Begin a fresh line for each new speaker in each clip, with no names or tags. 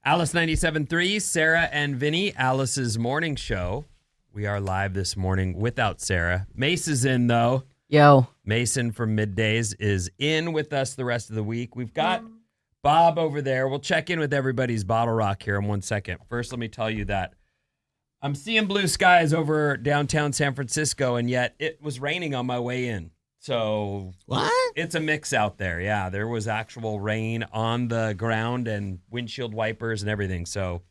Alice 97.3, Sarah and Vinnie, Alice's morning show. We are live this morning without Sarah. Mace is in, though.
Yo.
Mason from Middays is in with us the rest of the week. We've got Bob over there. We'll check in with everybody's Bottle Rock here in 1 second. First, let me tell you that I'm seeing blue skies over downtown San Francisco, and yet it was raining on my way in. So
what?
It's a mix out there. Yeah, there was actual rain on the ground and windshield wipers and everything. So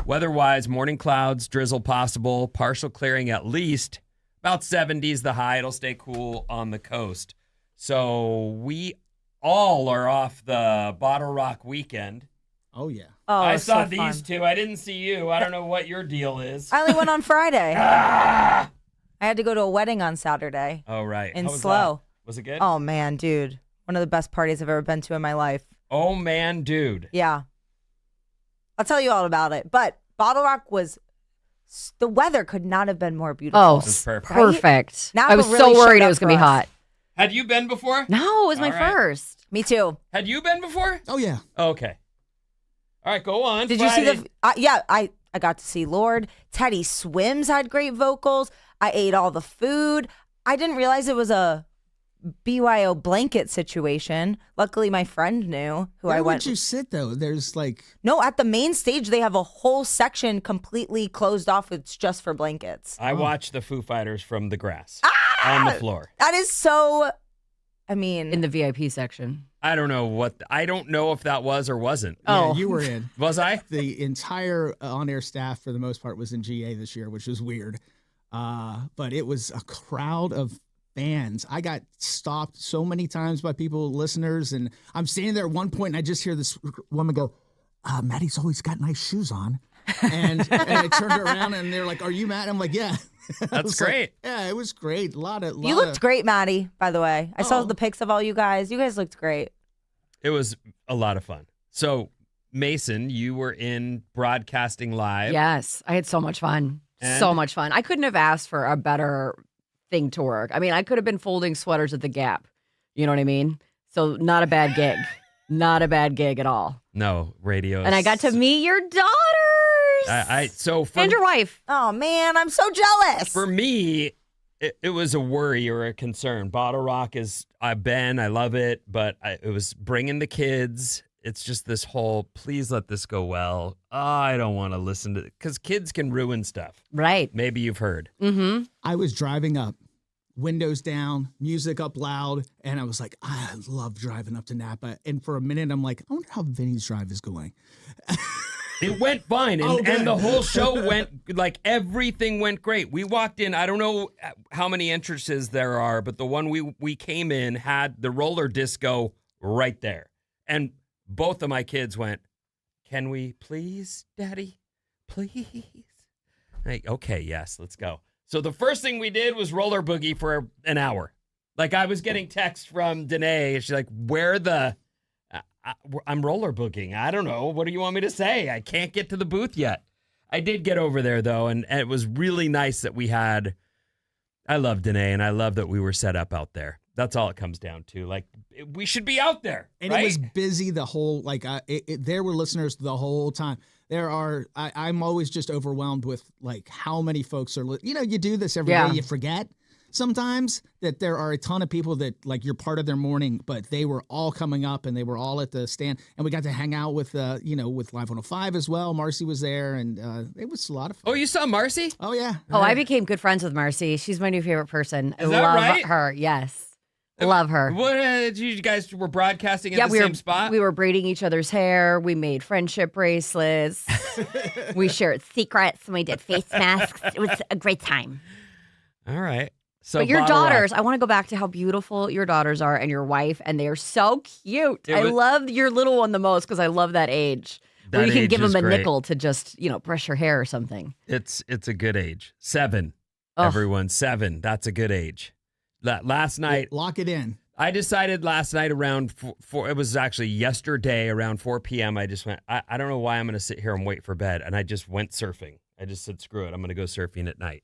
weather-wise, morning clouds, drizzle possible, partial clearing at least. About 70s the high. It'll stay cool on the coast. So we all are off the Bottle Rock weekend.
Oh, yeah.
Oh,
I saw
so
these two. I didn't see you. I don't know what your deal is.
I only went on Friday. I had to go to a wedding on Saturday.
Oh, right.
In
How was
Slow.
that? Was it good?
Oh, man, dude. One of the best parties I've ever been to in my life.
Oh, man, dude.
Yeah. I'll tell you all about it. But Bottle Rock was, the weather could not have been more beautiful.
Oh,
This is perfect.
perfect.
Napa
I was
really
so worried
showed
it
up
was going to be
for us.
hot.
Had you been before?
No, it was my
All right.
first.
Me too.
Had you been before?
Oh, yeah.
Okay. All right, go on.
Did you see
Friday.
yeah, I got to see Lord. Teddy Swims had great vocals. I ate all the food. I didn't realize it was a BYO blanket situation. Luckily, my friend knew who
Where
I went.
would you sit, though? There's like...
No, at the main stage, they have a whole section completely closed off. It's just for blankets.
I watched the Foo Fighters from the grass on the floor.
That is so, I mean.
In the VIP section.
I don't know if that was or wasn't.
Oh.
Yeah, you were in.
Was I?
The entire on-air staff, for the most part, was in GA this year, which was weird. But it was a crowd of fans. I got stopped so many times by people, listeners, and I'm standing there at one point, and I just hear this woman go, Maddie's always got nice shoes on. And I turned around, and they're like, are you Matt? I'm like, yeah.
That's great.
Yeah, it was great.
You looked great, Maddie, by the way. I saw the pics of all you guys. You guys looked great.
It was a lot of fun. So, Mason, you were in broadcasting live.
Yes, I had so much fun.
And?
So much fun. I couldn't have asked for a better thing to work. I mean, I could have been folding sweaters at the Gap. You know what I mean? So not a bad gig. Not a bad gig at all.
No, radio.
And I got to meet your daughters. And your wife.
Oh, man, I'm so jealous.
For me, it was a worry or a concern. Bottle Rock is, I've been, I love it, but it was bringing the kids. It's just this whole, please let this go well. Oh, I don't want to listen to it. Because kids can ruin stuff.
Right.
Maybe you've heard.
Mm-hmm.
I was driving up, windows down, music up loud, and I was like, I love driving up to Napa. And for a minute, I'm like, I wonder how Vinny's drive is going.
It went fine, and the whole show went, like, everything went great. We walked in, I don't know how many entrances there are, but the one we came in had the roller disco right there. And both of my kids went, can we please, Daddy? Please? Like, okay, yes, let's go. So the first thing we did was roller boogie for an hour. Like, I was getting texts from Danae. She's like, I'm roller booging. I don't know. What do you want me to say? I can't get to the booth yet. I did get over there, though, and it was really nice that I love Danae, and I love that we were set up out there. That's all it comes down to. Like, we should be out there,
And
right?
it was busy the whole, there were listeners the whole time. I'm always just overwhelmed with, like, how many folks are, you do this every day. You forget sometimes that there are a ton of people that, like, you're part of their morning, but they were all coming up and they were all at the stand. And we got to hang out with, with Live 105 as well. Marcy was there, and it was a lot of fun.
Oh, you saw Marcy?
Oh, yeah.
Oh, I became good friends with Marcy. She's my new favorite person.
Is
I
that
love
right?
her. Yes. Love her.
What, you guys were broadcasting at the same spot?
We were braiding each other's hair. We made friendship bracelets. We shared secrets. And we did face masks. It was a great time.
All right. So
but your
Bottle
daughters,
Rock.
I want to go back to how beautiful your daughters are and your wife, and they are so cute. I
was-
love your little one the most because I love that age. Where
That
you can
age
give
is
them a
great.
nickel to just, brush your hair or something.
It's a good age. 7.
Oh.
Everyone, 7. That's a good age. Last night,
Lock it in.
I decided last night around 4, it was actually yesterday around 4 p.m. I just went, I don't know why I'm going to sit here and wait for bed. And I just went surfing. I just said, screw it. I'm going to go surfing at night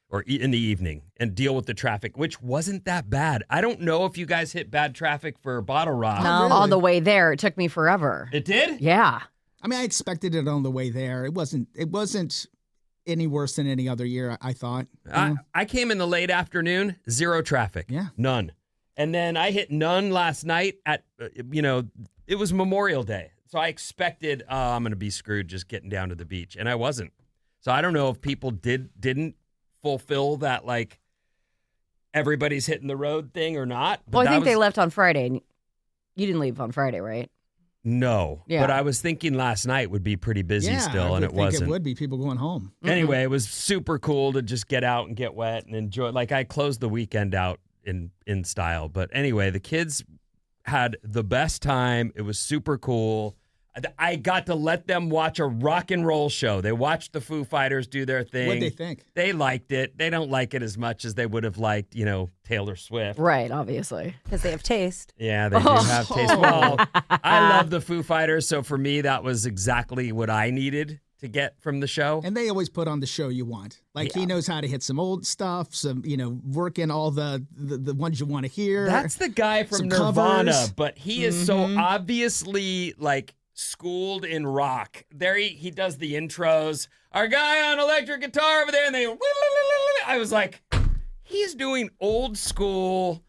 or in the evening and deal with the traffic, which wasn't that bad. I don't know if you guys hit bad traffic for Bottle Rock.
No,
really?
on the way there, it took me forever.
It did?
Yeah.
I mean, I expected it on the way there. It wasn't any worse than any other year, I thought.
I came in the late afternoon, zero traffic.
Yeah.
None. And then I hit none last night at, it was Memorial Day. So I expected, I'm going to be screwed just getting down to the beach. And I wasn't. So I don't know if people didn't fulfill that, like, everybody's hitting the road thing or not.
Well, I think they left on Friday. And you didn't leave on Friday, right?
No.
Yeah.
But I was thinking last night would be pretty busy still, and it wasn't.
It would be people going home.
Anyway, it was super cool to just get out and get wet and enjoy. Like, I closed the weekend out in style. But anyway, the kids had the best time. It was super cool. I got to let them watch a rock and roll show. They watched the Foo Fighters do their thing.
What'd they think?
They liked it. They don't like it as much as they would have liked, Taylor Swift.
Right, obviously.
Because they have taste.
Yeah, they do have taste. Well, I love the Foo Fighters, so for me, that was exactly what I needed to get from the show.
And they always put on the show you want. Like, he knows how to hit some old stuff, some, work in all the ones you want to hear.
That's the guy from
Some
Nirvana,
covers.
but he is so obviously, like, schooled in rock. There he does the intros. Our guy on electric guitar over there, and they. I was like, he's doing old school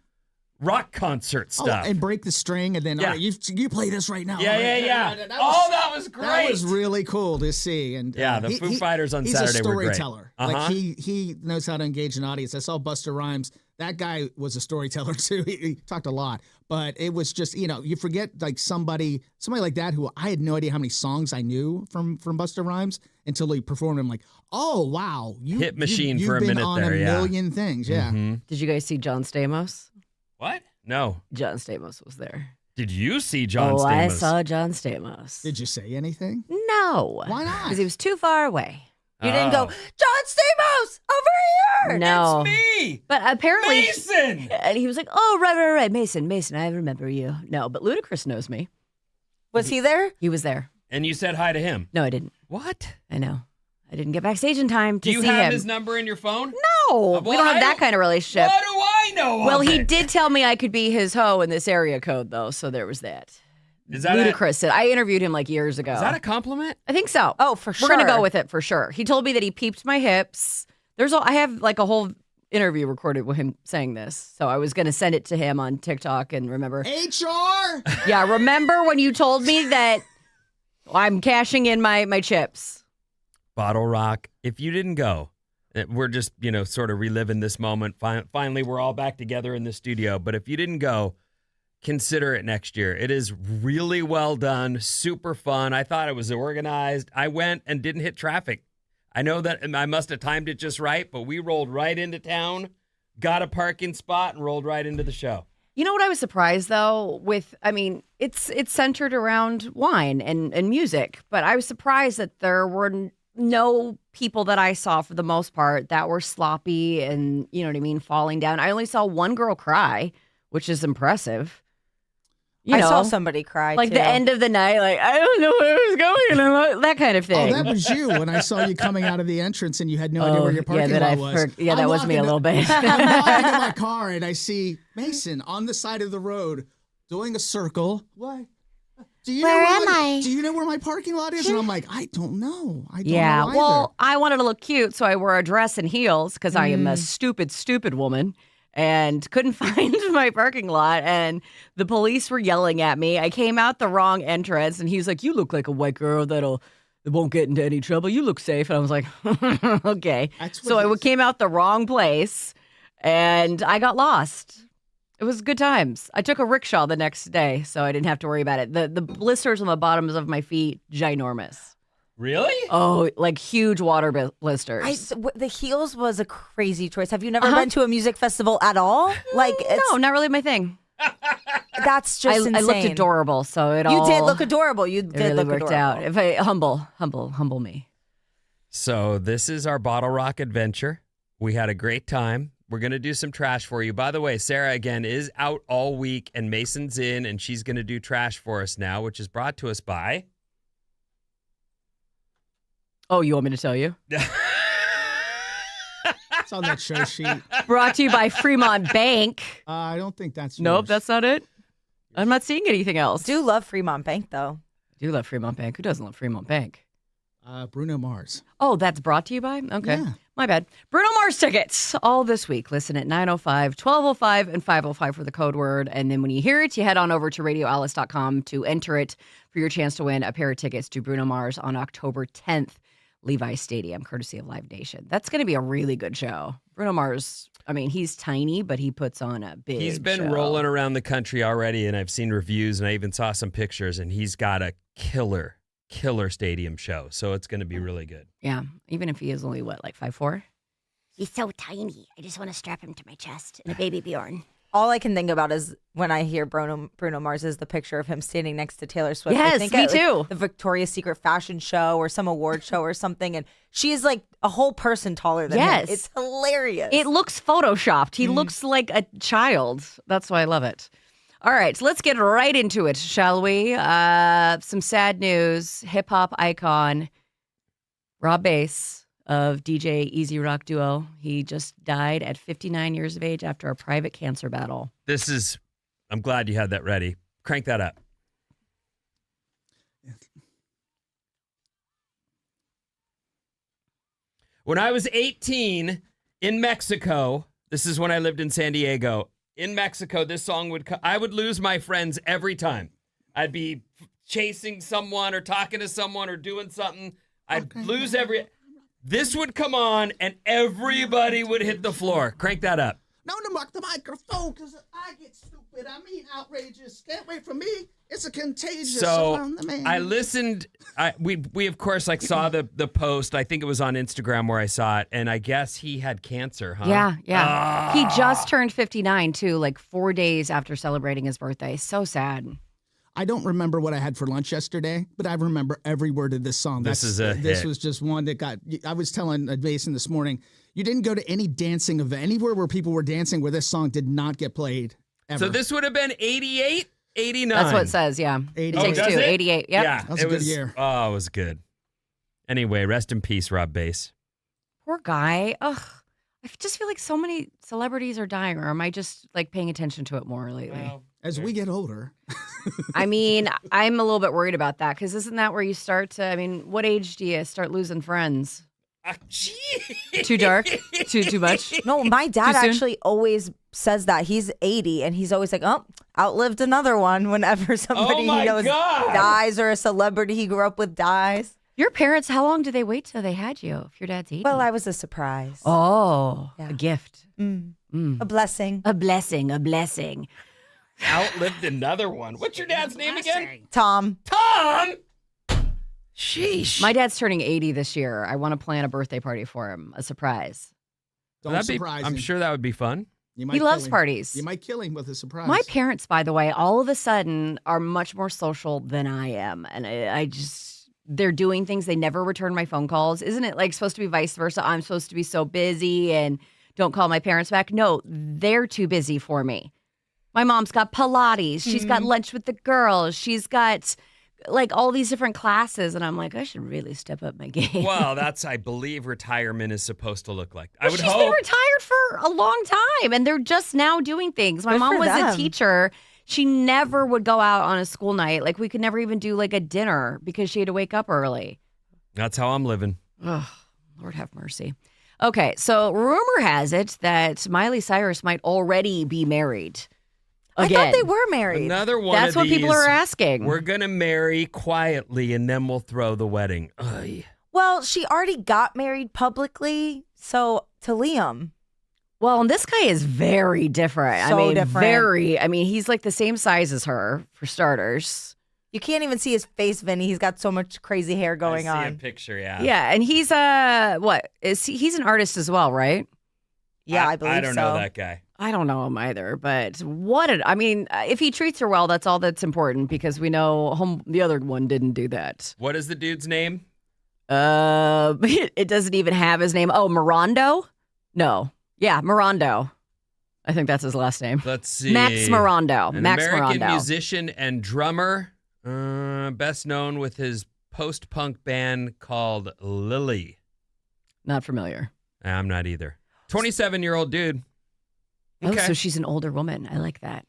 rock concert stuff.
And break the string, and then all right, you play this right now.
Yeah. That was great.
That was really cool to see. And
the Foo Fighters on Saturday were great.
He's a storyteller. Like he knows how to engage an audience. I saw Busta Rhymes. That guy was a storyteller too. He talked a lot, but it was just you forget like somebody like that who I had no idea how many songs I knew from Busta Rhymes until he performed. I'm like, oh wow,
Hit Machine for a
been
minute
on
there.
a million things. Yeah.
Mm-hmm.
Did you guys see John Stamos?
What? No.
John Stamos was there.
Did you see John Stamos?
I saw John Stamos.
Did you say anything?
No.
Why not?
Because he was too far away.
You didn't go, John Stamos, over here.
No.
It's me.
But apparently.
Mason.
And he was like, oh, right. Mason, I remember you. No, but Ludacris knows me.
Was he there?
He was there.
And you said hi to him.
No, I didn't.
What?
I know. I didn't get backstage in time to see him.
Do you have his number in your phone?
No. We don't have that kind of relationship.
What do I know?
Well,
of
he
it?
did tell me I could be his hoe in this area code, though, so there was that.
Is that
Ludacris said. I interviewed him like years ago.
Is that a compliment?
I think so.
Oh, for sure.
We're gonna go with it for sure. He told me that he peeped my hips. I have like a whole interview recorded with him saying this, so I was gonna send it to him on TikTok. And remember,
HR.
Yeah, remember when you told me that I'm cashing in my chips?
Bottle Rock. If you didn't go, we're just sort of reliving this moment. Finally, we're all back together in the studio. But if you didn't go, consider it next year. It is really well done, super fun. I thought it was organized. I went and didn't hit traffic. I know that I must have timed it just right, but we rolled right into town, got a parking spot, and rolled right into the show.
You know what I was surprised though with, it's centered around wine and music, but I was surprised that there were no people that I saw for the most part that were sloppy and, you know what I mean, falling down. I only saw one girl cry, which is impressive.
I saw somebody cry,
like
too.
The end of the night, like, I don't know where I was going, that kind of thing.
Oh, that was you when I saw you coming out of the entrance and you had no idea where your parking lot was.
That was me a little bit.
I'm walking to my car and I see Mason on the side of the road doing a circle. What? Do you
Where
know
am I?
Do you know where my parking lot is? And I'm like, I don't know. I don't know either.
Well, I wanted to look cute, so I wore a dress and heels because I am a stupid woman. And couldn't find my parking lot, and the police were yelling at me. I came out the wrong entrance, and he's like, "You look like a white girl that won't get into any trouble. You look safe." And I was like, "Okay." So I came out the wrong place, and I got lost. It was good times. I took a rickshaw the next day, so I didn't have to worry about it. The blisters on the bottoms of my feet, ginormous.
Really?
Oh, like huge water blisters.
The heels was a crazy choice. Have you never been to a music festival at all? Like,
no, not really my thing.
That's just insane.
I looked adorable, so
You did look adorable. You did
really
look
worked
adorable.
out. If I humble me.
So this is our Bottle Rock adventure. We had a great time. We're going to do some trash for you. By the way, Sarah, again, is out all week, and Mason's in, and she's going to do trash for us now, which is brought to us by...
Oh, you want me to tell you?
It's on that show sheet.
Brought to you by Fremont Bank.
I don't think that's yours.
Nope, that's not it. I'm not seeing anything else.
Do love Fremont Bank, though.
I do love Fremont Bank. Who doesn't love Fremont Bank?
Bruno Mars.
Oh, that's brought to you by? Okay.
Yeah.
My bad. Bruno Mars tickets all this week. Listen at 9:05, 12:05, and 5:05 for the code word. And then when you hear it, you head on over to radioalice.com to enter it for your chance to win a pair of tickets to Bruno Mars on October 10th, Levi Stadium, courtesy of Live Nation. That's going to be a really good show. Bruno Mars, I mean, he's tiny, but he puts on a big
He's been
show.
rolling around the country already, and I've seen reviews, and I even saw some pictures, and he's got a killer stadium show. So it's going to be really good.
Yeah, even if he is only, what, like 5'4"?
He's so tiny. I just want to strap him to my chest and a baby Bjorn.
All I can think about is when I hear Bruno Mars is the picture of him standing next to Taylor Swift.
Yes,
I think
me
at, like,
too.
the Victoria's Secret fashion show or some award show or something, and she is like a whole person taller than
Yes.
him. It's hilarious.
It looks photoshopped. He looks like a child. That's why I love it. All right, so let's get right into it, shall we? Some sad news. Hip-hop icon Rob Bass of DJ Easy Rock Duo. He just died at 59 years of age after a private cancer battle.
I'm glad you had that ready. Crank that up. When I was 18 in Mexico, this is when I lived in San Diego. In Mexico, this song I would lose my friends every time. I'd be chasing someone or talking to someone or doing something. I'd lose This would come on and everybody would hit the floor. Crank that up.
No, to mark the microphone, because I get stupid. I mean, outrageous. Can't wait for me. It's a contagious.
So
around the man.
I listened. We of course saw the post. I think it was on Instagram where I saw it, and I guess he had cancer, huh?
Yeah. He just turned 59 too, like 4 days after celebrating his birthday. So sad.
I don't remember what I had for lunch yesterday, but I remember every word of this song.
This
This was just one that got. I was telling Basin this morning, you didn't go to any dancing event, anywhere where people were dancing where this song did not get played ever.
So this would have been 88, 89.
That's what it says, yeah.
88.
It takes
does
two.
it?
88, yep.
Yeah,
That was a good year.
Oh, it was good. Anyway, rest in peace, Rob Bass.
Poor guy. Ugh. I just feel like so many celebrities are dying, or am I just like paying attention to it more lately?
As we get older.
I mean, I'm a little bit worried about that because isn't that where you start to, I mean, what age do you start losing friends? Too dark? Too much?
No, my dad
Too soon?
actually always says that. He's 80 and he's always like, oh, outlived another one whenever somebody
my
he knows
God.
dies or a celebrity he grew up with dies.
Your parents, how long did they wait till they had you if your dad's 80?
Well, I was a surprise.
Oh,
Yeah.
a gift.
A blessing.
A blessing, a blessing.
Outlived another one. What's your dad's name again?
Tom.
Tom! Sheesh.
My dad's turning 80 this year. I want to plan a birthday party for him, a surprise.
Don't surprise
I'm
him.
sure that would be fun.
You might
He
kill
loves
him.
parties.
You might kill him with a surprise.
My parents, by the way, all of a sudden are much more social than I am. And I just, they're doing things. They never return my phone calls. Isn't it like supposed to be vice versa? I'm supposed to be so busy and don't call my parents back. No, they're too busy for me. My mom's got Pilates. She's got lunch with the girls. She's got like all these different classes. And I'm like, I should really step up my game.
Well, that's, I believe, retirement is supposed to look like. I would
She's
hope.
been retired for a long time, and they're just now doing things. My
Good
mom
for
was a
them.
teacher. She never would go out on a school night. Like, we could never even do, like, a dinner because she had to wake up early.
That's how I'm living.
Ugh, Lord have mercy. Okay, so rumor has it that Miley Cyrus might already be married again.
I thought they were married.
Another one
That's
of
what people
these,
are asking.
We're going to marry quietly, and then we'll throw the wedding. Ugh.
Well, she already got married publicly, so to Liam.
Well, and this guy is very different.
So different.
He's like the same size as her, for starters.
You can't even see his face, Vinny. He's got so much crazy hair going
I see
on.
a picture, yeah.
Yeah, and he's he's an artist as well, right?
Yeah, I believe so.
I don't know that guy.
I don't know him either, but if he treats her well, that's all that's important because we know the other one didn't do that.
What is the dude's name?
It doesn't even have his name. Oh, Mirondo? No. Yeah, Mirondo. I think that's his last name.
Let's see.
Max Mirondo.
An
Max
American
Mirondo.
musician and drummer, best known with his post-punk band called Lily.
Not familiar.
I'm not either. 27-year-old dude.
Oh, so she's an older woman. I like that.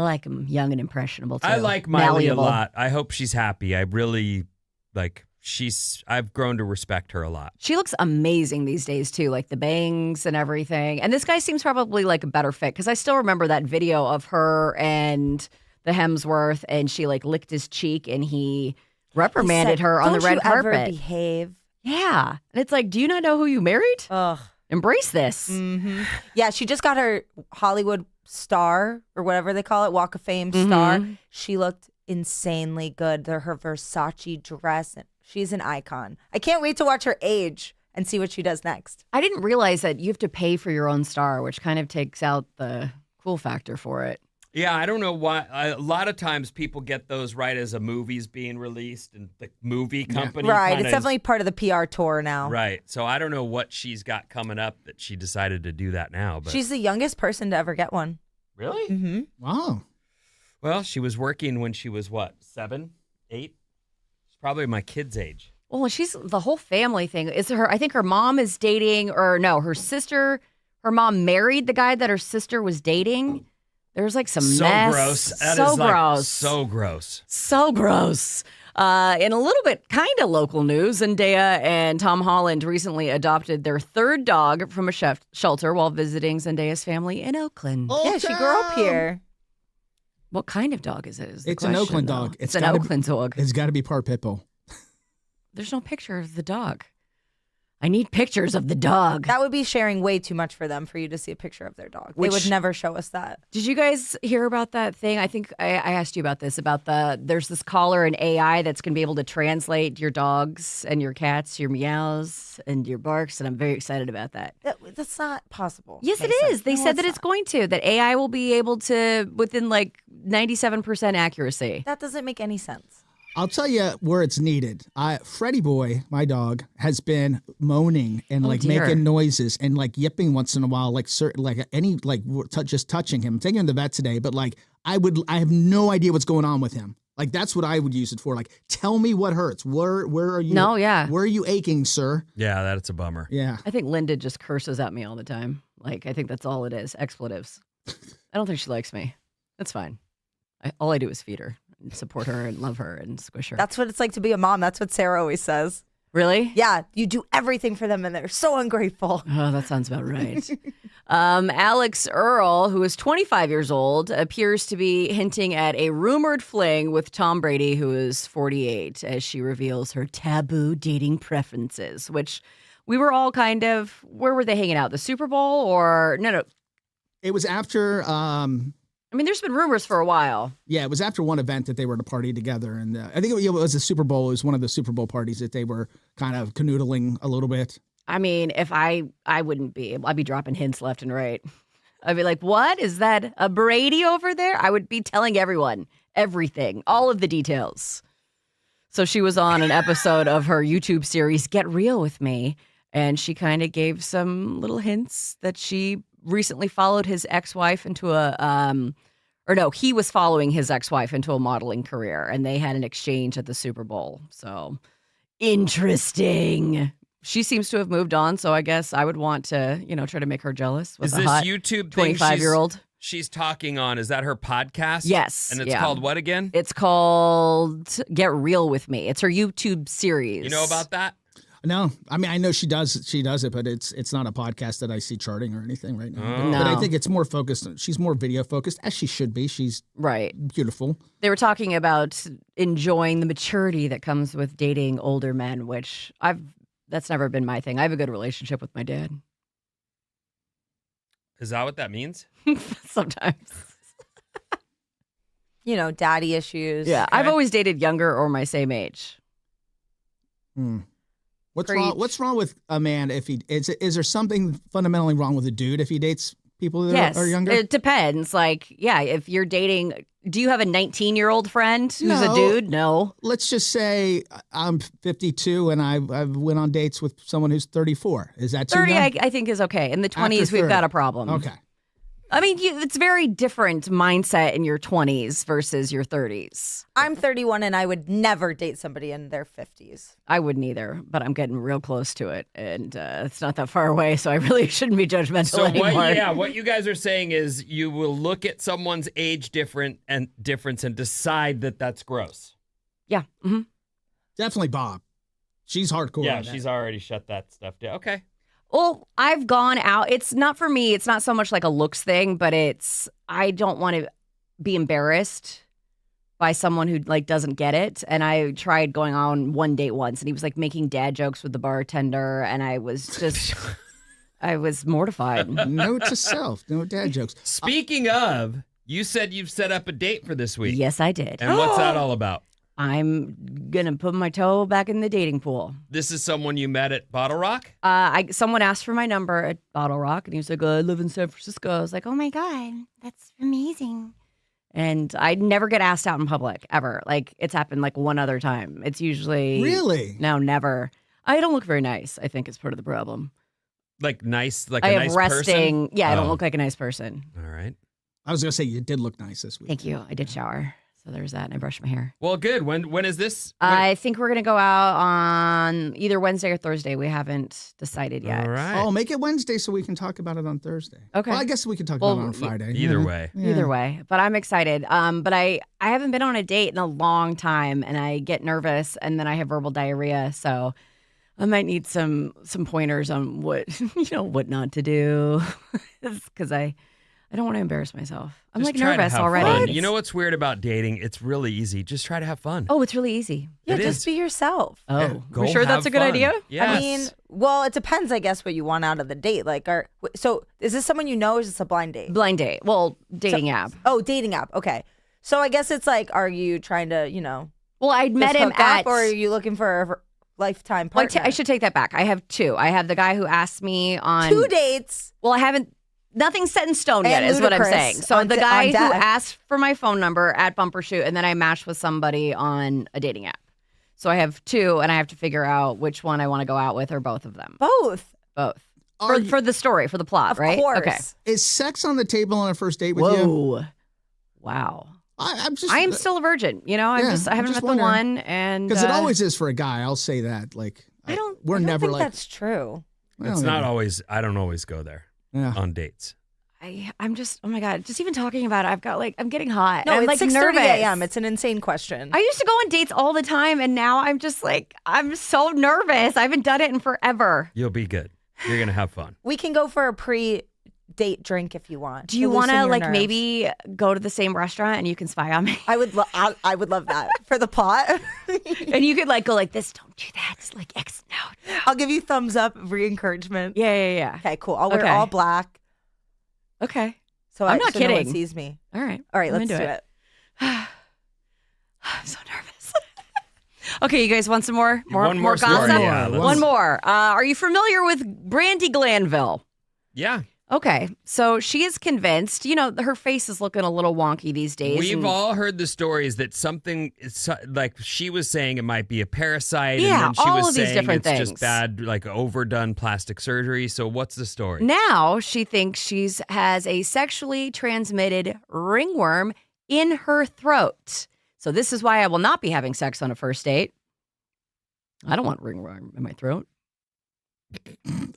I like him young and impressionable, too.
I like Miley
Malleable.
a lot. I hope she's happy. I really, I've grown to respect her a lot.
She looks amazing these days, too, like the bangs and everything. And this guy seems probably like a better fit because I still remember that video of her and the Hemsworth, and she like licked his cheek and he reprimanded her on the red
Don't you
carpet.
ever behave.
Yeah. And it's like, do you not know who you married?
Ugh.
Embrace this.
Mm-hmm. Yeah, she just got her Hollywood star or whatever they call it, Walk of Fame star. She looked insanely good. Her Versace dress. She's an icon. I can't wait to watch her age and see what she does next.
I didn't realize that you have to pay for your own star, which kind of takes out the cool factor for it.
Yeah, I don't know why. A lot of times people get those right as a movie's being released and the movie company.
Right.
kinda
It's definitely part of the PR tour now.
Right. So I don't know what she's got coming up that she decided to do that now. But
She's the youngest person to ever get one.
really?
Mm-hmm.
Wow.
Well, she was working when she was what, 7, 8? She's probably my kid's age.
Well, she's the whole family thing. Is her? I think her mom is dating, or no, her sister. Her mom married the guy that her sister was dating. There's like some
So
mess.
gross. That
so
is, like,
gross.
so gross.
So gross. In a little bit kind of local news, Zendaya and Tom Holland recently adopted their third dog from a shelter while visiting Zendaya's family in Oakland.
Oh,
Yeah, she grew up here.
What kind of dog is it? Is the
It's an
question,
Oakland
though.
dog.
It's
It's
an
gotta be-
Oakland dog.
It's got to be part pit bull.
There's no picture of the dog. I need pictures of the dog.
That would be sharing way too much for them for you to see a picture of their dog. They would never show us that.
Did you guys hear about that thing? I think I asked you about this, there's this caller in AI that's going to be able to translate your dogs and your cats, your meows and your barks, and I'm very excited about that.
That's not possible.
Yes, it
Mason.
is. They
No,
said that it's
not.
going to, that AI will be able to, within like 97% accuracy.
That doesn't make any sense.
I'll tell you where it's needed. Freddie Boy, my dog, has been moaning and like
dear.
making noises and like yipping once in a while, like certain, like any like just touching him. I'm taking him to the vet today, but like I have no idea what's going on with him. Like that's what I would use it for. Like, tell me what hurts. Where are you?
No, yeah.
Where are you aching, sir?
Yeah, that's a bummer.
Yeah.
I think Linda just curses at me all the time. Like, I think that's all it is. Expletives. I don't think she likes me. That's fine. All I do is feed her and support her and love her and squish her.
That's what it's like to be a mom. That's what Sarah always says.
Really?
Yeah, you do everything for them and they're so ungrateful.
Oh, that sounds about right. Alex Earl, who is 25 years old, appears to be hinting at a rumored fling with Tom Brady, who is 48, as she reveals her taboo dating preferences, which we were all kind of, where were they hanging out? The Super Bowl or, no.
It was after,
I mean, there's been rumors for a while.
yeah, it was after one event that they were at a party together. And I think it was the Super Bowl. It was one of the Super Bowl parties that they were kind of canoodling a little bit.
I mean, if I wouldn't be, I'd be dropping hints left and right. I'd be like, what? Is that a Brady over there? I would be telling everyone, everything, all of the details. So she was on an episode of her YouTube series, Get Real With Me, and she kind of gave some little hints that she recently followed his ex-wife into he was following his ex-wife into a modeling career, and they had an exchange at the Super Bowl. So interesting. She seems to have moved on, so I guess I would want to, try to make her jealous with
Is
a
this
hot
YouTube thing
25-year-old.
she's talking on? Is that her podcast?
Yes.
And it's
yeah.
called what again?
It's called Get Real With Me. It's her YouTube series.
You know about that?
No, I mean I know she does it, but it's not a podcast that I see charting or anything right now.
Oh.
But I
No.
think it's more focused. She's more video focused, as she should be. She's
Right.
beautiful.
They were talking about enjoying the maturity that comes with dating older men, which that's never been my thing. I have a good relationship with my dad.
Is that what that means?
Sometimes.
Daddy issues.
Yeah. I've always dated younger or my same age.
What's wrong with a man if he is there something fundamentally wrong with a dude if he dates people that are younger?
It depends. Like, yeah, if you're dating, do you have a 19-year-old friend who's a
No.
dude? No.
Let's just say I'm 52 and I went on dates with someone who's 34. Is that too
30,
young?
I think, is okay. In the
After
20s, we've
30.
got a problem.
Okay.
I mean, it's very different mindset in your 20s versus your 30s.
I'm 31 and I would never date somebody in their 50s.
I wouldn't either, but I'm getting real close to it, and it's not that far away, so I really shouldn't be judgmental anymore.
What you guys are saying is you will look at someone's age difference and decide that that's gross.
Yeah. Mm-hmm.
Definitely Bob. She's hardcore.
Yeah,
on that.
she's already shut that stuff down. Okay.
Well, I've gone out. It's not for me. It's not so much like a looks thing, but I don't want to be embarrassed by someone who like doesn't get it. And I tried going on one date once, and he was like making dad jokes with the bartender, and I was just, I was mortified.
Note to self, no dad jokes.
Speaking of, you said you've set up a date for this week.
Yes, I did.
And what's that all about?
I'm gonna put my toe back in the dating pool.
This is someone you met at Bottle Rock?
Someone asked for my number at Bottle Rock, and he was like, I live in San Francisco. I was like, oh my God, that's amazing. And I never get asked out in public, ever. Like, it's happened like one other time. It's usually...
Really?
No, never. I don't look very nice, I think is part of the problem.
Like nice, like
I
a
have
nice
resting.
person?
Yeah, I don't look like a nice person.
All right.
I was going to say you did look nice this week.
Thank you. I did shower. So there's that, and I brushed my hair.
Well, good. When is this?
I think we're going to go out on either Wednesday or Thursday. We haven't decided yet.
All right.
Oh, make it Wednesday so we can talk about it on Thursday.
Okay.
Well, I guess we can talk about it on Friday.
Either way.
Yeah.
Either way, but I'm excited. But I haven't been on a date in a long time, and I get nervous, and then I have verbal diarrhea. So I might need some pointers on what what not to do, because I don't want to embarrass myself. I'm
Just
like
try to
nervous
have
already.
fun. You know what's weird about dating? It's really easy. Just try to have fun.
Oh, it's really easy.
Yeah,
It
just
is.
be yourself.
Oh,
Yeah, go
we're sure that's
have
a good
fun.
idea?
Yes.
I mean, well, it depends, I guess, what you want out of the date. Like, so is this someone you know, or is this a blind date?
Blind date. Well, dating app.
Oh, dating app. Okay. So I guess it's like, are you trying to,
Well, I met
just
him
hook
at.
up, or are you looking for a lifetime
Well,
partner?
I should take that back. I have two. I have the guy who asked me on
2 dates.
Well, I haven't. Nothing's set in stone yet,
And
is what I'm
Ludacris
saying. So
on
the
de-
guy
on
who
deck.
asked for my phone number at Bumper Shoot, and then I matched with somebody on a dating app. So I have two, and I have to figure out which one I want to go out with, or both of them.
Both.
Both.
Are you-
For the story, for the plot,
Of
right?
course.
Okay.
Is sex on the table on a first date with you?
Whoa. Wow.
I'm just.
I am still a virgin. I
Yeah,
I haven't
I'm just
met the
wondering.
one, and
Because it always is for a guy. I'll say that. Like, we're
I don't
never
think
like.
that's true.
well,
It's not
maybe.
always. I don't always go there
Yeah.
on dates.
I'm just. Oh my God! Just even talking about it, I'm getting hot.
No,
I'm
it's
like
6:30
nervous.
a.m. It's an insane question.
I used to go on dates all the time, and now I'm just like, I'm so nervous. I haven't done it in forever.
You'll be good. You're gonna have fun.
We can go for a pre-date drink if you want.
Do you
want
want to like maybe go to the same restaurant and you can spy on me?
I would love that for the plot.
And you could like go like this. Don't do that. It's like X. No.
I'll give you thumbs up, re-encouragement.
Yeah.
Okay, cool. I'll wear
Okay.
all black.
Okay.
So
I'm not
so no one
kidding.
sees me.
All right.
All right,
I'm
let's
into
do it.
I'm so nervous. Okay, you guys want some more?
One more story.
gossip?
Yeah, let's-
One more. Are you familiar with Brandy Glanville?
Yeah.
Okay, so she is convinced. Her face is looking a little wonky these days.
We've
and-
all heard the stories that something like she was saying it might be a parasite,
Yeah,
and then she
all
was
of these
saying
different
it's
things.
just bad, like overdone plastic surgery. So what's the story?
Now she thinks she's has a sexually transmitted ringworm in her throat. So this is why I will not be having sex on a first date. I don't want ringworm in my throat.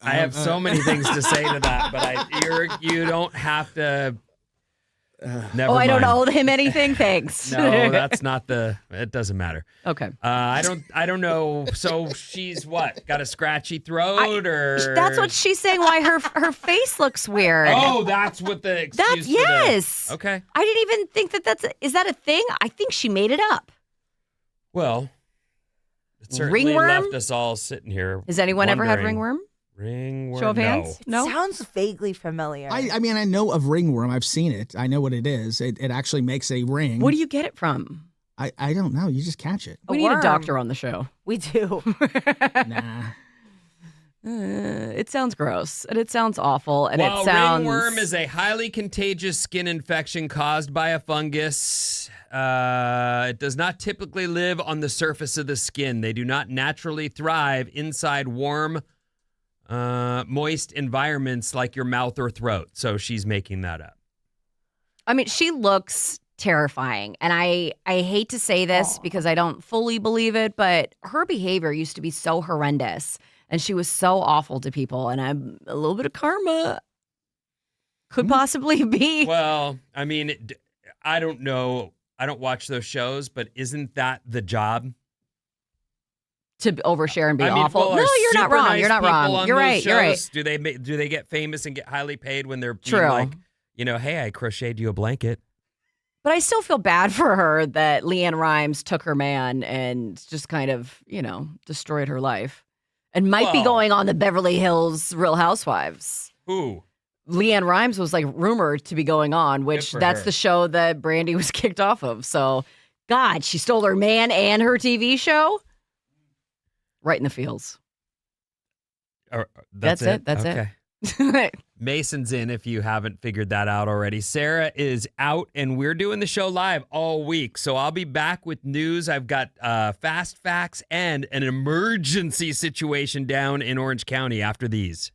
I have so many things to say to that, but you don't have to. Never
I don't
mind.
owe him anything. Thanks.
No, that's not the. It doesn't matter.
Okay.
I don't know. So she's what? Got a scratchy throat, or
That's what she's saying. Why her face looks weird.
Oh, that's what the excuse.
That's
for
yes.
The, okay.
I didn't even think is that a thing? I think she made it up.
Well, it certainly
Ringworm?
left us all sitting here.
Has anyone ever had
wondering.
ringworm?
Ringworm.
Show of hands? No.
Sounds vaguely familiar.
I mean, I know of ringworm. I've seen it. I know what it is. It actually makes a ring.
What do you get it from?
I don't know. You just catch it.
We need a
worm.
doctor on the show.
We do.
Nah.
It sounds gross and it sounds awful and
While
it sounds.
ringworm is a highly contagious skin infection caused by a fungus, it does not typically live on the surface of the skin. They do not naturally thrive inside warm, moist environments like your mouth or throat. So she's making that up.
I mean, she looks terrifying. And I hate to say this because I don't fully believe it, but her behavior used to be so horrendous and she was so awful to people. And I'm a little bit of karma could possibly be.
Well, I mean, I don't know. I don't watch those shows, but isn't that the job?
To overshare and be
I mean,
awful.
well,
No,
are
you're not
super
wrong.
nice
You're not
people
wrong.
on
You're
those
right. You're right.
shows? Do they get famous and get highly paid when they're being
True.
like, hey, I crocheted you a blanket?
But I still feel bad for her that Leanne Rimes took her man and just kind of, destroyed her life. And might be
Well-
going on the Beverly Hills Real Housewives.
Who?
Leanne Rimes was like rumored to be going on, which
for
that's
her.
the show that Brandy was kicked off of. So, God, she stole her man and her TV show. Right in the fields.
That's
it. That's
okay.
it.
Mason's in if you haven't figured that out already. Sarah is out and we're doing the show live all week. So I'll be back with news. I've got fast facts and an emergency situation down in Orange County after these.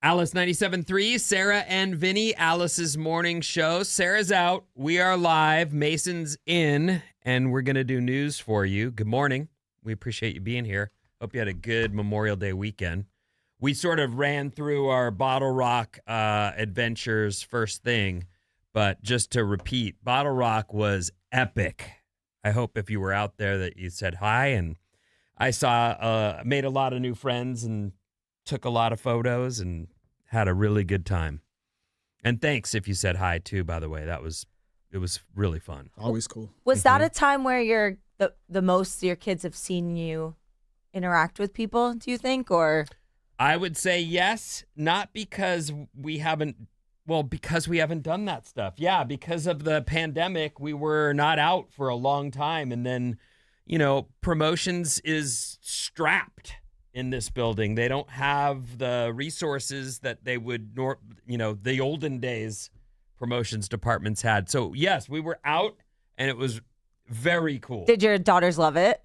Alice 97.3, Sarah and Vinnie, Alice's morning show. Sarah's out. We are live. Mason's in, and we're going to do news for you. Good morning. We appreciate you being here. Hope you had a good Memorial Day weekend. We sort of ran through our Bottle Rock adventures first thing, but just to repeat, Bottle Rock was epic. I hope if you were out there that you said hi, and I saw, made a lot of new friends and took a lot of photos and had a really good time. And thanks if you said hi too, by the way. It was really fun.
Always cool.
Was that a time where you're the most your kids have seen you interact with people, do you think? Or
I would say yes, not because we haven't done that stuff. Yeah, because of the pandemic, we were not out for a long time. And then, promotions is strapped in this building. They don't have the resources that they would, the olden days promotions departments had. So yes, we were out and it was very cool.
Did your daughters love it?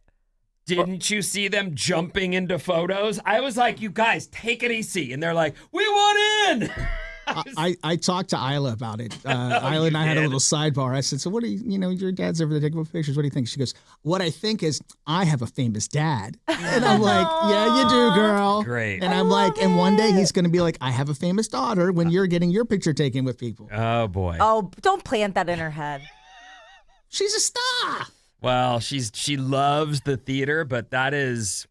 Didn't you see them jumping into photos? I was like, you guys, take it easy. And they're like, we want in.
I talked to Isla about it. Isla and I had a little sidebar. I said, so what do your dad's over there taking pictures. What do you think? She goes, what I think is I have a famous dad. And I'm like, yeah, you do, girl.
Great.
And I'm like, and one day he's going to be like, I have a famous daughter when you're getting your picture taken with people.
Oh, boy.
Oh, don't plant that in her head.
She's a star.
Well, she loves the theater, but that is...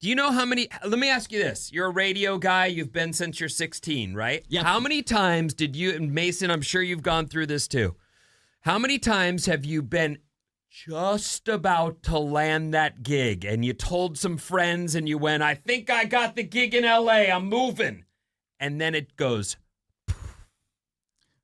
Do you know how many... Let me ask you this. You're a radio guy. You've been since you're 16, right?
Yeah.
How many times did you... And Mason, I'm sure you've gone through this too. How many times have you been just about to land that gig and you told some friends and you went, I think I got the gig in L.A. I'm moving. And then it goes...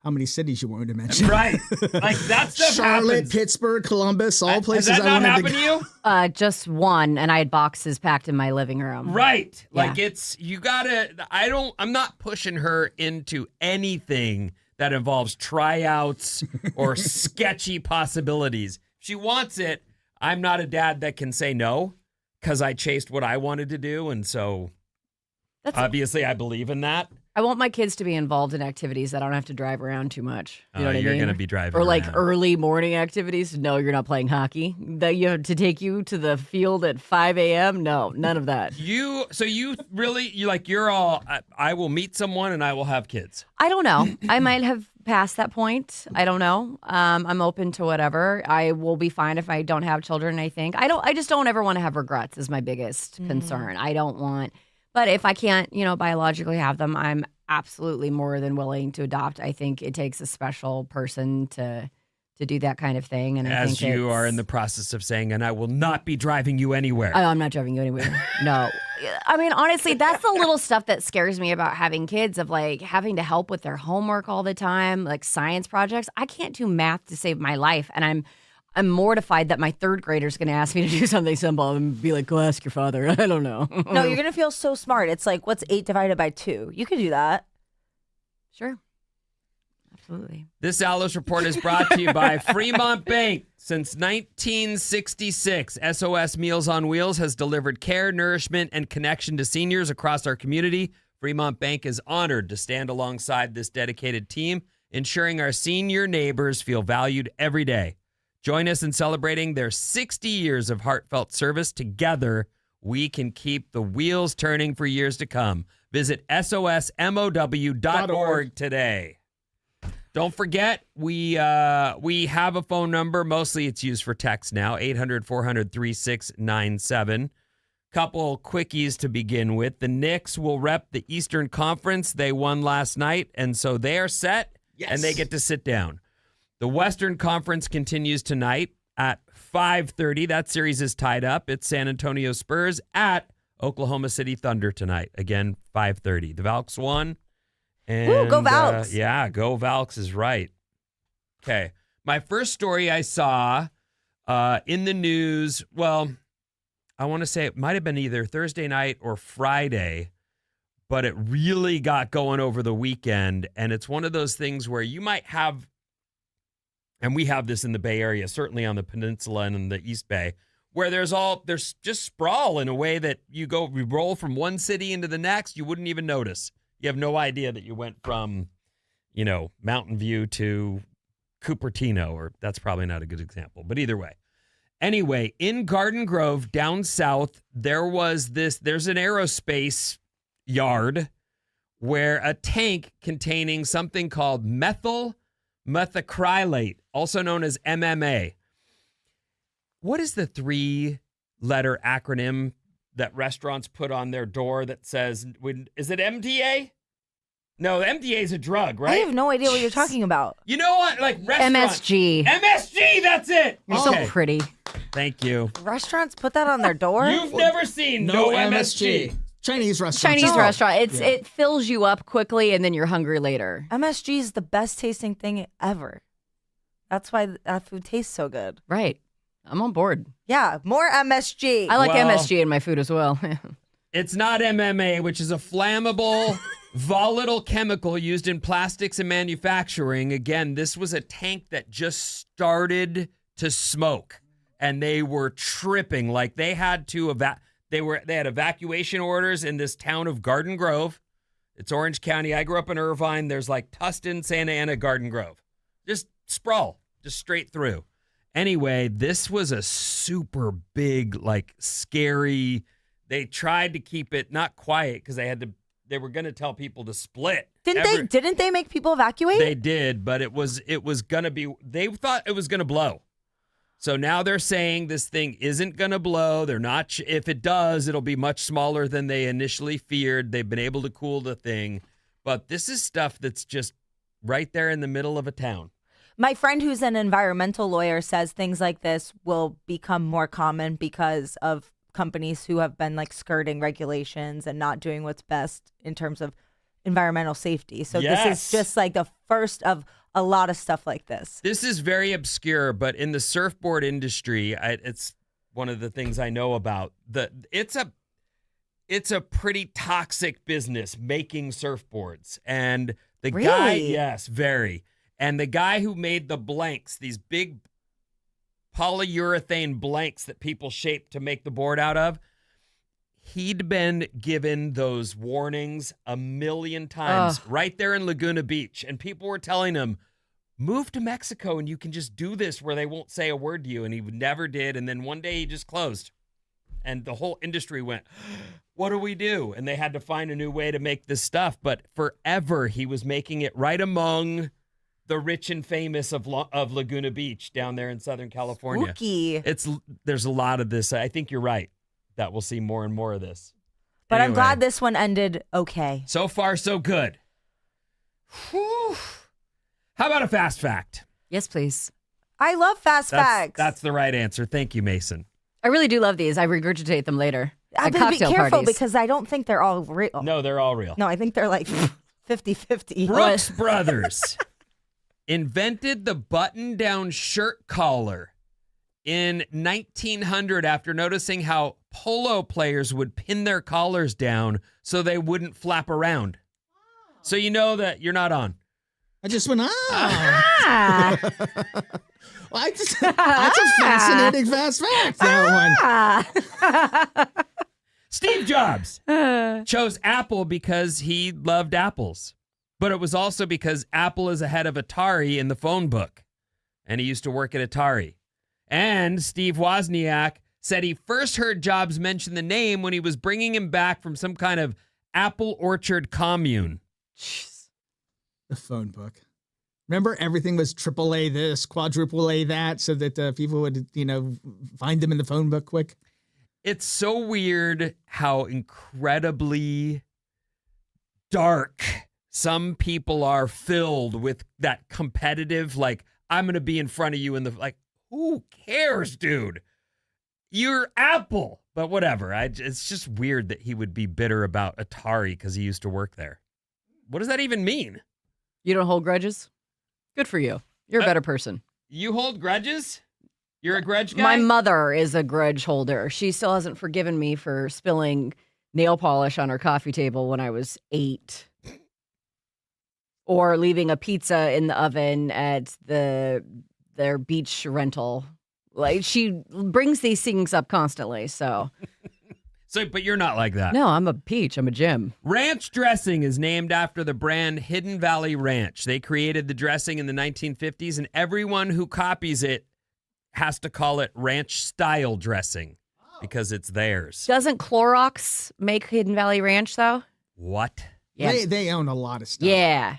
How many cities you wanted to mention?
Right. Like that stuff
Charlotte,
happens.
Pittsburgh, Columbus, all places
Has that not
I wanted
happened
to
to
go.
you?
Just one, and I had boxes packed in my living room.
Right.
Yeah.
Like I'm not pushing her into anything that involves tryouts or sketchy possibilities. If she wants it, I'm not a dad that can say no because I chased what I wanted to do. And so obviously I believe in that.
I want my kids to be involved in activities that I don't have to drive around too much. You know what I mean?
You're going to be driving
Or like
around.
early morning activities. No, you're not playing hockey. That you have to take you to the field at 5 a.m. No, none of that.
You you're all, I will meet someone and I will have kids.
I don't know. I might have passed that point. I don't know. I'm open to whatever. I will be fine if I don't have children, I think. I just don't ever want to have regrets is my biggest concern. I don't want... But if I can't, biologically have them, I'm absolutely more than willing to adopt. I think it takes a special person to do that kind of thing. And I think
you are in the process of saying, and I will not be driving you anywhere.
I'm not driving you anywhere. No. I mean, honestly, that's the little stuff that scares me about having kids, of like having to help with their homework all the time, like science projects. I can't do math to save my life. And I'm mortified that my third grader's going to ask me to do something simple and be like, go ask your father. I don't know.
No, you're going to feel so smart. It's like, what's 8 divided by 2? You could do that.
Sure. Absolutely.
This Alice Report is brought to you by Fremont Bank. Since 1966, SOS Meals on Wheels has delivered care, nourishment, and connection to seniors across our community. Fremont Bank is honored to stand alongside this dedicated team, ensuring our senior neighbors feel valued every day. Join us in celebrating their 60 years of heartfelt service. Together, we can keep the wheels turning for years to come. Visit sosmow.org today. Don't forget, we have a phone number. Mostly it's used for text now, 800-400-3697. Couple quickies to begin with. The Knicks will rep the Eastern Conference. They won last night, and so they are set, and they get to sit down. The Western Conference continues tonight at 5:30. That series is tied up. It's San Antonio Spurs at Oklahoma City Thunder tonight. Again, 5:30. The Valks won. And,
Woo, go Valks.
Yeah, go Valks is right. Okay. My first story I saw in the news, well, I want to say it might have been either Thursday night or Friday, but it really got going over the weekend. And it's one of those things where you might have, and we have this in the Bay Area, certainly on the peninsula and in the East Bay, where there's just sprawl in a way that you roll from one city into the next, you wouldn't even notice. You have no idea that you went from, Mountain View to Cupertino, or that's probably not a good example, but either way. Anyway, in Garden Grove, down south, there's an aerospace yard where a tank containing something called methyl methacrylate, also known as MMA. What is the 3-letter acronym that restaurants put on their door that says, is it MDA? No, MDA is a drug, right?
I have no idea what you're talking about.
You know what? Like restaurants.
MSG.
MSG, that's it.
You're
Okay.
so pretty.
Thank you.
Restaurants put that on their door?
You've never seen no MSG.
Chinese restaurant.
Chinese restaurant. It fills you up quickly and then you're hungry later.
MSG is the best tasting thing ever. That's why that food tastes so good.
Right. I'm on board.
Yeah, more MSG.
I like MSG in my food as well.
It's not MMA, which is a flammable, volatile chemical used in plastics and manufacturing. Again, this was a tank that just started to smoke, and they were tripping. Like they had to they had evacuation orders in this town of Garden Grove. It's Orange County. I grew up in Irvine. There's like Tustin, Santa Ana, Garden Grove. Just sprawl, just straight through. Anyway, this was a super big, like scary. They tried to keep it not quiet because they were going to tell people to split.
Didn't they make people evacuate?
They did, but it was going to be, they thought it was going to blow. So now they're saying this thing isn't going to blow. They're not, if it does, it'll be much smaller than they initially feared. They've been able to cool the thing, but this is stuff that's just right there in the middle of a town.
My friend who's an environmental lawyer says things like this will become more common because of companies who have been like skirting regulations and not doing what's best in terms of environmental safety. So This is just like the first of a lot of stuff like this.
This is very obscure, but in the surfboard industry, it's one of the things I know about. It's a pretty toxic business making surfboards. And the guy, yes, very. And the guy who made the blanks, these big polyurethane blanks that people shape to make the board out of, he'd been given those warnings 1,000,000 times right there in Laguna Beach. And people were telling him, move to Mexico and you can just do this where they won't say a word to you. And he never did. And then one day he just closed. And the whole industry went, what do we do? And they had to find a new way to make this stuff. But forever he was making it right among the rich and famous of Laguna Beach down there in Southern California.
Spooky.
There's a lot of this. I think you're right that we'll see more and more of this.
But
anyway,
I'm glad this one ended okay.
So far, so good. Whew. How about a fast fact?
Yes, please.
I love fast facts.
That's the right answer. Thank you, Mason.
I really do love these. I regurgitate them later. At
Be
cocktail
careful
parties.
because I don't think they're all real.
No, they're all real.
No, I think they're like 50-50.
Brooks Brothers invented the button-down shirt collar in 1900 after noticing how polo players would pin their collars down so they wouldn't flap around. So you know that you're not on.
I just went, Well, that's a fascinating fast fact, that one.
Steve Jobs chose Apple because he loved apples. But it was also because Apple is ahead of Atari in the phone book. And he used to work at Atari. And Steve Wozniak said he first heard Jobs mention the name when he was bringing him back from some kind of apple orchard commune.
Jeez.
The phone book. Remember, everything was AAA this, quadruple A that, so that people would, find them in the phone book quick.
It's so weird how incredibly dark some people are filled with that competitive, like, I'm going to be in front of you in the, like, who cares, dude? You're Apple. But whatever. It's just weird that he would be bitter about Atari because he used to work there. What does that even mean?
You don't hold grudges? Good for you. You're a better person.
You hold grudges? You're a grudge guy?
My mother is a grudge holder. She still hasn't forgiven me for spilling nail polish on her coffee table when I was 8. Or leaving a pizza in the oven at their beach rental Like, she brings these things up constantly, so.
So, but you're not like that.
No, I'm a peach. I'm a Jim.
Ranch dressing is named after the brand Hidden Valley Ranch. They created the dressing in the 1950s, and everyone who copies it has to call it ranch style dressing because it's theirs.
Doesn't Clorox make Hidden Valley Ranch, though?
What?
Yeah.
They own a lot of stuff.
Yeah.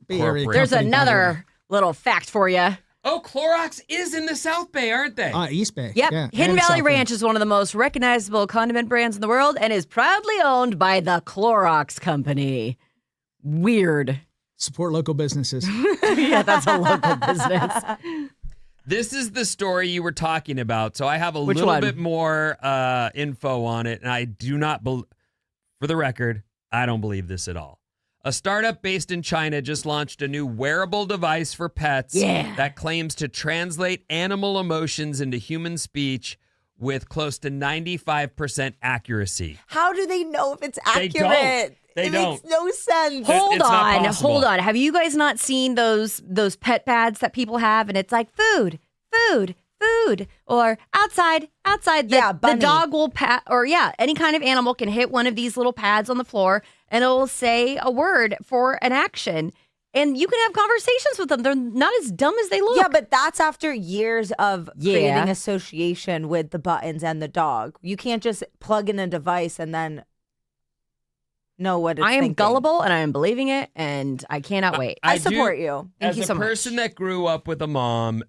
Bay Area
There's
company, by the way.
another little fact for you.
Oh, Clorox is in the South Bay, aren't they?
East Bay.
Yep.
Yeah,
Hidden
and
Valley
South Bay.
Ranch is one of the most recognizable condiment brands in the world and is proudly owned by the Clorox Company. Weird.
Support local businesses.
Yeah, that's a local business.
This is the story you were talking about. So I have a
Which
little
one?
bit more info on it. And I do not, for the record, I don't believe this at all. A startup based in China just launched a new wearable device for pets that claims to translate animal emotions into human speech with close to 95% accuracy.
How do they know if it's
They
accurate?
don't. They
it
don't.
makes no sense.
Hold
Hold
it's not
on,
possible.
hold on. Have you guys not seen those pet pads that people have, and it's like food, or outside. The
bunny.
dog will pat, or any kind of animal can hit one of these little pads on the floor, and it will say a word for an action, and you can have conversations with them. They're not as dumb as they look.
Yeah, but that's after years of creating
Yeah.
association with the buttons and the dog. You can't just plug in a device and then know what it's
I am
thinking.
gullible, and I am believing it, and I cannot wait.
I
do-
support you.
Thank
As
you
a
so much.
person that grew up with a mom,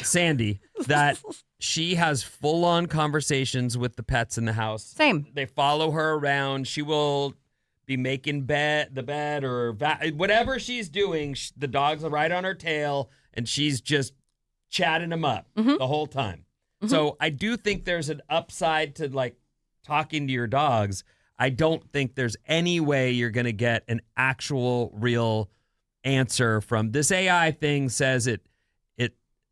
Sandy, that she has full-on conversations with the pets in the house.
Same.
They follow her around. She will be making the bed or whatever she's doing. The dogs are right on her tail, and she's just chatting them up the whole time. So I do think there's an upside to like talking to your dogs. I don't think there's any way you're going to get an actual real answer from this AI thing. Says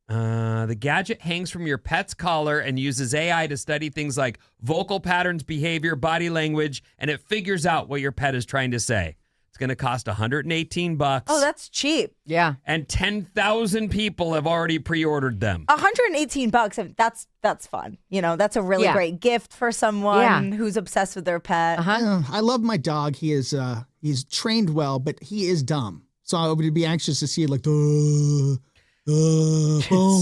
the gadget hangs from your pet's collar and uses AI to study things like vocal patterns, behavior, body language, and it figures out what your pet is trying to say. It's going to cost $118.
Oh, that's cheap.
Yeah.
And 10,000 people have already pre-ordered them.
$118. That's fun. You know, that's a really
Yeah.
great gift for someone
Yeah.
who's obsessed with their pet.
I love my dog. He is he's trained well, but he is dumb. So I would be anxious to see like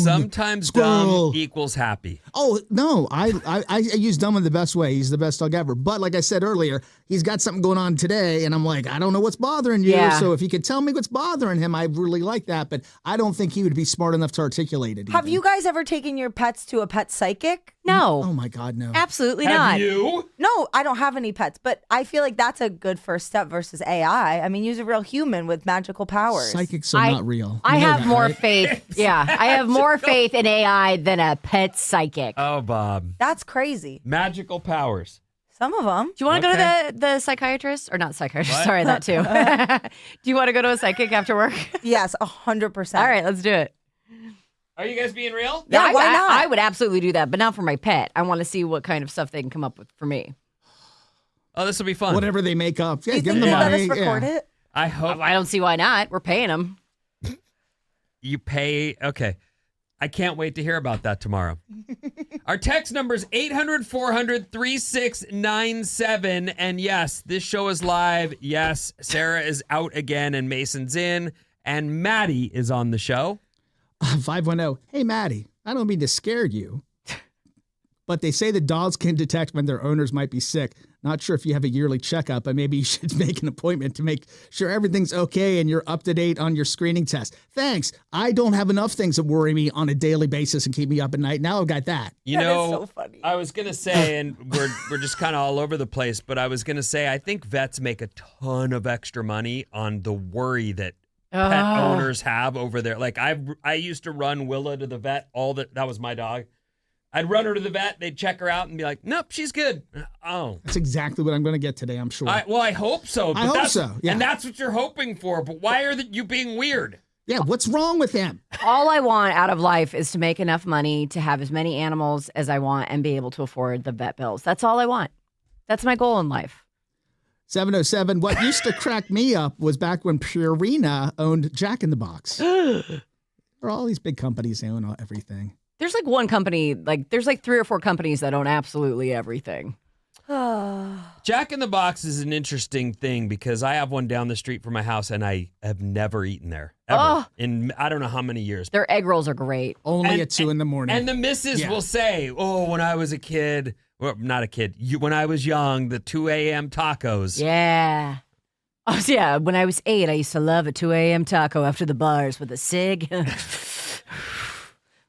Sometimes
squirrel.
dumb equals happy.
Oh no, I use dumb in the best way. He's the best dog ever. But like I said earlier, he's got something going on today, and I'm like, I don't know what's bothering you.
Yeah.
So if you could tell me what's bothering him, I really like that. But I don't think he would be smart enough to articulate it.
Have
even.
you guys ever taken your pets to a pet psychic?
No.
Oh my God, no.
Absolutely
Have
not.
you?
No, I don't have any pets, but I feel like that's a good first step versus AI. I mean, use a real human with magical powers.
Psychics are not real.
I
You know
have
that,
more
right?
faith. Yeah, I have more faith in AI than a pet psychic.
Oh, Bob.
That's crazy.
Magical powers.
Some of them.
Do you want to go
Okay.
to the psychiatrist? Or not psychiatrist,
What?
sorry, that too. Do you want to go to a psychic after work?
Yes, 100%.
All right, let's do it.
Are you guys being real?
Yeah, why not?
I would absolutely do that, but not for my pet. I want to see what kind of stuff they can come up with for me.
Oh, this will be fun.
Whatever they make up. Yeah,
Do you
give
think
them the
they let
money.
us record
yeah.
it?
I hope
I don't see why not. We're paying them.
you pay. Okay. I can't wait to hear about that tomorrow. Our text number is 800-400-3697. And yes, this show is live. Yes, Sarah is out again and Mason's in. And Maddie is on the show.
510. Hey, Maddie, I don't mean to scare you, but they say the dogs can detect when their owners might be sick. Not sure if you have a yearly checkup, but maybe you should make an appointment to make sure everything's okay and you're up to date on your screening test. Thanks. I don't have enough things that worry me on a daily basis and keep me up at night. Now I've got that.
You
That is
know,
so funny.
I was going to say, and we're just kind of all over the place, but I was going to say, I think vets make a ton of extra money on the worry that pet owners have over there. Like I used to run Willa to the vet. That was my dog. I'd run her to the vet. They'd check her out and be like, "Nope, she's good." Oh,
That's exactly what I'm going to get today, I'm sure.
I hope so.
I hope
that's-
so, yeah.
And that's what you're hoping for. But why are you being weird?
Yeah, what's wrong with him?
All I want out of life is to make enough money to have as many animals as I want and be able to afford the vet bills. That's all I want. That's my goal in life.
707. What used to crack me up was back when Purina owned Jack in the Box. Or all these big companies, they own everything.
There's like one company, there's like 3 or 4 companies that own absolutely everything.
Jack in the Box is an interesting thing because I have one down the street from my house and I have never eaten there ever in I don't know how many years.
Their egg rolls are great.
Only at 2 in the morning.
And the missus will say, "Oh, when I was a kid, well, not a kid, when I was young, the 2 a.m. tacos."
Yeah. Oh, yeah. When I was 8, I used to love a 2 a.m. taco after the bars with a cig. It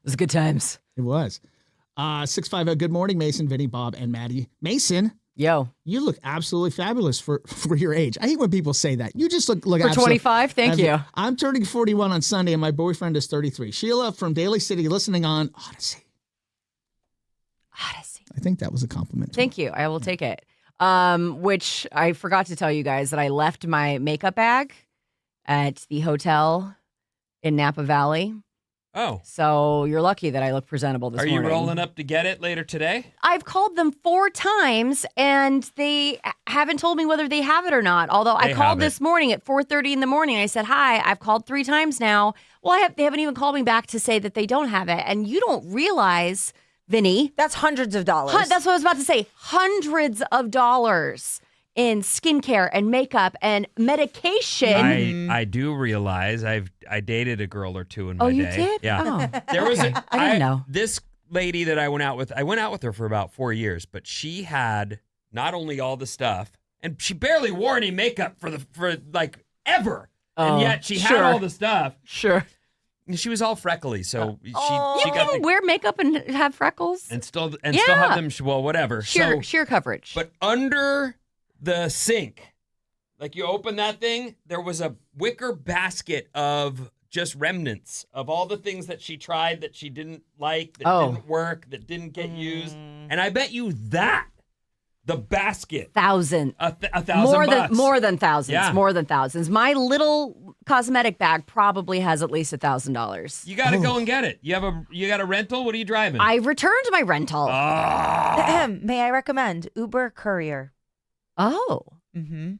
was good times.
It was. 650, good morning, Mason, Vinny, Bob, and Maddie. Mason,
Yo.
you look absolutely fabulous for your age. I hate when people say that. You just look
For 25? Thank you.
I'm turning 41 on Sunday, and my boyfriend is 33. Sheila from Daly City listening on Odyssey. I think that was a compliment.
Thank you. I will take it. Which I forgot to tell you guys that I left my makeup bag at the hotel in Napa Valley.
Oh.
So you're lucky that I look presentable this morning.
Are you rolling up to get it later today?
I've called them 4 times, and they haven't told me whether they have it or not. Although I called this morning at 4:30 in the morning. I said, "Hi, I've called 3 times now." Well, they haven't even called me back to say that they don't have it. And you don't realize, Vinny.
That's hundreds of dollars.
That's what I was about to say. Hundreds of dollars in skincare and makeup and medication.
I do realize I dated a girl or two in my day.
Oh, you did?
Yeah.
Oh,
there was
okay. I didn't know.
This lady that I went out with her for about 4 years, but she had not only all the stuff, and she barely wore any makeup for like ever. And yet she had all the stuff.
Sure.
And she was all freckly, so she
You
got
can wear makeup and have freckles.
and still have them. Well, whatever.
Sheer coverage.
But under the sink, like you open that thing, there was a wicker basket of just remnants of all the things that she tried that she didn't like, that didn't work, that didn't get used. And I bet you that the basket,
$1,000,
$1,000
more than thousands,
Yeah.
more than thousands. My little cosmetic bag probably has at least $1,000.
You got to go and get it. You got a rental. What are you driving?
I returned my rental.
May I recommend Uber Courier?
Oh.
Mm-hmm.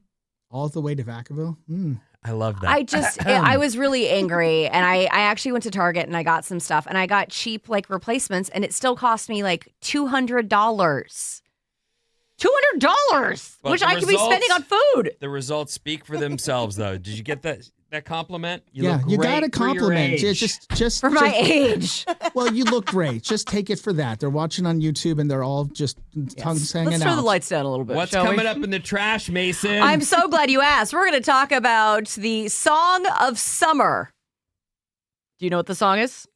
All the way to Vacaville?
I love that.
I was really angry, and I actually went to Target and I got some stuff, and I got cheap replacements, and it still cost me $200. $200,
Well,
which
the
I could be spending on food.
The results speak for themselves, though. Did you get that compliment?
You got a compliment. Just
for my age.
Well, you look great. Just take it for that. They're watching on YouTube and they're all just tongues hanging out.
Let's turn the lights down a little bit.
What's
shall
coming
we?
up in the trash, Mason?
I'm so glad you asked. We're going to talk about the Song of Summer. Do you know what the song is?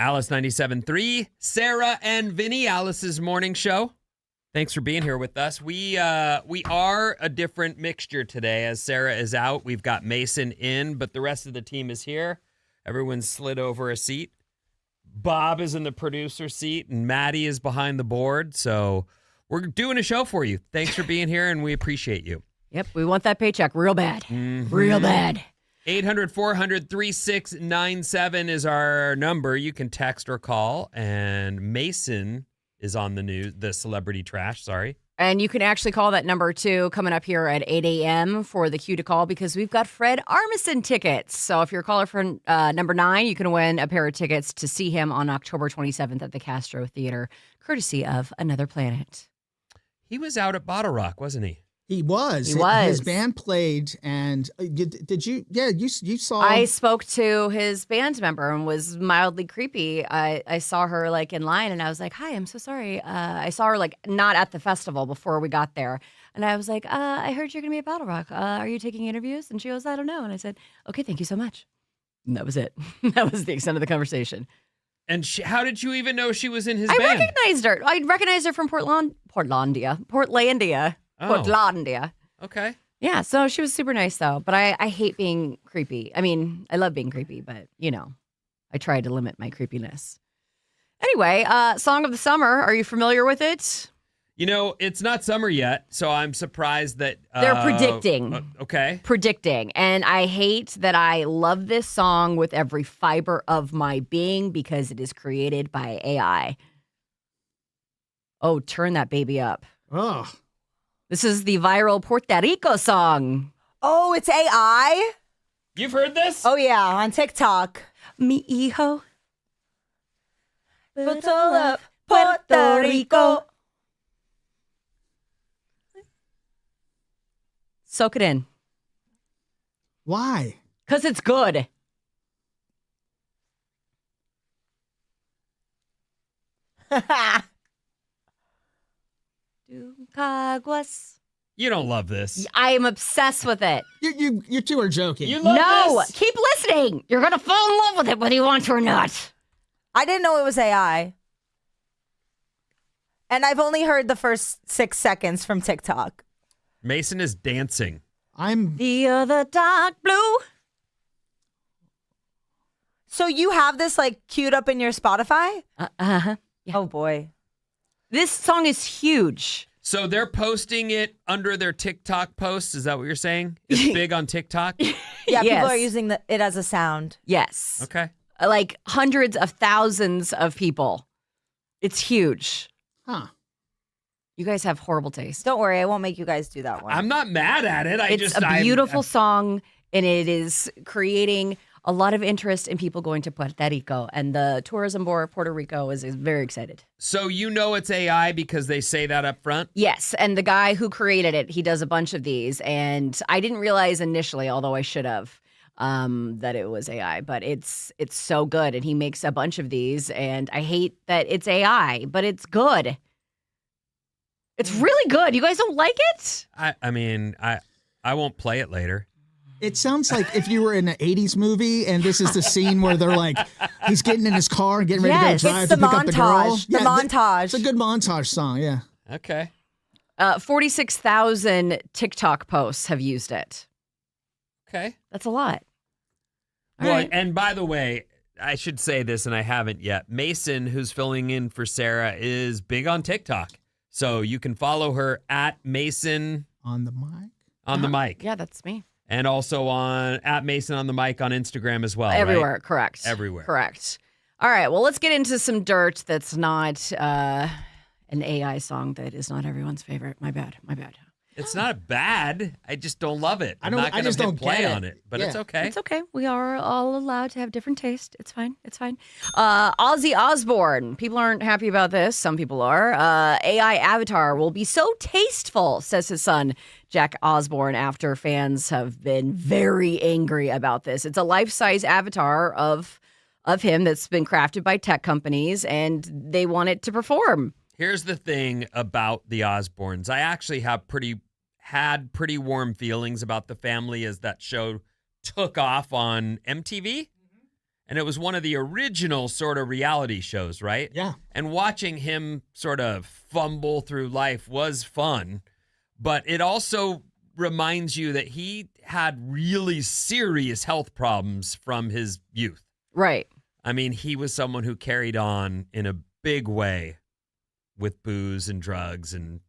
Alice 97.3, Sarah and Vinnie, Alice's morning show. Thanks for being here with us. We are a different mixture today as Sarah is out. We've got Mason in, but the rest of the team is here. Everyone's slid over a seat. Bob is in the producer seat, and Maddie is behind the board. So we're doing a show for you. Thanks for being here, and we appreciate you.
Yep, we want that paycheck real bad. Real bad.
800-400-3697 is our number. You can text or call. And Mason is on the news, the celebrity trash, sorry.
And you can actually call that number, too, coming up here at 8 a.m. for the cue to call because we've got Fred Armisen tickets. So if you're a caller for number 9, you can win a pair of tickets to see him on October 27th at the Castro Theater, courtesy of Another Planet.
He was out at Bottle Rock, wasn't he?
He was. His band played, and did you? Yeah, you saw.
I spoke to his band member and was mildly creepy. I saw her like in line, and I was like, "Hi, I'm so sorry." I saw her like not at the festival before we got there, and I was like, "I heard you're gonna be at Battle Rock. Are you taking interviews?" And she goes, "I don't know." And I said, "Okay, thank you so much." And that was it. That was the extent of the conversation.
And how did you even know she was in his
I
band?
recognized her. I recognized her from Portlandia.
Oh.
Portlandia.
Okay.
Yeah, so she was super nice, though. But I hate being creepy. I mean, I love being creepy, but, I try to limit my creepiness. Anyway, Song of the Summer. Are you familiar with it?
It's not summer yet, so I'm surprised that...
They're predicting.
Okay.
Predicting. And I hate that I love this song with every fiber of my being because it is created by AI. Oh, turn that baby up.
Oh.
This is the viral Puerto Rico song.
Oh, it's AI?
You've heard this?
Oh, yeah, on TikTok.
Mi hijo.
Puerto up Puerto Rico.
Soak it in.
Why?
Because it's good. Caguas.
You don't love this.
I am obsessed with it.
You two are joking.
You love
No,
this?
keep listening. You're going to fall in love with it whether you want to or not.
I didn't know it was AI. And I've only heard the first 6 seconds from TikTok.
Mason is dancing.
The other dark blue.
So you have this like queued up in your Spotify?
Uh-huh. Yeah.
Oh, boy.
This song is huge.
So they're posting it under their TikTok posts. Is that what you're saying? It's big on TikTok?
Yeah,
Yes.
people are using it as a sound.
Yes.
Okay.
Like hundreds of thousands of people. It's huge.
Huh.
You guys have horrible taste.
Don't worry, I won't make you guys do that one.
I'm not mad at it.
It's a beautiful song, and it is creating a lot of interest in people going to Puerto Rico. And the tourism board of Puerto Rico is very excited.
So it's AI because they say that up front?
Yes, and the guy who created it, he does a bunch of these. And I didn't realize initially, although I should have, that it was AI. But it's so good, and he makes a bunch of these. And I hate that it's AI, but it's good. It's really good. You guys don't like it?
I mean, I won't play it later.
It sounds like if you were in an 80s movie and this is the scene where they're like, he's getting in his car and getting ready to go
Yes.
drive
It's
to
the
pick up the girl.
montage. The montage.
It's a good montage song, yeah.
Okay.
46,000 TikTok posts have used it.
Okay.
That's a lot. All
Well,
right.
and by the way, I should say this, and I haven't yet. Mason, who's filling in for Sarah, is big on TikTok. So you can follow her at Mason
On the mic?
on the mic.
Yeah, that's me.
And also at Mason on the mic on Instagram as well.
Everywhere,
right?
correct.
Everywhere.
Correct. All right, well, let's get into some dirt that's not an AI song that is not everyone's favorite. My bad.
It's not bad. I just don't love it. I'm
I
not going
just
to
don't
hit play
get it.
on it, but
Yeah.
it's okay.
It's okay. We are all allowed to have different taste. It's fine. Ozzy Osbourne. People aren't happy about this. Some people are. AI avatar will be so tasteful, says his son, Jack Osbourne, after fans have been very angry about this. It's a life-size avatar of him that's been crafted by tech companies, and they want it to perform.
Here's the thing about the Osbournes. I actually had pretty warm feelings about the family as that show took off on MTV. And it was one of the original sort of reality shows, right?
Yeah.
And watching him sort of fumble through life was fun, but it also reminds you that he had really serious health problems from his youth.
Right.
I mean, he was someone who carried on in a big way with booze and drugs. And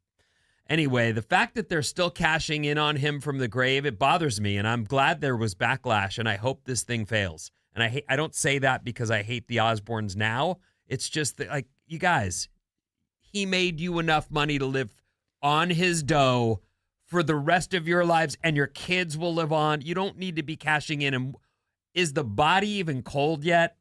anyway, the fact that they're still cashing in on him from the grave, it bothers me. And I'm glad there was backlash, and I hope this thing fails. And I don't say that because I hate the Osbournes now. It's just that, like, you guys, he made you enough money to live on his dough for the rest of your lives, and your kids will live on. You don't need to be cashing in. And is the body even cold yet?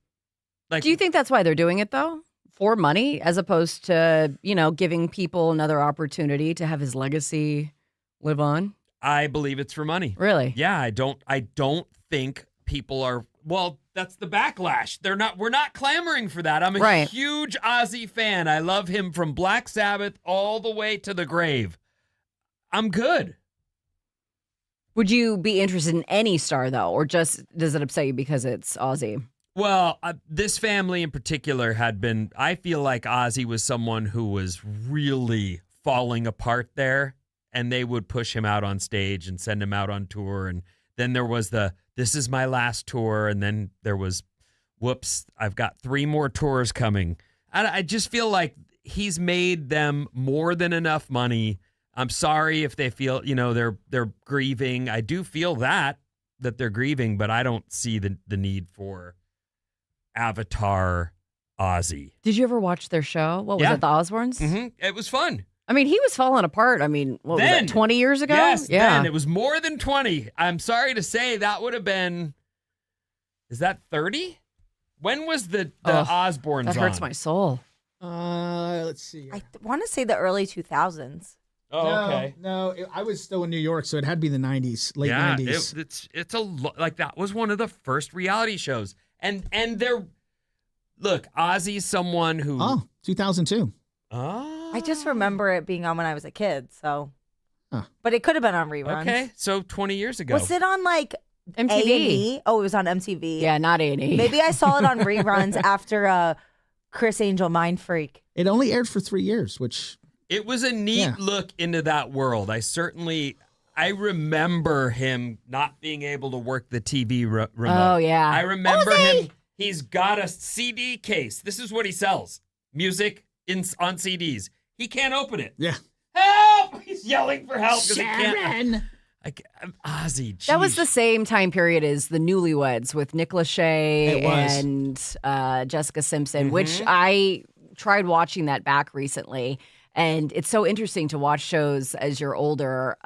Like,
Do you think that's why they're doing it, though? For money, as opposed to, giving people another opportunity to have his legacy live on?
I believe it's for money.
Really?
Yeah, I don't think people are, well, that's the backlash. We're not clamoring for that. I'm a huge Ozzy fan. I love him from Black Sabbath all the way to the grave. I'm good.
Would you be interested in any star, though, or just does it upset you because it's Ozzy?
Well, this family in particular I feel like Ozzy was someone who was really falling apart there, and they would push him out on stage and send him out on tour. And then there was this is my last tour. And then there was, whoops, I've got 3 more tours coming. I just feel like he's made them more than enough money. I'm sorry if they feel, they're grieving. I do feel that they're grieving, but I don't see the need for Avatar Ozzy.
Did you ever watch their show? What was it, the Osbournes?
Mm-hmm. It was fun.
I mean, he was falling apart. I mean, what was it, 20 years ago?
Yes, then. It was more than 20. I'm sorry to say that would have been, is that 30? When was the Osbournes
That hurts
on?
my soul.
Let's see.
I want to say the early 2000s.
Oh, okay.
No, I was still in New York, so it had to be the 90s, late 90s.
It's like that was one of the first reality shows. And they're, look, Ozzy's someone who.
Oh, 2002.
Oh.
I just remember it being on when I was a kid, so. Huh. But it could have been on reruns.
Okay, so 20 years ago.
Was it on like
MTV?
A&E? Oh, it was on MTV.
Yeah, not A&E.
Maybe I saw it on reruns after Chris Angel Mind Freak.
It only aired for 3 years, which.
It was a neat look into that world. I remember him not being able to work the TV remote.
Oh, yeah.
I remember him. He's got a CD case. This is what he sells. Music on CDs. He can't open it.
Yeah.
Help! He's yelling for help.
Sharon!
Ozzy, geez.
That was the same time period as the Newlyweds with Nick Lachey and Jessica Simpson, which I tried watching that back recently. And it's so interesting to watch shows as you're older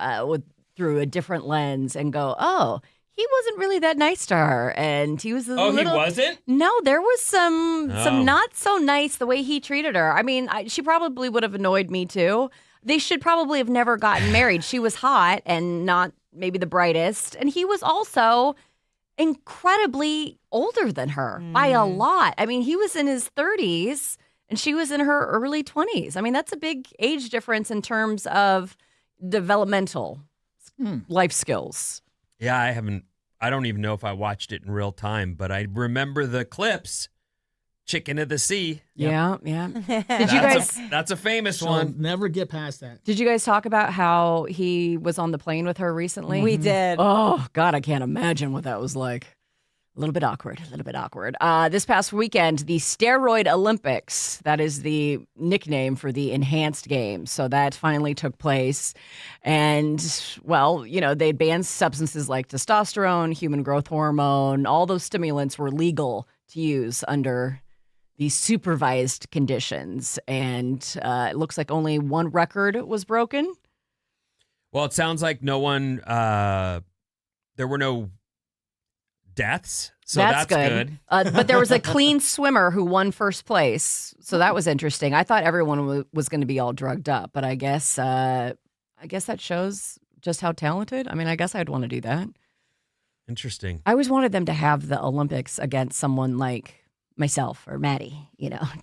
through a different lens and go, oh, he wasn't really that nice to her. And he was he
wasn't?
No, there was some not so nice the way he treated her. I mean, she probably would have annoyed me too. They should probably have never gotten married. She was hot and not maybe the brightest. And he was also incredibly older than her by a lot. I mean, he was in his 30s. And she was in her early 20s. I mean, that's a big age difference in terms of developmental life skills.
Yeah, I don't even know if I watched it in real time, but I remember the clips. Chicken of the Sea.
Yeah. Did you guys?
That's a famous
She'll
one.
never get past that.
Did you guys talk about how he was on the plane with her recently?
We did.
Oh, God, I can't imagine what that was like. A little bit awkward. This past weekend, the Steroid Olympics, that is the nickname for the enhanced games. So that finally took place. And, well, they banned substances like testosterone, human growth hormone. All those stimulants were legal to use under these supervised conditions. And it looks like only one record was broken.
Well, it sounds like no one, there were no deaths, so that's good.
But there was a clean swimmer who won first place, so that was interesting. I thought everyone was going to be all drugged up, but I guess that shows just how talented. I mean, I guess I'd want to do that.
Interesting.
I always wanted them to have the Olympics against someone like myself or Maddie,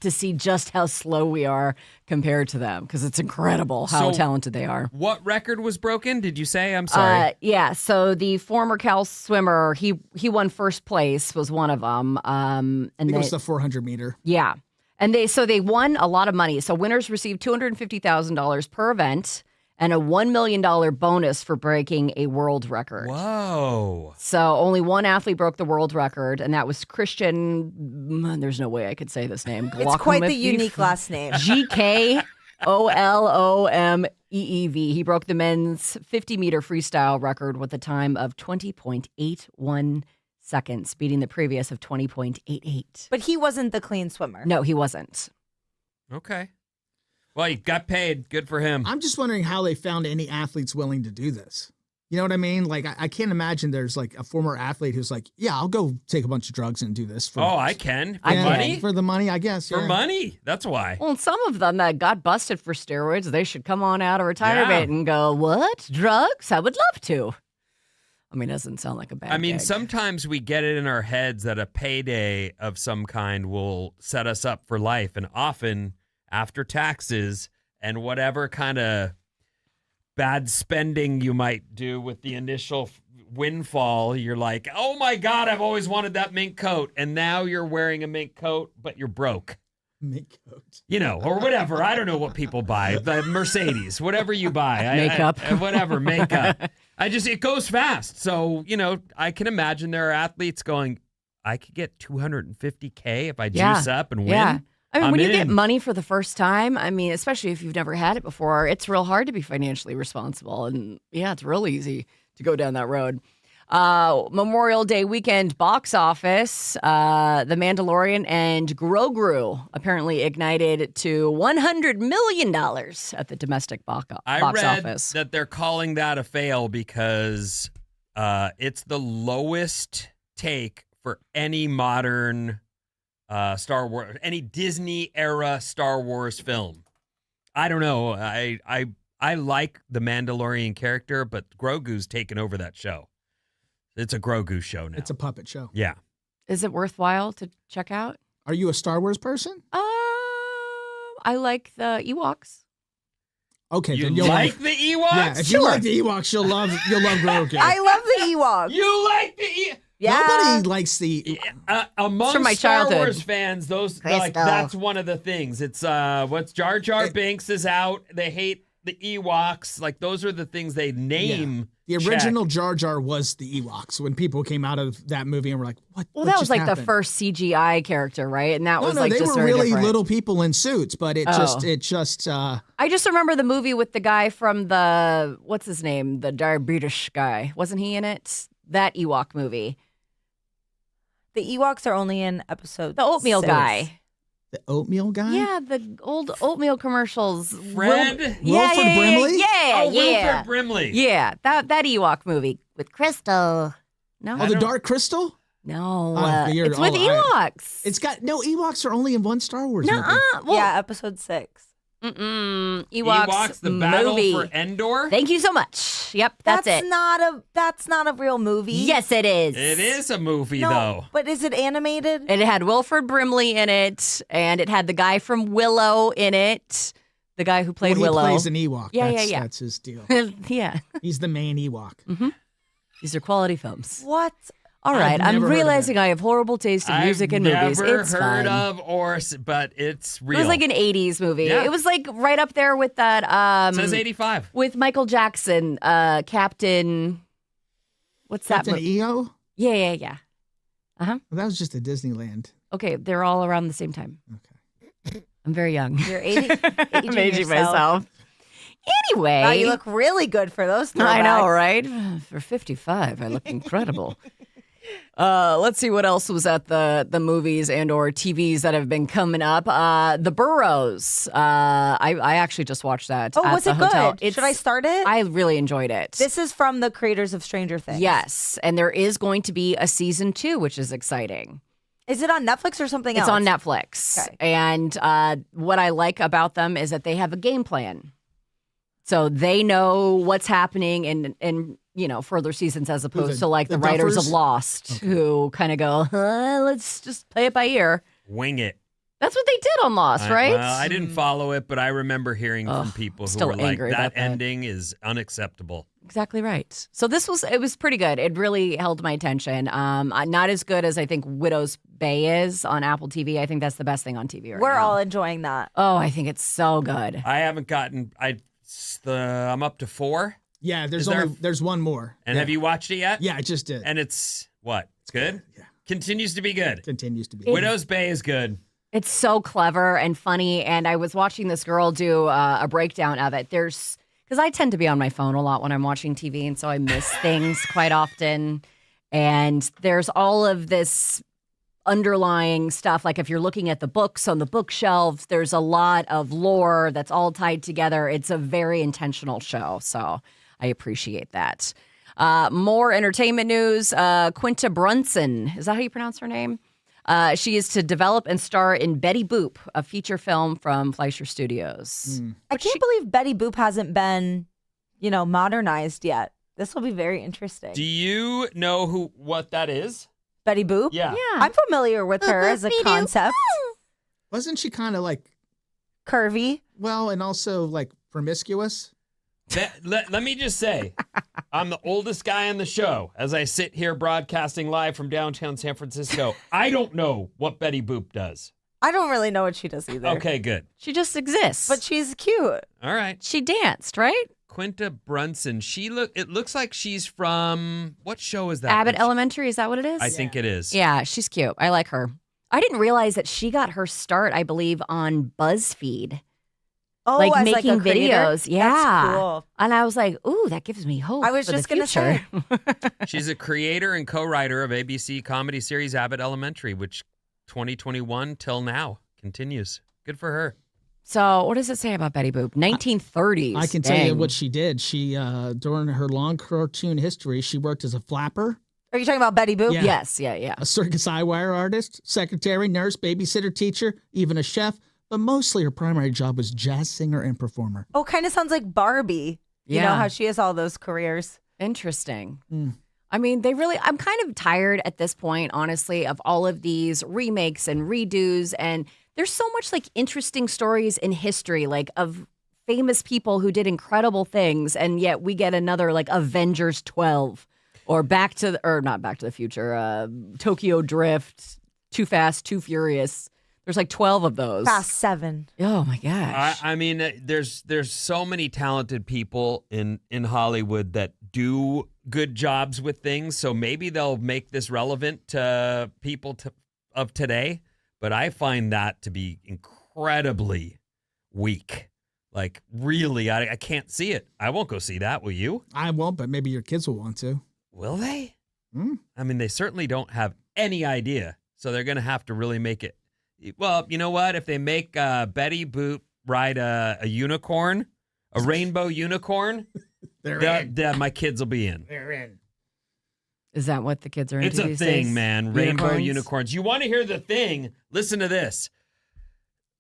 to see just how slow we are compared to them, because it's incredible how talented they are.
What record was broken? Did you say? I'm sorry.
Yeah. So the former Cal swimmer, he won first place, was one of them. And
I think it was the 400 meter.
Yeah. And they won a lot of money. So winners received $250,000 per event and a $1 million bonus for breaking a world record.
Whoa.
So only one athlete broke the world record, and that was Christian. There's no way I could say this name.
It's quite the unique last name.
GKOLOMEEV. He broke the men's 50-meter freestyle record with a time of 20.81 seconds, beating the previous of 20.88.
But he wasn't the clean swimmer.
No, he wasn't.
Okay. Well, he got paid. Good for him.
I'm just wondering how they found any athletes willing to do this. You know what I mean? Like, I can't imagine there's like a former athlete who's like, yeah, I'll go take a bunch of drugs and do this. For,
I can. For
I
money?
can.
For the money, I guess.
For
yeah.
money. That's why.
Well, and some of them that got busted for steroids, they should come on out of retirement and go, what? Drugs? I would love to. I mean, it doesn't sound like a bad gig.
Sometimes we get it in our heads that a payday of some kind will set us up for life. And often after taxes and whatever kind of bad spending you might do with the initial windfall, you're like, oh my God, I've always wanted that mink coat. And now you're wearing a mink coat, but you're broke.
Mink coat.
Or whatever. I don't know what people buy. The Mercedes, whatever you buy.
Makeup.
Whatever, makeup. It goes fast. So, I can imagine there are athletes going, I could get $250K if I juice up and win.
Yeah. I mean,
I'm
when you
in.
get money for the first time, especially if you've never had it before, it's real hard to be financially responsible. And yeah, it's real easy to go down that road. Memorial Day weekend box office, The Mandalorian and Grogu apparently ignited to $100 million at the domestic box
I read
office.
that they're calling that a fail because it's the lowest take for any modern Star Wars, any Disney era Star Wars film. I don't know. I like the Mandalorian character, but Grogu's taken over that show. It's a Grogu show now.
It's a puppet show.
Yeah.
Is it worthwhile to check out?
Are you a Star Wars person?
I like the Ewoks.
Okay,
You
then you'll
like the Ewoks?
Yeah, if you like the Ewoks, you'll love Grogu.
I love the Ewoks.
You like the Ewoks?
Yeah.
Nobody likes the.
Among
from my
Star
childhood.
Wars fans, that's one of the things. It's what's Jar Jar Binks is out. They hate the Ewoks. Like those are the things they name.
The original Jar Jar was the Ewoks when people came out of that movie and were like, "What?"
Well,
what
that was
just
like
happened?
the first CGI character, right? And that was
No,
like
they
just
were
very
really
different.
little people in suits, but it just.
I just remember the movie with the guy from the what's his name, the British guy. Wasn't he in it? That Ewok movie.
The Ewoks are only in episode
The oatmeal
6.
guy.
The oatmeal guy.
Yeah, the old oatmeal commercials.
Fred?
Wilford Brimley?
Yeah,
Wilford Brimley.
Yeah, that Ewok movie with Crystal. No,
Oh, the Dark Crystal.
no,
you're-
it's with
oh,
Ewoks.
It's got no Ewoks are only in one Star Wars movie.
Well,
Yeah, episode 6.
Ewoks,
the battle
movie.
for Endor.
Thank you so much. Yep, that's it.
That's not a real movie.
Yes, it is.
It is a movie,
No,
though.
but is it animated?
It had Wilford Brimley in it, and it had the guy from Willow in it. The guy who played
Well, he
Willow.
plays an Ewok.
Yeah,
that's,
yeah.
That's his deal.
Yeah.
He's the main Ewok.
These are quality films.
What?
All right, I'm
never heard of
realizing I have horrible taste in music and movies.
I've never
It's
heard
fine.
but it's real.
It was like an 80s movie.
Yeah.
It was like right up there with that
It says 85.
with Michael Jackson, Captain what's
Captain
that?
EO.
Yeah.
Well, that was just a Disneyland.
Okay, they're all around the same time.
Okay.
I'm very young.
You're aging
I'm aging
yourself.
myself. Anyway.
Wow, you look really good for those throwbacks.
I know, right? For 55, I look incredible. Let's see what else was at the movies and or TVs that have been coming up. The Burrows. I actually just watched that.
Oh,
at
was
the
it
hotel.
good? Should I start it?
I really enjoyed it.
This is from the creators of Stranger Things.
Yes, and there is going to be a season 2, which is exciting.
Is it on Netflix or something else?
It's on Netflix.
Okay.
And what I like about them is that they have a game plan. So they know what's happening in further seasons as opposed to like the writers
Duffers?
of Lost who kind of go, let's just play it by ear.
Wing it.
That's what they did on Lost, right?
Well, I didn't follow it, but I remember hearing from people who
still
were like,
angry
that
about that.
ending is unacceptable.
Exactly right. So it was pretty good. It really held my attention. Not as good as I think Widow's Bay is on Apple TV. I think that's the best thing on TV right
We're
now.
all enjoying that.
Oh, I think it's so good.
I haven't gotten, I'm up to 4.
Yeah,
Is there-
there's one more.
And have you watched it yet?
Yeah, I just did.
And it's what? It's good?
Yeah.
Continues to be good.
Continues to be.
Widow's Bay is good.
It's so clever and funny. And I was watching this girl do a breakdown of it. Because I tend to be on my phone a lot when I'm watching TV, and so I miss things quite often. And there's all of this underlying stuff. Like if you're looking at the books on the bookshelves, there's a lot of lore that's all tied together. It's a very intentional show. So I appreciate that. More entertainment news. Quinta Brunson, is that how you pronounce her name? She is to develop and star in Betty Boop, a feature film from Fleischer Studios.
I can't believe Betty Boop hasn't been, modernized yet. This will be very interesting.
Do you know what that is?
Betty Boop?
Yeah.
I'm familiar with her as a concept.
Wasn't she kind of like,
Curvy.
well, and also like promiscuous?
Let me just say, I'm the oldest guy on the show as I sit here broadcasting live from downtown San Francisco. I don't know what Betty Boop does.
I don't really know what she does either.
Okay, good.
She just exists.
But she's cute.
All right.
she danced, right?
Quinta Brunson. It looks like she's from, what show is that?
Abbott Elementary, is that what it is?
I think it is.
Yeah, she's cute. I like her. I didn't realize that she got her start, I believe, on BuzzFeed.
Oh,
Like
as
making
a creator?
videos. Yeah.
That's cool.
And I was like, ooh, that gives me hope.
I was
for
just
the
gonna
future.
She's a creator and co-writer of ABC comedy series Abbott Elementary, which 2021 till now continues. Good for her.
So what does it say about Betty Boop? 1930s.
I can tell you
Dang.
what she did. She during her long cartoon history, she worked as a flapper,
Are you talking about Betty Boop?
Yeah.
Yes, yeah.
a circus eye wire artist, secretary, nurse, babysitter, teacher, even a chef. But mostly her primary job was jazz singer and performer.
Oh, kind of sounds like Barbie. You know
Yeah.
how she has all those careers.
Interesting.
Mm.
I mean, I'm kind of tired at this point, honestly, of all of these remakes and redos. And there's so much like interesting stories in history, like of famous people who did incredible things. And yet we get another like Avengers 12 or not Back to the Future, Tokyo Drift, Too Fast, Too Furious. There's like 12 of those.
Fast 7.
Oh my gosh.
I mean, there's so many talented people in Hollywood that do good jobs with things. So maybe they'll make this relevant to people of today. But I find that to be incredibly weak. Like, really, I can't see it. I won't go see that. Will you?
I won't, but maybe your kids will want to.
Will they?
Mm.
I mean, they certainly don't have any idea. So they're going to have to really make it. Well, you know what? If they make Betty Boop ride a unicorn, a rainbow unicorn, my kids will be in.
They're in.
Is that what the kids are into
It's a
these
thing,
days?
man. Rainbow
Unicorns?
unicorns. You want to hear the thing? Listen to this.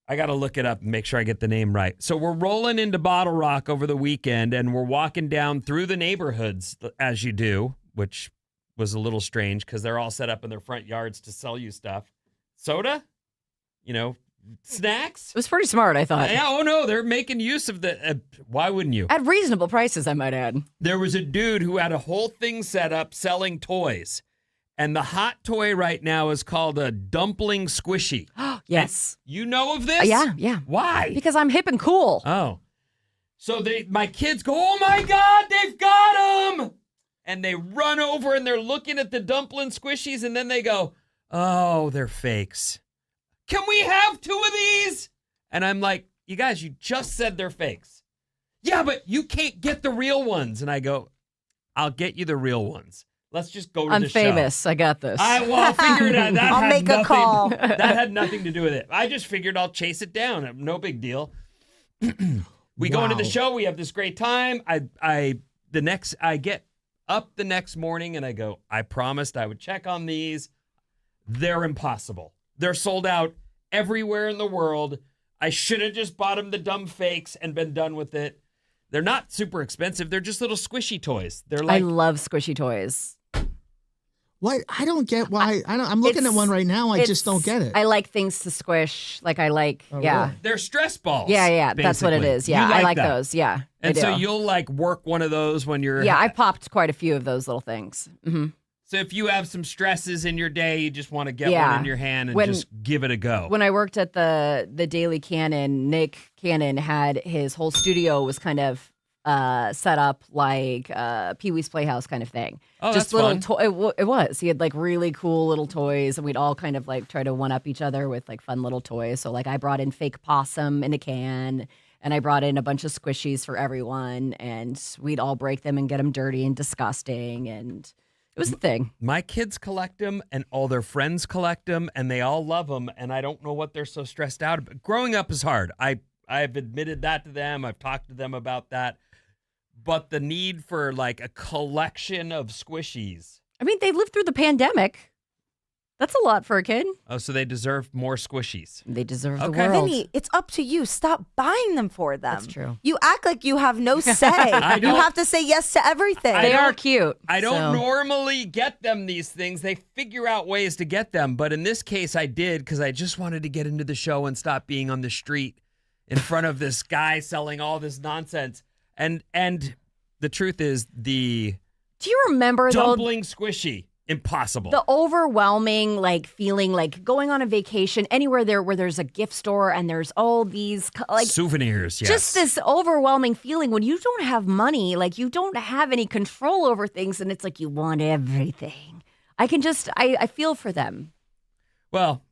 I got to look it up and make sure I get the name right. So we're rolling into Bottle Rock over the weekend, and we're walking down through the neighborhoods, as you do, which was a little strange because they're all set up in their front yards to sell you stuff. Soda? Snacks?
It was pretty smart, I thought.
Yeah, oh no, they're making use of the. Why wouldn't you?
At reasonable prices, I might add.
There was a dude who had a whole thing set up selling toys. And the hot toy right now is called a dumpling squishy.
Yes.
You know of this?
Yeah.
Why?
Because I'm hip and cool.
Oh. So my kids go, oh my God, they've got them. And they run over and they're looking at the dumpling squishies and then they go, oh, they're fakes. Can we have 2 of these? And I'm like, you guys, you just said they're fakes. Yeah, but you can't get the real ones. And I go, I'll get you the real ones. Let's just go to
I'm
the
famous.
show.
I got this.
I'll figure it out.
I'll make a call.
That had nothing to do with it. I just figured I'll chase it down. No big deal. We go into the
Wow.
show. We have this great time. I get up the next morning and I go, I promised I would check on these. They're impossible. They're sold out everywhere in the world. I should have just bought them the dumb fakes and been done with it. They're not super expensive. They're just little squishy toys. They're
I
like
love squishy toys.
What? I don't get why. I'm looking at one right now. I just don't get it.
I like things to squish. Like I like, yeah.
really?
They're stress balls.
Yeah. That's what it
basically.
is. Yeah.
You
I like
that.
those. Yeah.
And
I
so
do.
you'll like work one of those when you're.
Yeah. I popped quite a few of those little things. Mm-hmm.
So if you have some stresses in your day, you just want to get
Yeah.
one in your hand and
When-
just give it a go.
When I worked at the Daily Cannon, Nick Cannon had his whole studio was kind of set up like Pee-wee's Playhouse kind of thing.
Oh,
Just
that's
little
fun.
it was. He had like really cool little toys, and we'd all kind of like try to one up each other with like fun little toys. So like I brought in fake possum in a can, and I brought in a bunch of squishies for everyone, and we'd all break them and get them dirty and disgusting, and it was a thing.
My kids collect them, and all their friends collect them, and they all love them. And I don't know what they're so stressed out about. Growing up is hard. I've admitted that to them. I've talked to them about that. But the need for like a collection of squishies.
I mean, they lived through the pandemic. That's a lot for a kid.
Oh, so they deserve more squishies.
They deserve the
Okay.
world.
Vinny, it's up to you. Stop buying them for them.
That's true.
You act like you have no say.
I
You
don't-
have to say yes to everything.
They are
don't-
cute.
I don't
so.
normally get them these things. They figure out ways to get them. But in this case, I did because I just wanted to get into the show and stop being on the street in front of this guy selling all this nonsense. And the truth is, the
Do you remember though
dumpling squishy, impossible.
the overwhelming like feeling like going on a vacation anywhere there where there's a gift store and there's all these like
souvenirs, yes.
just this overwhelming feeling when you don't have money, like you don't have any control over things, and it's like you want everything. I feel for them.
Well,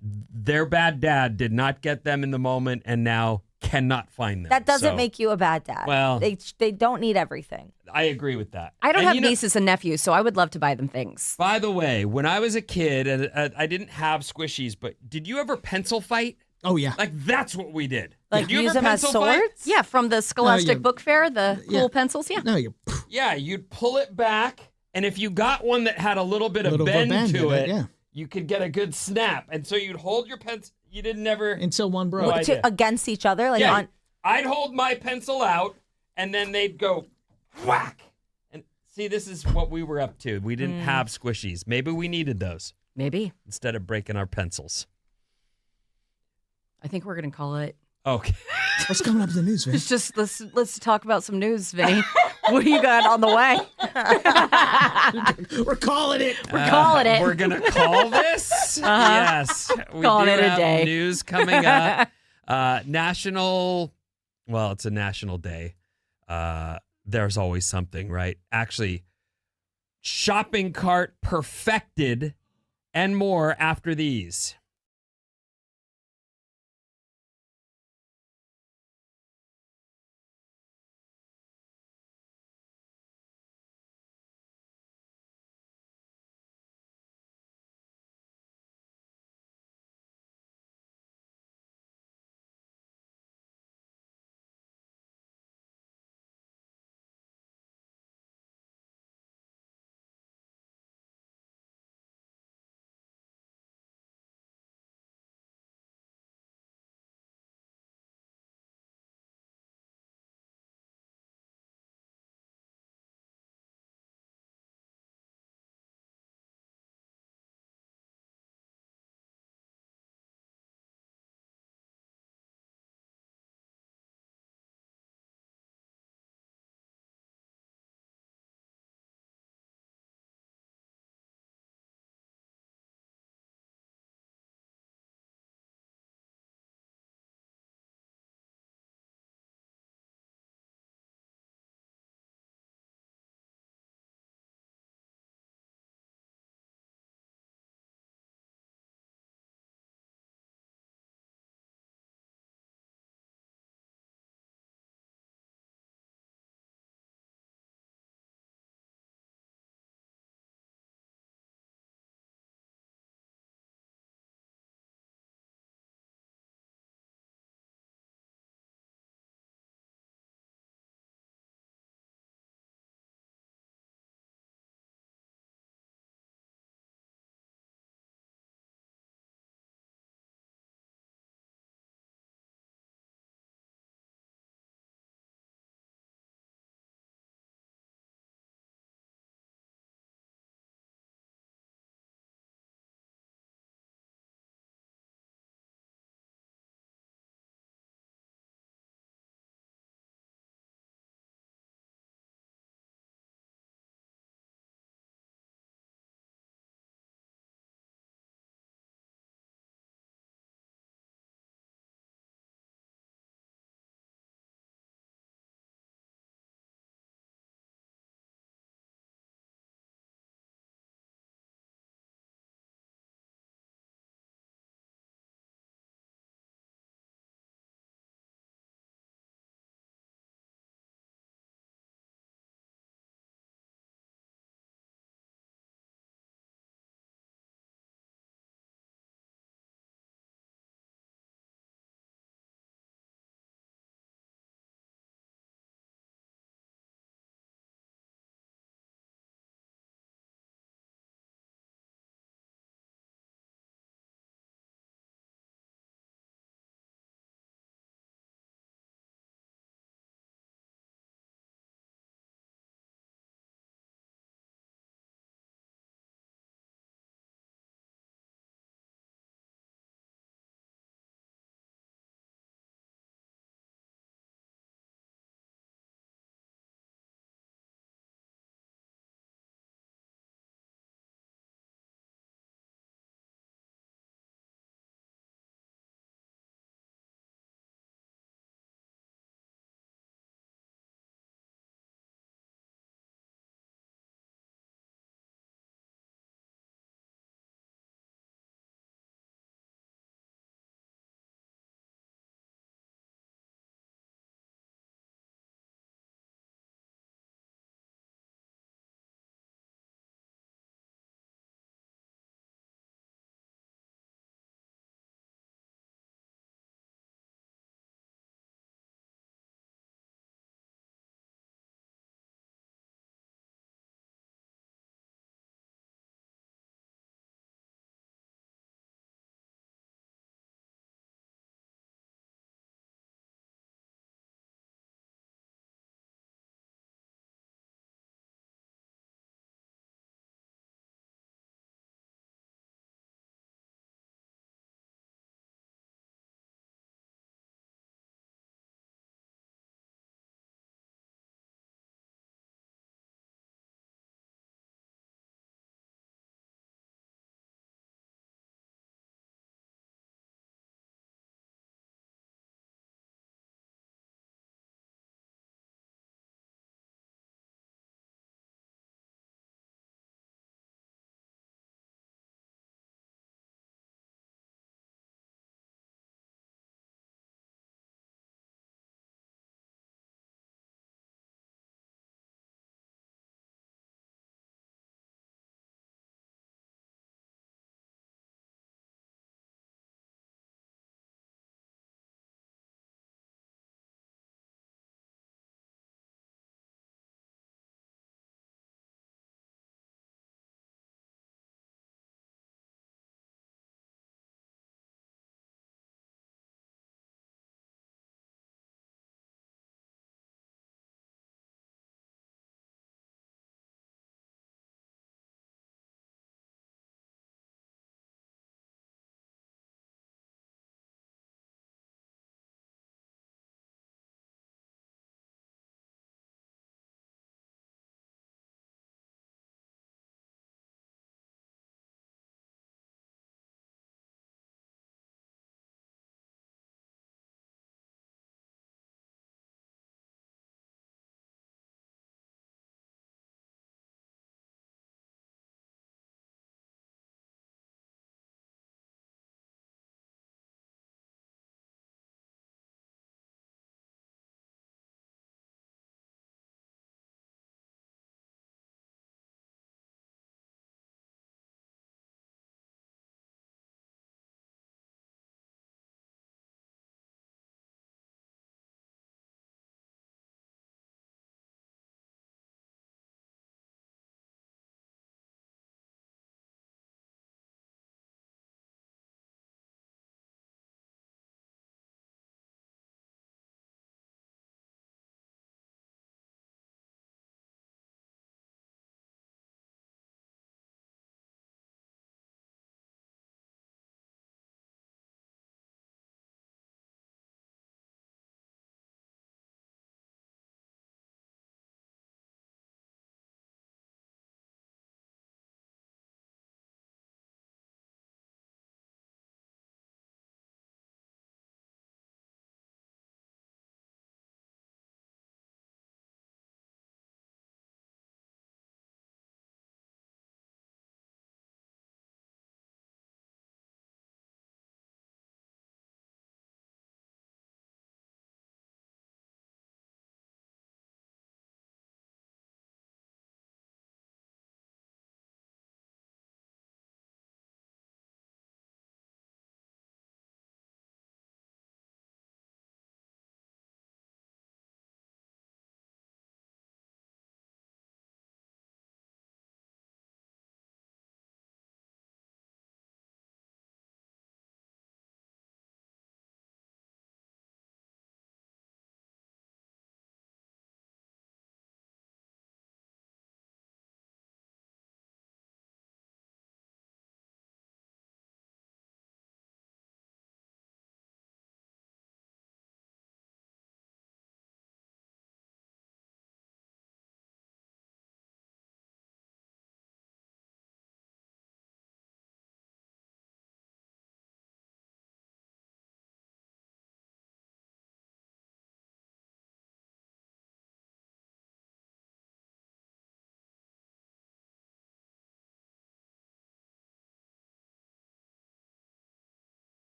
their bad dad did not get them in the moment, and now cannot find them.
That doesn't
So,
make you a bad dad.
Well-
they don't need everything.
I agree with that.
I don't
And
have
you know-
nieces and nephews, so I would love to buy them things.
By the way, when I was a kid, and I didn't have squishies, but did you ever pencil fight?
Oh yeah.
Like that's what we did.
Like
Did you
use
ever
them as
pencil fight?
swords?
Yeah, from the Scholastic
yeah.
Book Fair, the cool
Yeah.
pencils. Yeah.
No, you.
Yeah, you'd pull it back, and if you got one that had a little bit of
Little bit of
bend
bend
to
in
it,
it, yeah.
you could get a good snap. And so you'd hold your pencil. You didn't never.
Until one broke.
No idea.
Against each other, like
Yeah,
on.
I'd hold my pencil out, and then they'd go whack. And see, this is what we were up to. We didn't have squishies. Maybe we needed those
Maybe.
instead of breaking our pencils.
I think we're gonna call it.
Okay.
What's coming up in the news, Vinny?
It's just let's talk about some news, Vinny. What do you got on the way?
We're calling it.
We're calling it.
We're gonna call this. Yes, we
Calling
do
it a
have
day.
news coming up. National. Well, it's a national day. There's always something, right? Actually, shopping cart perfected, and more after these.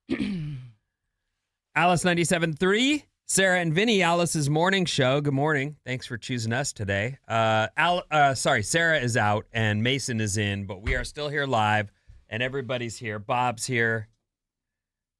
Alice 97.3, Sarah and Vinnie, Alice's morning show. Good morning. Thanks for choosing us today. Sarah is out and Mason is in, but we are still here live and everybody's here. Bob's here.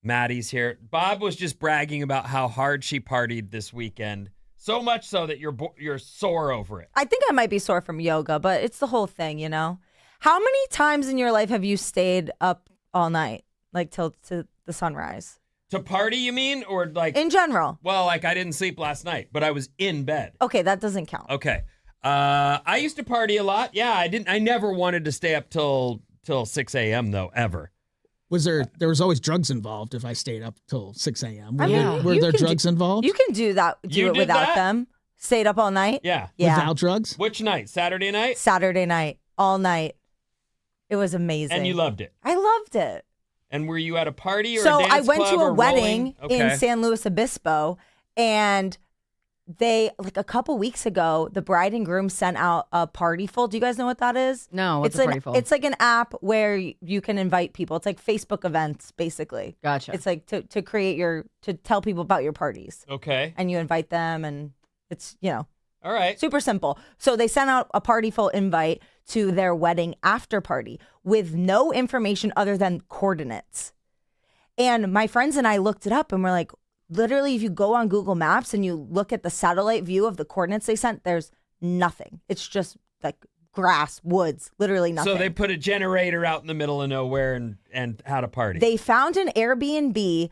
Maddie's here. Bob was just bragging about how hard she partied this weekend. So much so that you're sore over it.
I think I might be sore from yoga, but it's the whole thing, you know? How many times in your life have you stayed up all night, like till to the sunrise?
To party, you mean? Or like...
In general.
Well, like I didn't sleep last night, but I was in bed.
Okay, that doesn't count.
Okay. I used to party a lot. Yeah, I never wanted to stay up till 6 a.m. though, ever.
There was always drugs involved if I stayed up till 6 a.m.
I
Were
mean,
there drugs involved?
You can do that. Do it
did
without
that?
them. Stayed up all night?
Yeah.
Without drugs?
Which night? Saturday night?
Saturday night. All night. It was amazing.
And you loved it.
I loved it.
And were you at a party or
So
a dance
I went
club
to a
or
wedding
rolling?
in
Okay.
San Luis Obispo, and they, like a couple weeks ago, the bride and groom sent out a Partyful. Do you guys know what that is?
No, what's
it's
a Partyful?
It's like an app where you can invite people. It's like Facebook events, basically.
Gotcha.
It's like to create to tell people about your parties,
Okay.
and you invite them, and it's,
All right.
super simple. So they sent out a Partyful invite to their wedding after party with no information other than coordinates. And my friends and I looked it up and we're like, literally, if you go on Google Maps and you look at the satellite view of the coordinates they sent, there's nothing. It's just like grass, woods, literally nothing.
So they put a generator out in the middle of nowhere and had a party.
They found an Airbnb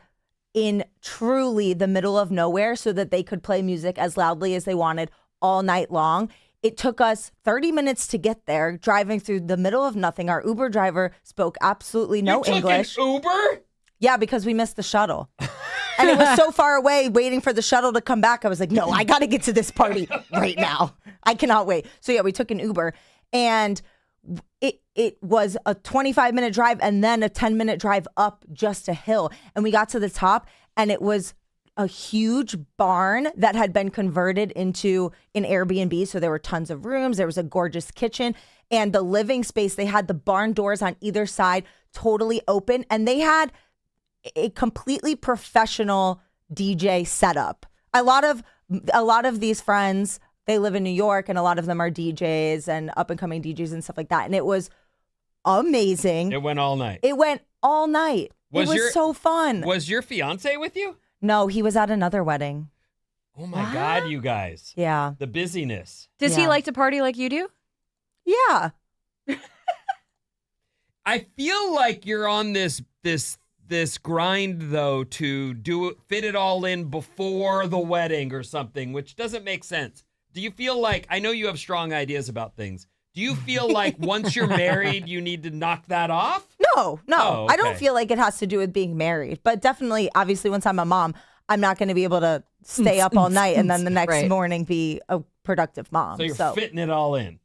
in truly the middle of nowhere so that they could play music as loudly as they wanted all night long. It took us 30 minutes to get there, driving through the middle of nothing. Our Uber driver spoke absolutely no
you took
English.
An Uber?
Yeah, because we missed the shuttle. And it was so far away waiting for the shuttle to come back. I was like, no, I got to get to this party right now. I cannot wait. So yeah, we took an Uber and it was a 25-minute drive and then a 10-minute drive up just a hill. And we got to the top and it was a huge barn that had been converted into an Airbnb. So there were tons of rooms. There was a gorgeous kitchen and the living space. They had the barn doors on either side totally open and they had a completely professional DJ setup. A lot of these friends, they live in New York and a lot of them are DJs and up and coming DJs and stuff like that. And it was amazing.
It went all night.
It went all night. It was so fun.
Was your fiance with you?
No, he was at another wedding.
Oh my God, you guys.
Yeah.
The busyness.
Does he
Yeah.
like to party like you do?
Yeah.
I feel like you're on this grind though to fit it all in before the wedding or something, which doesn't make sense. Do you feel like, I know you have strong ideas about things. Do you feel like once you're married, you need to knock that off?
No.
Oh,
I don't
okay.
feel like it has to do with being married, but definitely, obviously, once I'm a mom, I'm not going to be able to stay up all night and then the next
Right.
morning be a productive mom.
So you're fitting it all in.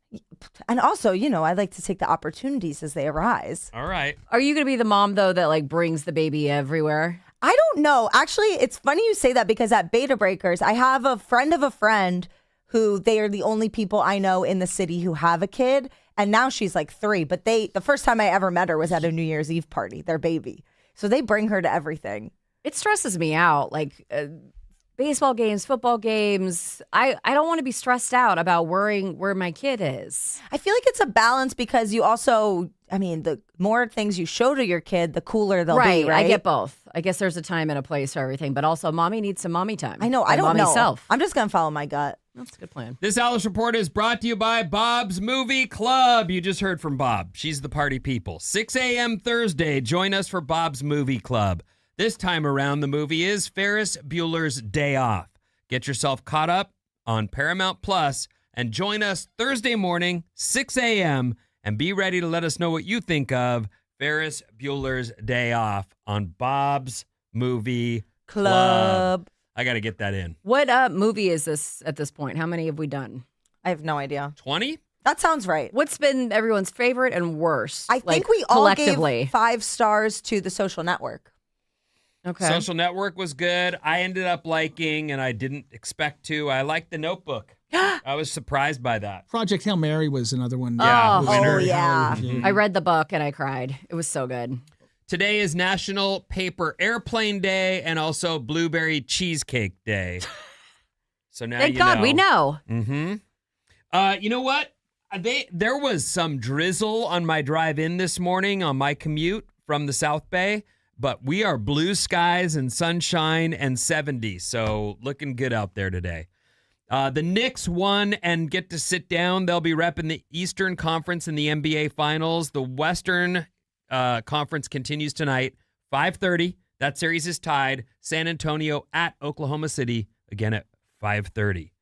And also, I like to take the opportunities as they arise.
All right.
Are you going to be the mom, though, that like brings the baby everywhere?
I don't know. Actually, it's funny you say that because at Beta Breakers, I have a friend of a friend who they are the only people I know in the city who have a kid. And now she's like 3. But the first time I ever met her was at a New Year's Eve party, their baby. So they bring her to everything.
It stresses me out. Like baseball games, football games. I don't want to be stressed out about worrying where my kid is.
I feel like it's a balance because you also, the more things you show to your kid, the cooler they'll be, right?
I get both. I guess there's a time and a place for everything, but also mommy needs some mommy time.
I know.
My
I don't
mommy
know.
Self.
I'm just going to follow my gut.
That's a good plan.
This Alice Report is brought to you by Bob's Movie Club. You just heard from Bob. She's the party people. 6 a.m. Thursday. Join us for Bob's Movie Club. This time around, the movie is Ferris Bueller's Day Off. Get yourself caught up on Paramount Plus and join us Thursday morning, 6 a.m., and be ready to let us know what you think of Ferris Bueller's Day Off on Bob's Movie Club. I got to get that in.
What movie is this at this point? How many have we done?
I have no idea.
20?
That sounds right.
What's been everyone's favorite and worst?
I think we all gave 5 stars to The Social Network.
Okay.
Social Network was good. I ended up liking, and I didn't expect to, I liked The Notebook. I was surprised by that.
Project Hail Mary was another one.
Yeah.
Oh,
winner.
yeah.
Mhm.
I read the book and I cried. It was so good.
Today is National Paper Airplane Day and also Blueberry Cheesecake Day. So now
Thank God we know.
Mm-hmm. You know what? There was some drizzle on my drive in this morning on my commute from the South Bay, but we are blue skies and sunshine and 70, so looking good out there today. The Knicks won and get to sit down. They'll be repping the Eastern Conference in the NBA Finals. The Western Conference continues tonight, 5:30. That series is tied. San Antonio at Oklahoma City, again at 5:30.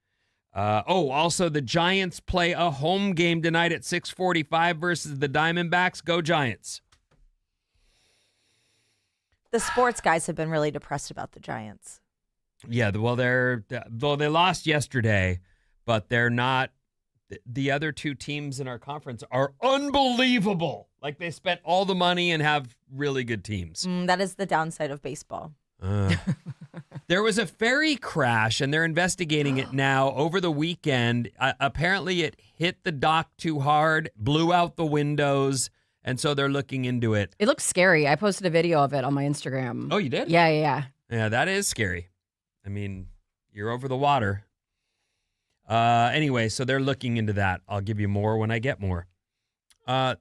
Also the Giants play a home game tonight at 6:45 versus the Diamondbacks. Go Giants.
The sports guys have been really depressed about the Giants.
Yeah, well, they lost yesterday, but they're not. The other two teams in our conference are unbelievable. Like, they spent all the money and have really good teams.
That is the downside of baseball.
There was a ferry crash, and they're investigating it now over the weekend. Apparently, it hit the dock too hard, blew out the windows, and so they're looking into it.
It looks scary. I posted a video of it on my Instagram.
Oh, you did?
Yeah.
Yeah, that is scary. I mean, you're over the water. Anyway, so they're looking into that. I'll give you more when I get more.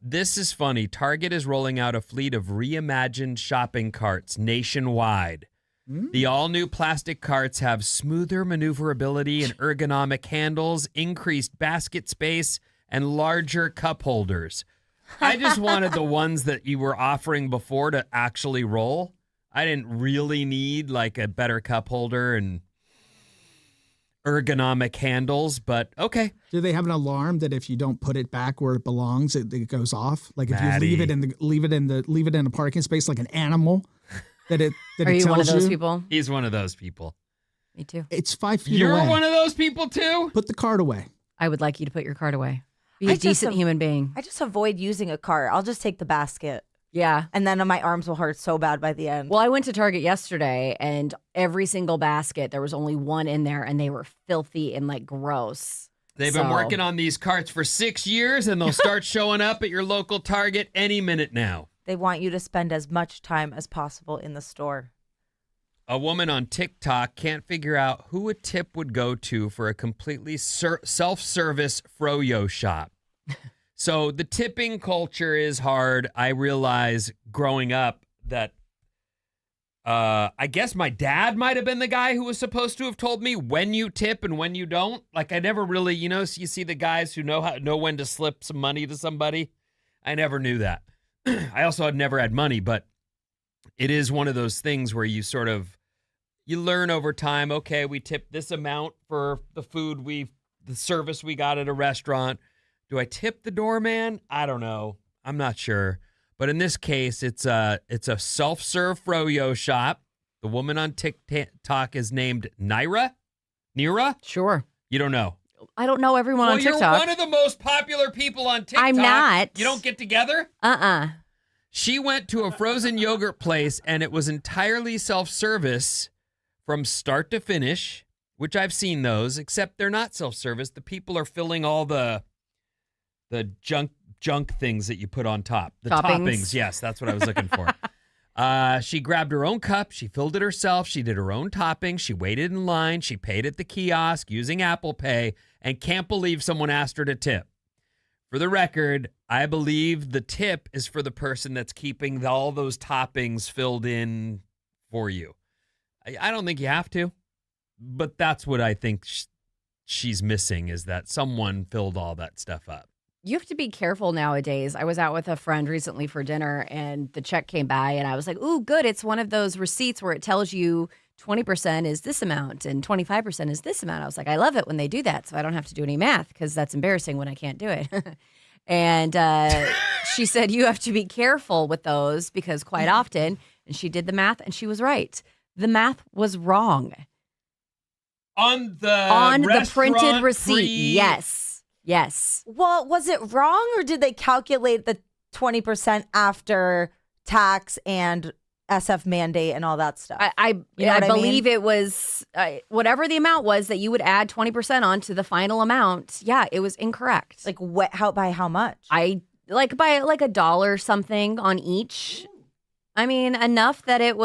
This is funny. Target is rolling out a fleet of reimagined shopping carts nationwide. The all-new plastic carts have smoother maneuverability and ergonomic handles, increased basket space, and larger cup holders. I just wanted the ones that you were offering before to actually roll. I didn't really need like a better cup holder and ergonomic handles, but okay.
Do they have an alarm that if you don't put it back where it belongs, it goes off? Like if
Maddie.
you leave it in a parking space like an animal, that it
Are you
tells
one of those
you?
people?
He's one of those people.
Me too.
It's 5 feet
You're
away.
one of those people too?
Put the card away.
I would like you to put your card away. Be
I
a
just
decent
have-
human being.
I just avoid using a cart. I'll just take the basket.
Yeah.
And then my arms will hurt so bad by the end.
Well, I went to Target yesterday, and every single basket, there was only one in there, and they were filthy and like gross.
They've been working on these carts for 6 years, and they'll start showing up at your local Target any minute now.
They want you to spend as much time as possible in the store.
A woman on TikTok can't figure out who a tip would go to for a completely self-service froyo shop. So the tipping culture is hard. I realize growing up that I guess my dad might have been the guy who was supposed to have told me when you tip and when you don't. Like, I never really, you see the guys who know when to slip some money to somebody. I never knew that. I also had never had money, but it is one of those things where you sort of, you learn over time, okay, we tip this amount for the food the service we got at a restaurant. Do I tip the doorman? I don't know. I'm not sure. But in this case, it's a self-serve froyo shop. The woman on TikTok is named Nira?
Sure.
You don't know.
I don't know everyone on TikTok.
You're one of the most popular people on TikTok.
I'm not.
You don't get together? She went to a frozen yogurt place, and it was entirely self-service from start to finish, which I've seen those, except they're not self-service. The people are filling all the junk things that you put on top. The toppings. Yes, that's what I was looking for. She grabbed her own cup. She filled it herself. She did her own toppings. She waited in line. She paid at the kiosk using Apple Pay and can't believe someone asked her to tip. For the record, I believe the tip is for the person that's keeping all those toppings filled in for you. I don't think you have to, but that's what I think she's missing, is that someone filled all that stuff up.
You have to be careful nowadays. I was out with a friend recently for dinner, and the check came by, and I was like, ooh, good. It's one of those receipts where it tells you 20% is this amount and 25% is this amount. I was like, I love it when they do that, so I don't have to do any math, because that's embarrassing when I can't do it. And she said, you have to be careful with those, because quite often, and she did the math, and she was right. The math was wrong.
On the
printed receipt, yes.
Well, was it wrong, or did they calculate the 20% after tax and SF mandate and all that stuff?
I believe
mean?
it was whatever the amount was that you would add 20% on to the final amount. Yeah, it was incorrect.
Like by how much?
By like $1 something on each. I mean, enough that it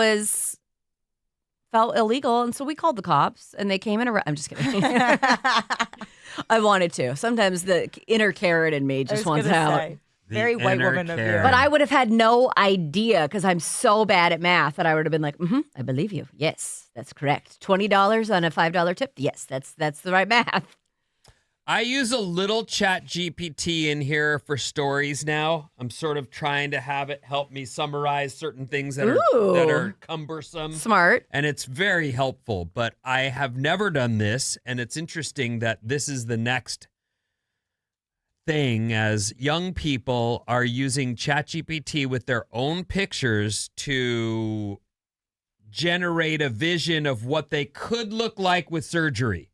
felt illegal, and so we called the cops, and they came in. I'm just kidding. I wanted to. Sometimes the inner Karen in me just wants out.
Very white woman of you.
But I would have had no idea because I'm so bad at math that I would have been like, I believe you. Yes, that's correct. $20 on a $5 tip. Yes, that's the right math.
I use a little chat GPT in here for stories now. I'm sort of trying to have it help me summarize certain things that are cumbersome.
Smart.
And it's very helpful, but I have never done this, and it's interesting that this is the next thing as young people are using ChatGPT with their own pictures to generate a vision of what they could look like with surgery.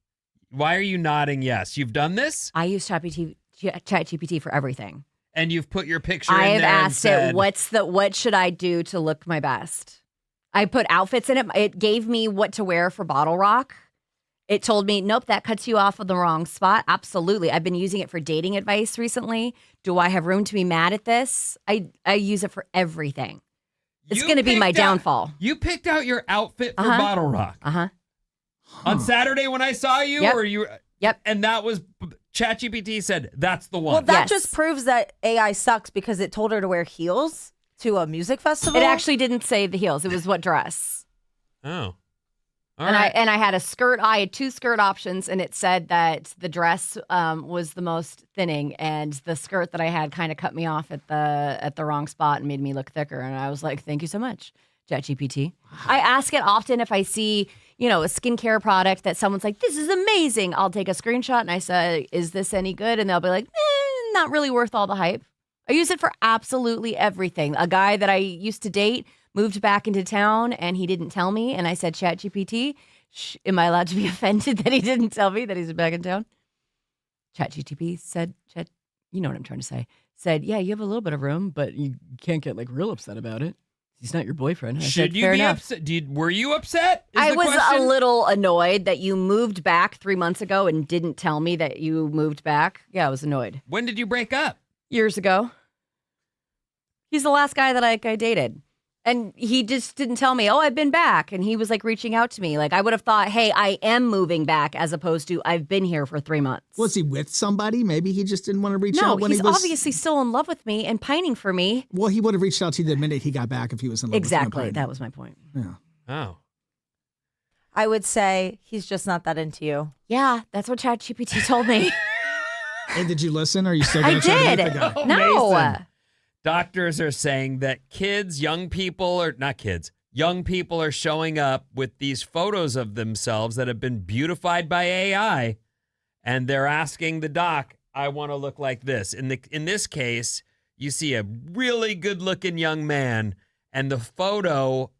Why are you nodding yes? You've done this?
I use ChatGPT for everything.
And you've put your picture
I
in
have
there
asked
and
it, what should I do to look my best? I put outfits in it. It gave me what to wear for Bottle Rock. It told me, nope, that cuts you off of the wrong spot. Absolutely. I've been using it for dating advice recently. Do I have room to be mad at this? I use it for everything. It's going to be my downfall.
You picked out your outfit for Bottle Rock. On Saturday when I saw you?
Yep.
Or you?
Yep.
And that was, ChatGPT said, that's the one.
Well, that just proves that AI sucks because it told her to wear heels to a music festival.
It actually didn't say the heels. It was what dress.
Oh.
I had a skirt. I had 2 skirt options, and it said that the dress was the most thinning, and the skirt that I had kind of cut me off at the wrong spot and made me look thicker. And I was like, "Thank you so much, ChatGPT." I ask it often if I see, a skincare product that someone's like, "This is amazing." I'll take a screenshot and I say, "Is this any good?" And they'll be like, "Not really worth all the hype." I use it for absolutely everything. A guy that I used to date moved back into town and he didn't tell me. And I said, ChatGPT, am I allowed to be offended that he didn't tell me that he's back in town? ChatGPT said, you know what I'm trying to say, said, yeah, you have a little bit of room, but you can't get real upset about it. He's not your boyfriend.
Should you be upset? Were you upset?
I was a little annoyed that you moved back 3 months ago and didn't tell me that you moved back. Yeah, I was annoyed.
When did you break up?
Years ago. He's the last guy that I dated. And he just didn't tell me, I've been back. And he was reaching out to me. I would have thought, hey, I am moving back as opposed to I've been here for 3 months.
Was he with somebody? Maybe he just didn't want to reach out when he was...
No, he's obviously still in love with me and pining for me.
Well, he would have reached out to you the minute he got back if he was in love with you.
Exactly. That was my point.
Yeah.
Oh.
I would say he's just not that into you.
Yeah, that's what ChatGPT told me.
And did you listen? Or are you still going to try to meet the guy?
Oh,
no.
Mason. Doctors are saying that young people are showing up with these photos of themselves that have been beautified by AI, and they're asking the doc, I want to look like this. In this case, you see a really good-looking young man, and the photo,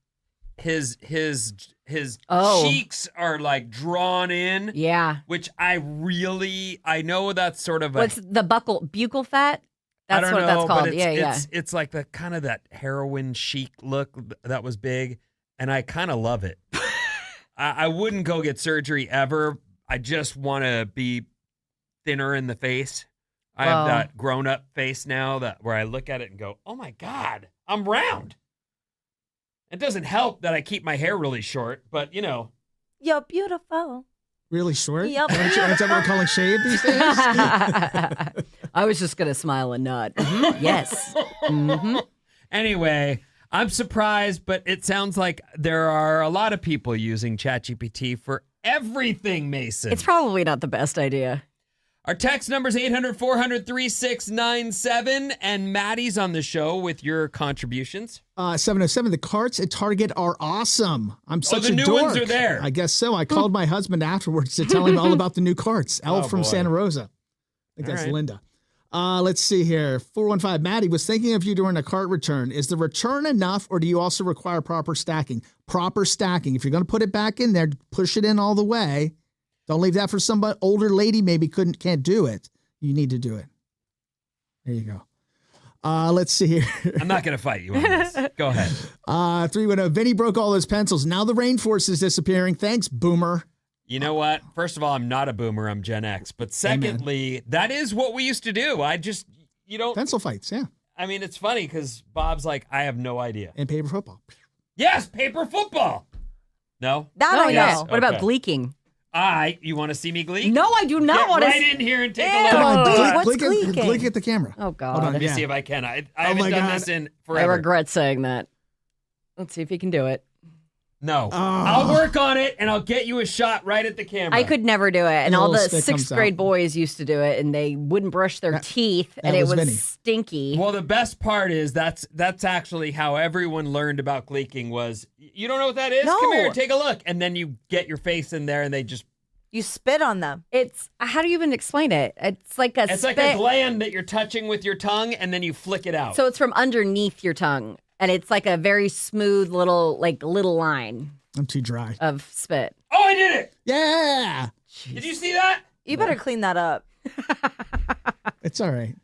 his cheeks are drawn in.
Yeah.
Which I know that's sort of
what's the buccal fat? That's
I don't
what
know,
that's called.
but
Yeah.
It's like the kind of that heroin chic look that was big, and I kind of love it. I wouldn't go get surgery ever. I just want to be thinner in the face. I have that grown-up face now where I look at it and go, oh my God, I'm round. It doesn't help that I keep my hair really short, but
You're beautiful.
Really short?
Yep.
That's what we're calling shave these days?
I was just going to smile and nod. Mm-hmm. Yes. Mm-hmm.
Anyway, I'm surprised, but it sounds like there are a lot of people using ChatGPT for everything, Mason.
It's probably not the best idea.
Our text number is 800-400-3697, and Maddie's on the show with your contributions.
707, the carts at Target are awesome. I'm such a dork.
The new ones are there.
I guess so. I called my husband afterwards to tell him all about the new carts. From Santa Rosa. I think that's right. Linda. Let's see here. 415, Maddie was thinking of you during a cart return. Is the return enough, or do you also require proper stacking? Proper stacking. If you're going to put it back in there, push it in all the way. Don't leave that for some older lady maybe can't do it. You need to do it. There you go. Let's see here.
I'm not going to fight you on this. Go ahead.
310, Vinny broke all his pencils. Now the rainforest is disappearing. Thanks, boomer.
You know what? First of all, I'm not a boomer. I'm Gen X. But secondly, that is what we used to do. You don't...
Pencil fights, yeah.
I mean, it's funny because Bob's like, I have no idea.
And paper football.
Yes, paper football. No?
That
No,
I
yes.
know.
What about
Okay.
gleeking?
You want to see me gleek?
No, I do not
Get
want to.
right in here and take
Ew.
a look.
Come on,
Wait, what's
Blink
gleeking?
at the camera.
Oh, God.
Hold on,
Let me
yeah.
see if I can. I haven't
my
done
God.
this in
I
forever.
regret saying that. Let's see if he can do it.
No.
Oh.
I'll work on it, and I'll get you a shot right at the camera.
I could never do it. And
The
all
little
the
stick
sixth
comes
grade
out.
boys used to do it, and they wouldn't brush their teeth, and
that
it
was
was
Vinnie.
stinky.
Well, the best part is that's actually how everyone learned about gleeking was, you don't know what that is?
No.
Come here, take a look. And then you get your face in there, and they just,
You spit on them.
It's how do you even explain it? It's like a
it's
spit.
like a gland that you're touching with your tongue, and then you flick it out.
So it's from underneath your tongue, and it's like a very smooth little line
I'm too dry.
of spit.
Oh, I did it!
Yeah.
Did you see that?
You better clean that up.
It's all right.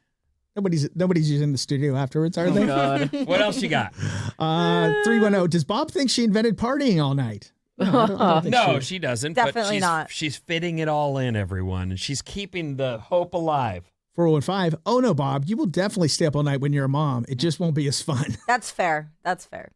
Nobody's using the studio afterwards, are they?
God.
What else you got?
310. Does Bob think she invented partying all night? No, I don't think
No,
she-
she doesn't.
Definitely
but
not.
She's fitting it all in, everyone, and she's keeping the hope alive.
415. Oh no, Bob, you will definitely stay up all night when you're a mom. It just won't be as fun.
That's fair. That's fair.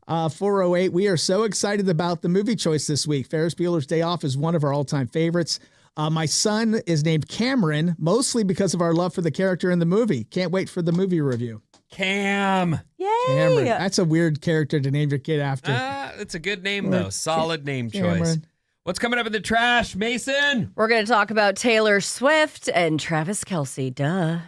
408. We are so excited about the movie choice this week. Ferris Bueller's Day Off is one of our all-time favorites. My son is named Cameron, mostly because of our love for the character in the movie. Can't wait for the movie review.
Cam.
Yay!
Cameron. That's a weird character to name your kid after.
It's a good name, though. Solid name choice.
Cameron.
What's coming up in the trash, Mason?
We're going to talk about Taylor Swift and Travis Kelce. Duh.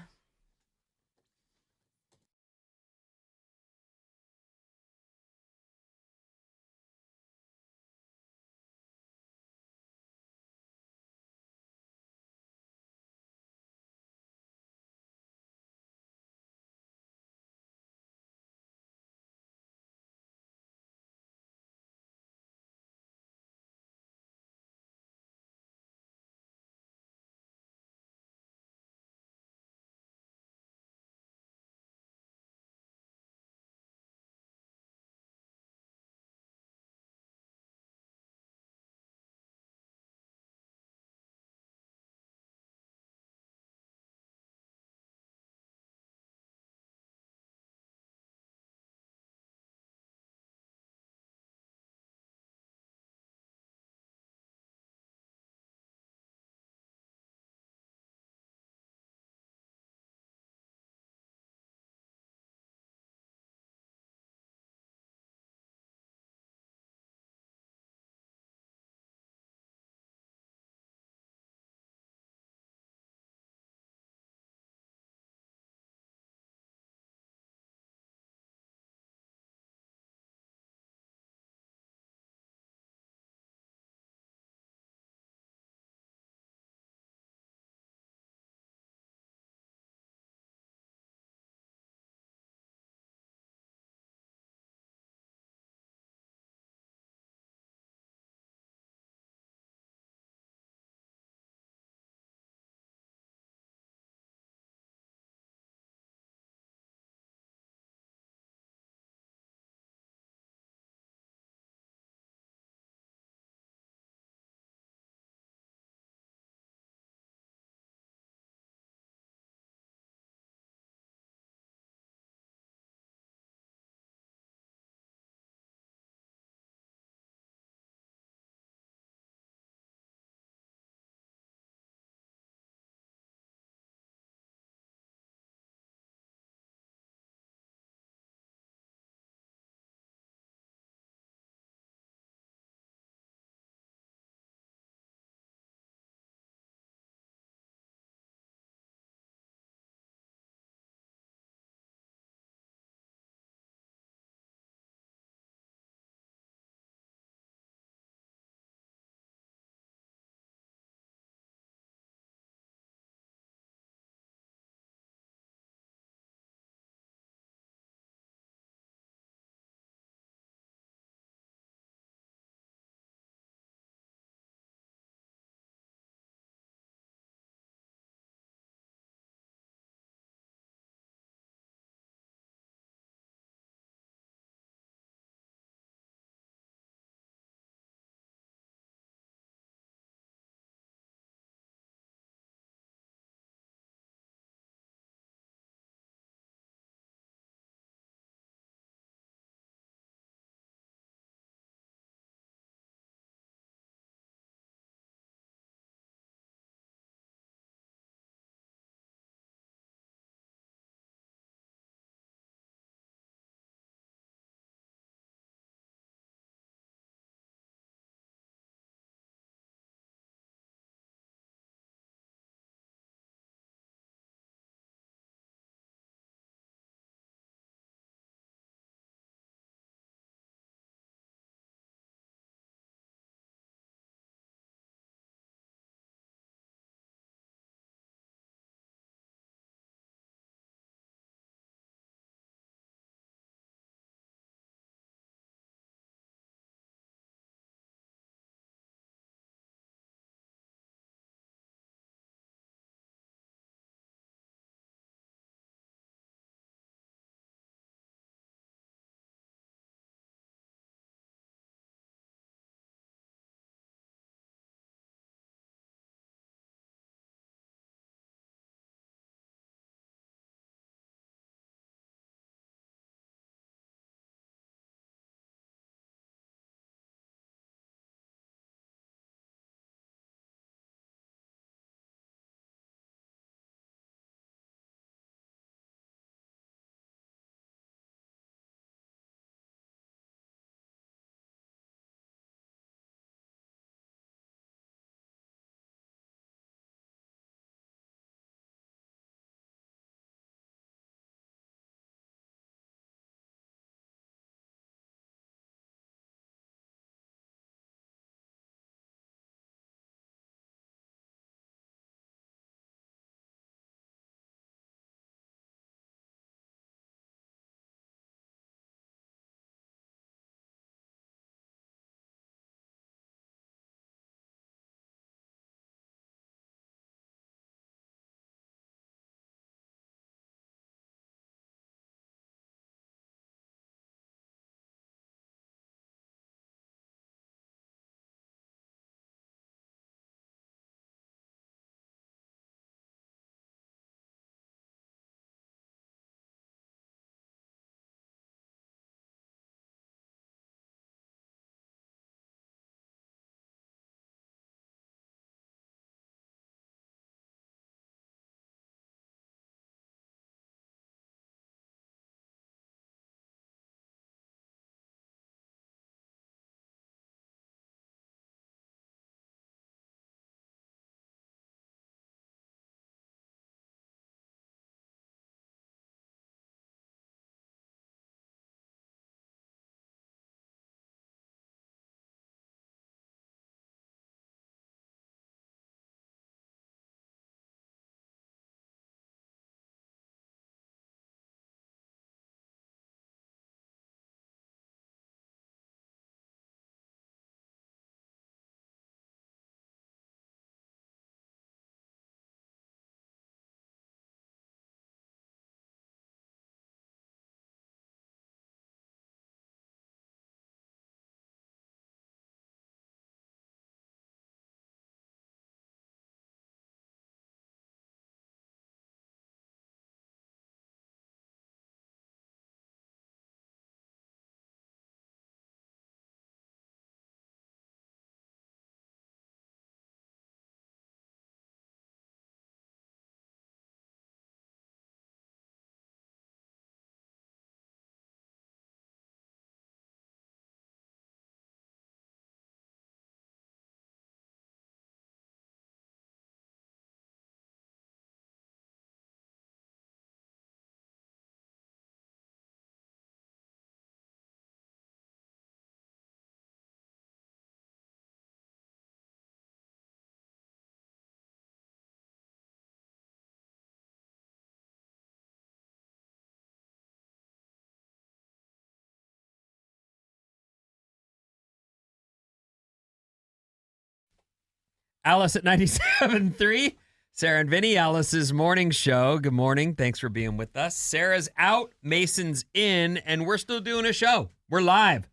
Alice at 97.3. Sarah and Vinnie, Alice's morning show. Good morning. Thanks for being with us. Sarah's out, Mason's in, and we're still doing a show. We're live.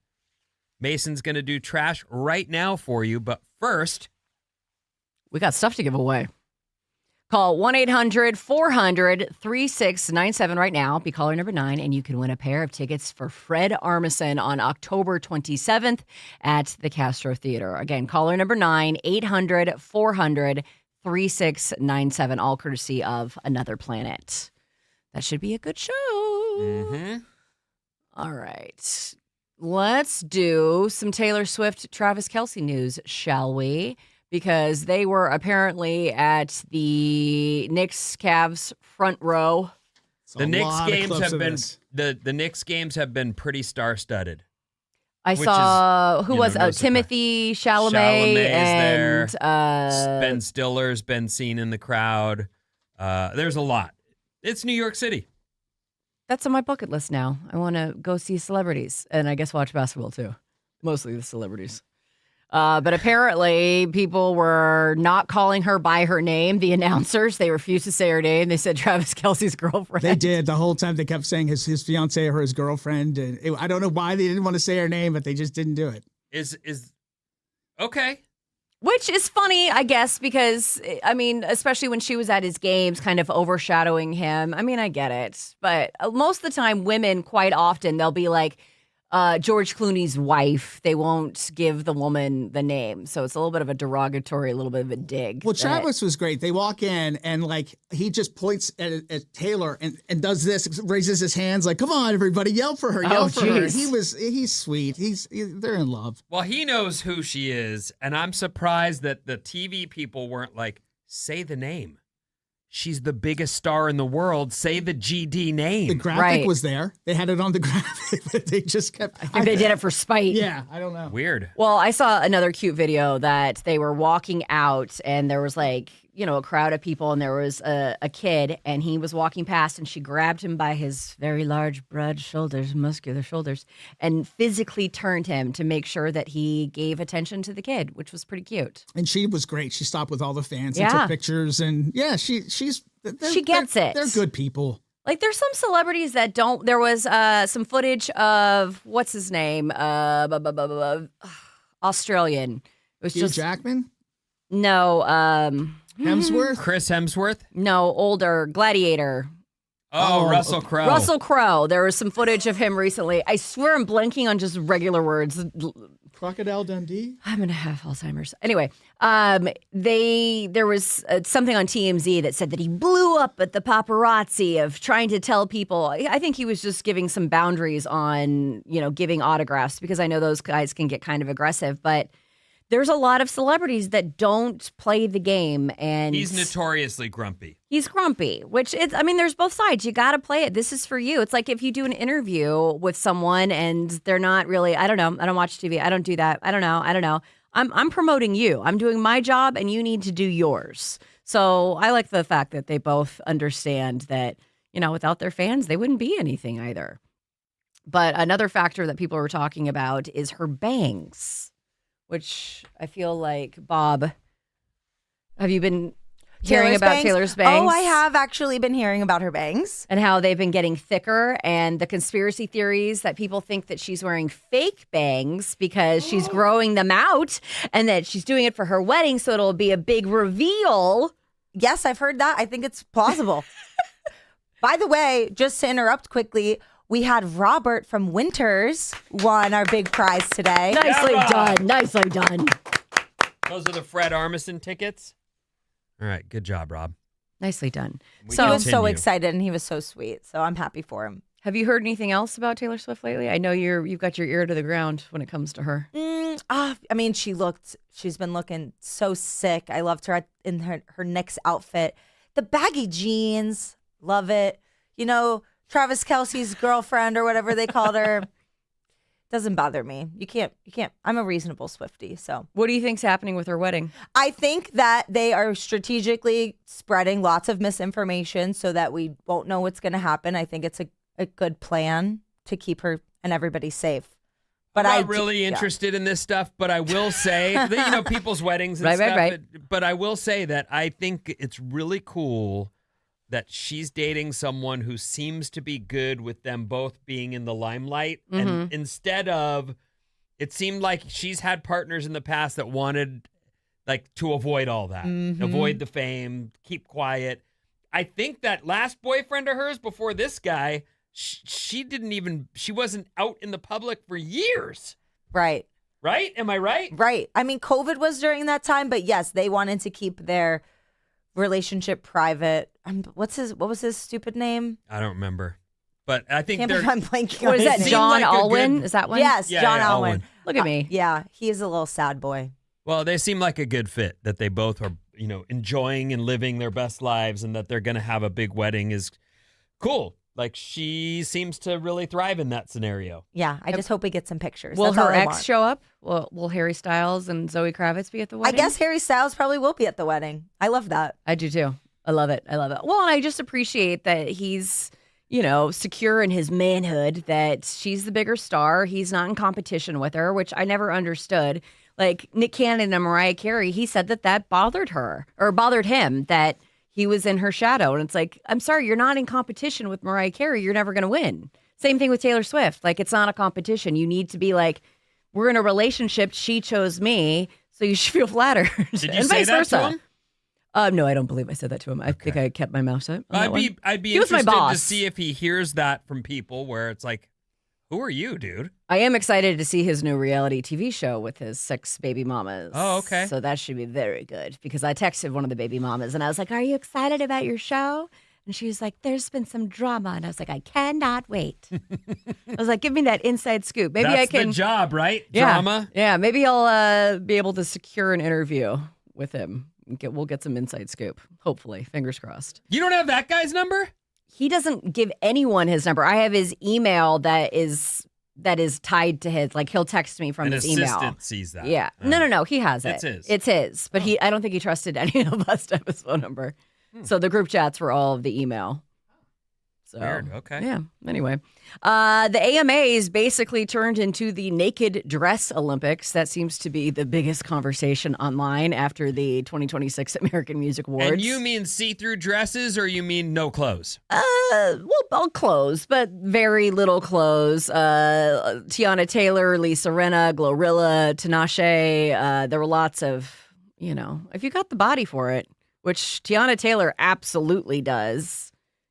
Mason's going to do trash right now for you, but first,
we got stuff to give away. Call 1-800-400-3697 right now. Be caller number 9, and you can win a pair of tickets for Fred Armisen on October 27th at the Castro Theater. Again, caller number 9, 800-400-3697, all courtesy of Another Planet. That should be a good show.
Mm-hmm.
All right. Let's do some Taylor Swift, Travis Kelce news, shall we? Because they were apparently at the Knicks-Cavs front row.
The Knicks games have been the Knicks games have been pretty star-studded.
I saw Timothy Chalamet and
Ben Stiller's been seen in the crowd. There's a lot. It's New York City.
That's on my bucket list now. I want to go see celebrities and I guess watch basketball too. Mostly the celebrities. But apparently people were not calling her by her name. The announcers, they refused to say her name. They said Travis Kelce's girlfriend.
They did. The whole time they kept saying his fiance or his girlfriend. And I don't know why they didn't want to say her name, but they just didn't do it.
Is okay.
Which is funny, I guess, because, I mean, especially when she was at his games, kind of overshadowing him. I mean, I get it. But most of the time, women, quite often, they'll be like, George Clooney's wife. They won't give the woman the name. So it's a little bit of a derogatory, a little bit of a dig.
Well, Travis was great. They walk in and like he just points at Taylor and does this, raises his hands like, come on, everybody, yell for her, yell for her. He's sweet. They're in love.
Well, he knows who she is. And I'm surprised that the TV people weren't like, say the name. She's the biggest star in the world. Say the GD name.
The graphic was there. They had it on the graphic, but they just kept.
I think they did it for spite.
Yeah, I don't know.
Weird.
Well, I saw another cute video that they were walking out and there was like, a crowd of people and there was a kid and he was walking past and she grabbed him by his very large, broad shoulders, muscular shoulders, and physically turned him to make sure that he gave attention to the kid, which was pretty cute.
And she was great. She stopped with all the fans and took pictures. And yeah, she gets it. They're good people.
Like there's some celebrities that don't. There was some footage of what's his name, Australian. It was
Hugh Jackman.
No,
Hemsworth?
Chris Hemsworth?
No, older Gladiator.
Oh, Russell Crowe.
Russell Crowe. There was some footage of him recently. I swear I'm blanking on just regular words.
Crocodile Dundee?
I'm going to have Alzheimer's. Anyway, there was something on TMZ that said that he blew up at the paparazzi of trying to tell people. I think he was just giving some boundaries on, giving autographs because I know those guys can get kind of aggressive, but there's a lot of celebrities that don't play the game, and
he's notoriously grumpy.
He's grumpy, which there's both sides. You got to play it. This is for you. It's like if you do an interview with someone and they're not really, I don't know, I don't watch TV. I don't do that. I don't know. I'm promoting you. I'm doing my job and you need to do yours. So I like the fact that they both understand that, without their fans, they wouldn't be anything either. But another factor that people are talking about is her bangs, which I feel like, Bob, have you been hearing about Taylor's bangs?
Oh, I have actually been hearing about her bangs.
And how they've been getting thicker, and the conspiracy theories that people think that she's wearing fake bangs because she's growing them out and that she's doing it for her wedding so it'll be a big reveal.
Yes, I've heard that. I think it's plausible. By the way, just to interrupt quickly, we had Robert from Winters won our big prize today.
Nicely done. Nicely done.
Those are the Fred Armisen tickets. All right. Good job, Rob.
Nicely done.
He was so excited and he was so sweet. So I'm happy for him.
Have you heard anything else about Taylor Swift lately? I know you've got your ear to the ground when it comes to her.
She's been looking so sick. I loved her in her Knicks outfit. The baggy jeans, love it. Travis Kelce's girlfriend or whatever they called her. Doesn't bother me. You can't. I'm a reasonable Swiftie. So
what do you think's happening with her wedding?
I think that they are strategically spreading lots of misinformation so that we won't know what's going to happen. I think it's a good plan to keep her and everybody safe. But
I'm not really interested in this stuff, but I will say, that, people's weddings and stuff.
Right.
But I will say that I think it's really cool that she's dating someone who seems to be good with them both being in the limelight.
Mm-hmm.
And instead of, it seemed like she's had partners in the past that wanted to avoid all that, avoid the fame, keep quiet. I think that last boyfriend of hers before this guy, she wasn't out in the public for years.
Right.
Right? Am I right?
Right. I mean, COVID was during that time, but yes, they wanted to keep their relationship private. What was his stupid name?
I don't remember. But I think
I'm blanking on
What is
his
that,
name.
John
like a
Alwyn?
good-
Is that one?
Yes,
Yeah,
John
yeah,
Alwyn.
Alwyn.
Look at me.
Yeah, he is a little sad boy.
Well, they seem like a good fit, that they both are, enjoying and living their best lives, and that they're going to have a big wedding is cool. Like, she seems to really thrive in that scenario.
Yeah, I just hope we get some pictures.
Will
That's all
her
I
ex
want.
show up? Will Harry Styles and Zoe Kravitz be at the
I
wedding?
guess Harry Styles probably will be at the wedding. I love that.
I do too. I love it. Well, and I just appreciate that he's, secure in his manhood, that she's the bigger star. He's not in competition with her, which I never understood. Like Nick Cannon and Mariah Carey, he said that bothered her or bothered him, that he was in her shadow. And it's like, I'm sorry, you're not in competition with Mariah Carey. You're never going to win. Same thing with Taylor Swift. Like, it's not a competition. You need to be like, we're in a relationship. She chose me, so you should feel flattered.
Did you
and
say
vice
that
versa.
to him?
No, I don't believe I said that to him. I think I kept my mouth shut.
I'd be
He was my
interested to
boss.
see if he hears that from people where it's like, who are you, dude?
I am excited to see his new reality TV show with his 6 baby mamas.
Oh, okay.
So that should be very good, because I texted one of the baby mamas and I was like, "Are you excited about your show?" And she was like, "There's been some drama." And I was like, "I cannot wait." I was like, "Give me that inside scoop. Maybe
That's
I can."
the job, right?
Yeah,
Drama.
Yeah, maybe I'll be able to secure an interview with him. We'll get some inside scoop. Hopefully, fingers crossed.
You don't have that guy's number?
He doesn't give anyone his number. I have his email that is tied to his. Like, he'll text me from
An
his email.
assistant sees that.
Yeah. No. He has it.
It's his.
It's his. But I don't think he trusted any of us to have his phone number. So the group chats were all of the email. So,
Weird. Okay.
Yeah. Anyway, the AMAs basically turned into the naked dress Olympics. That seems to be the biggest conversation online after the 2026 American Music Awards.
And you mean see-through dresses, or you mean no clothes?
Well, clothes, but very little clothes. Tiana Taylor, Lisa Rinna, Glorilla, Tinashe. There were lots of, if you got the body for it, which Tiana Taylor absolutely does.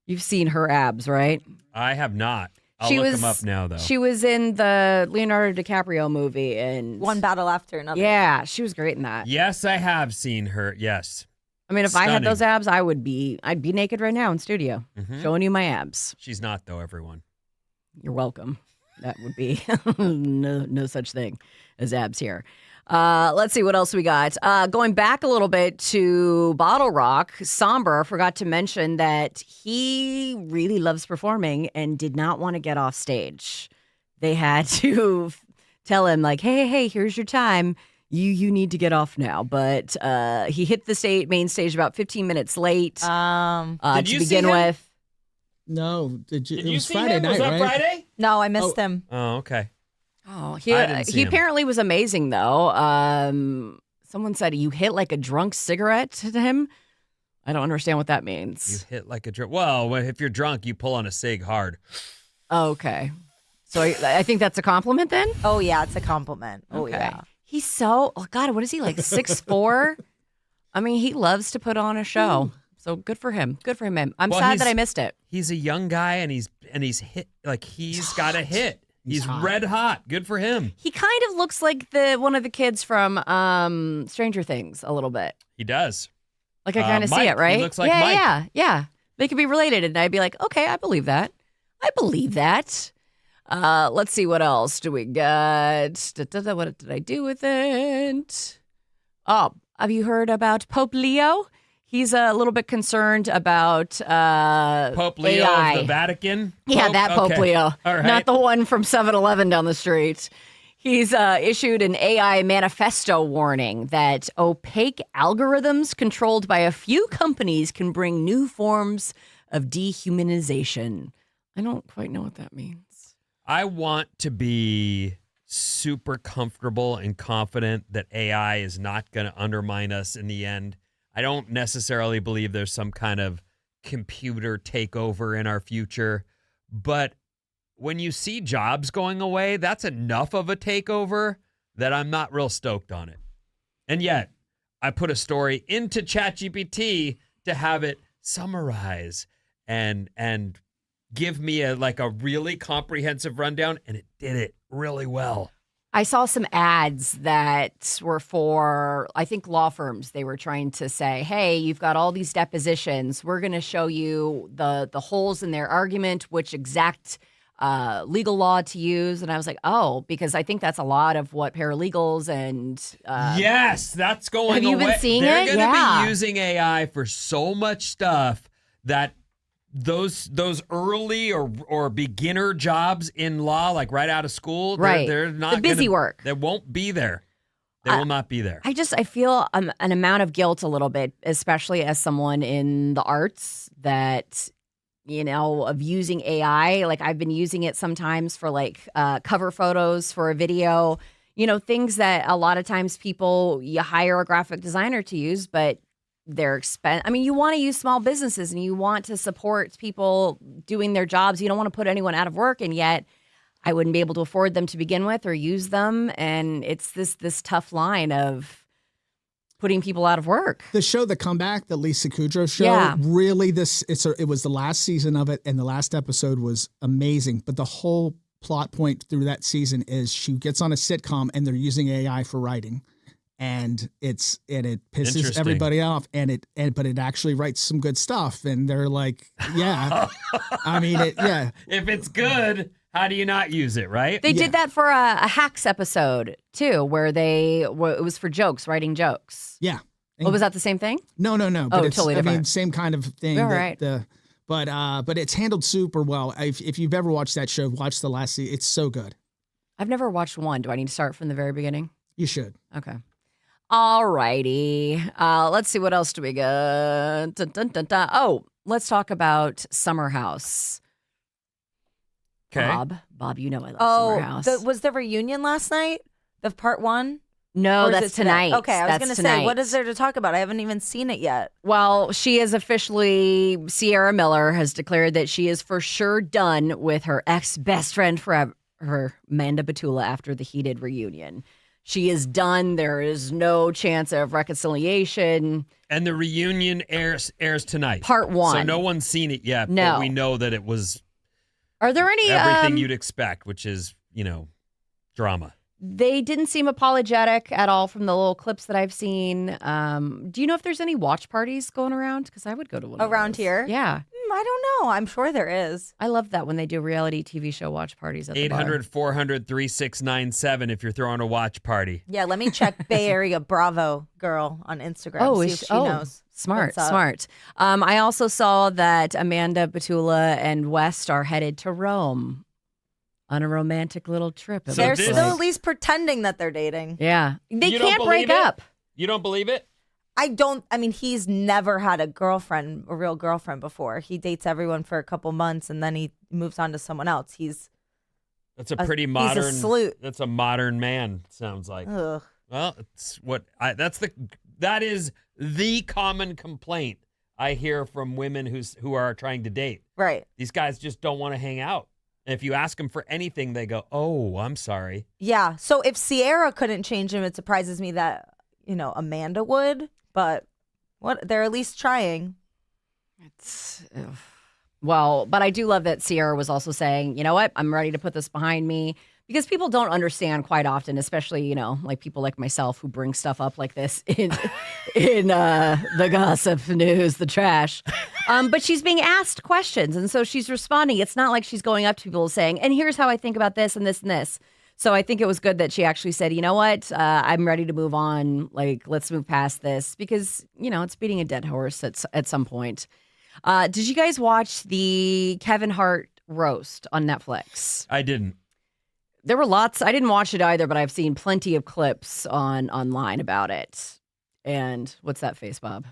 You've seen her abs, right?
I have not. I'll look them up now, though.
She was in the Leonardo DiCaprio movie, and
One battle after another.
yeah, she was great in that.
Yes, I have seen her. Yes.
I mean, if I had
Stunning.
those abs, I'd be naked right now in studio, showing you my abs.
She's not, though, everyone.
You're welcome. That would be no such thing as abs here. Let's see what else we got. Going back a little bit to Bottle Rock, Somber forgot to mention that he really loves performing and did not want to get off stage. They had to tell him, like, hey, here's your time. You need to get off now. But he hit the main stage about 15 minutes late.
Did
To
you see
begin
him?
with.
No,
Did
it
you
was
see
Friday
him?
night,
Was that
right?
Friday?
No, I missed him.
Oh, okay.
Oh,
I didn't see
he
him.
apparently was amazing though. Someone said you hit like a drunk cigarette to him. I don't understand what that
You
means.
hit like a drunk. Well, if you're drunk, you pull on a cig hard.
Okay, so I think that's a compliment then.
Oh, yeah, it's a compliment. Oh,
Okay.
yeah.
He's so God. What is he like 6'4"? I mean, he loves to put on a show. So good for him. Good for him. I'm
Well,
sad that I missed it.
He's a young guy, and he's hit, like, he's got a hit. He's
hot.
red hot. Good for him.
He kind of looks like one of the kids from Stranger Things a little bit.
He does.
Like I kind of see
Mike.
it, right?
He looks like
yeah,
Mike.
Yeah. They could be related, and I'd be like, okay, I believe that. Let's see, what else do we got? What did I do with it? Oh, have you heard about Pope Leo? He's a little bit concerned about
Pope Leo
AI.
of the Vatican.
Yeah, that Pope
Okay.
Leo.
All right.
Not the one from 7-Eleven down the street. He's issued an AI manifesto warning that opaque algorithms controlled by a few companies can bring new forms of dehumanization. I don't quite know what that means.
I want to be super comfortable and confident that AI is not going to undermine us in the end. I don't necessarily believe there's some kind of computer takeover in our future, but when you see jobs going away, that's enough of a takeover that I'm not real stoked on it. And yet, I put a story into ChatGPT to have it summarize and give me a really comprehensive rundown, and it did it really well.
I saw some ads that were for, I think, law firms. They were trying to say, hey, you've got all these depositions. We're going to show you the holes in their argument, which exact legal law to use. And I was like, oh, because I think that's a lot of what paralegals and...
yes, that's going away.
Have you been seeing
They're
it?
going to
Yeah.
be using AI for so much stuff that those early or beginner jobs in law, like right out of school,
Right.
they're not
The busy work.
They won't be there. They will not be there.
I feel an amount of guilt a little bit, especially as someone in the arts that, of using AI. Like I've been using it sometimes for cover photos for a video, things that a lot of times you hire a graphic designer to use, but they're expensive. I mean, you want to use small businesses and you want to support people doing their jobs. You don't want to put anyone out of work, and yet I wouldn't be able to afford them to begin with or use them. And it's this tough line of putting people out of work.
The show, The Comeback, the Lisa Kudrow show, really it was the last season of it, and the last episode was amazing. But the whole plot point through that season is she gets on a sitcom and they're using AI for writing. And it pisses everybody off, but it actually writes some good stuff, and they're like, yeah, I mean,
If it's good, how do you not use it, right?
They did that for a Hacks episode too, where it was for jokes, writing jokes.
Yeah.
Oh, was that the same thing?
No. But it's
totally different.
I mean, same kind of thing.
All right.
But it's handled super well. If you've ever watched that show, watch the last season. It's so good.
I've never watched one. Do I need to start from the very beginning?
You should.
Okay. All righty. Let's see. What else do we got? Dun, dun, dun, dun. Oh, let's talk about Summer House.
Okay.
Bob, you know I love Summer House.
Was the reunion last night? The part one?
No,
Or is
that's
it today?
tonight.
Okay, I was going to say, what is there to talk about? I haven't even seen it yet.
Well, she is officially, Sierra Miller has declared that she is for sure done with her ex-best friend forever, her Amanda Batula, after the heated reunion. She is done. There is no chance of reconciliation.
And the reunion airs tonight.
Part one.
So no one's seen it yet,
No.
but we know that it was
Are there any
everything you'd expect, which is, drama.
They didn't seem apologetic at all from the little clips that I've seen. Do you know if there's any watch parties going around? Because I would go to one
Around here?
Yeah.
I don't know. I'm sure there is.
I love that when they do reality TV show watch parties at the bar.
800-400-3697 if you're throwing a watch party.
Yeah, let me check Bay Area Bravo girl on Instagram. See if she knows.
Smart,
what's up.
smart. I also saw that Amanda Batula and West are headed to Rome on a romantic little trip.
So
They're
this-
still at least pretending that they're dating.
Yeah. They
You don't
can't break
believe it?
up.
You don't believe it?
I mean, he's never had a real girlfriend before. He dates everyone for a couple months and then he moves on to someone else.
That's a pretty modern.
He's a sloot.
That's a modern man. Sounds like.
Ugh.
Well, it's that is the common complaint I hear from women who are trying to date.
Right.
These guys just don't want to hang out. And if you ask them for anything, they go, "Oh, I'm sorry."
Yeah. So if Sierra couldn't change him, it surprises me that, Amanda would. But they're at least trying.
Well, but I do love that Sierra was also saying, you know what, I'm ready to put this behind me. Because people don't understand quite often, especially, like people like myself who bring stuff up like this in the gossip news, the trash. But she's being asked questions, and so she's responding. It's not like she's going up to people saying, and here's how I think about this and this and this. So I think it was good that she actually said, you know what, I'm ready to move on. Like, let's move past this because, it's beating a dead horse at some point. Did you guys watch the Kevin Hart roast on Netflix?
I didn't.
There were lots. I didn't watch it either, but I've seen plenty of clips online about it. And what's that face, Bob?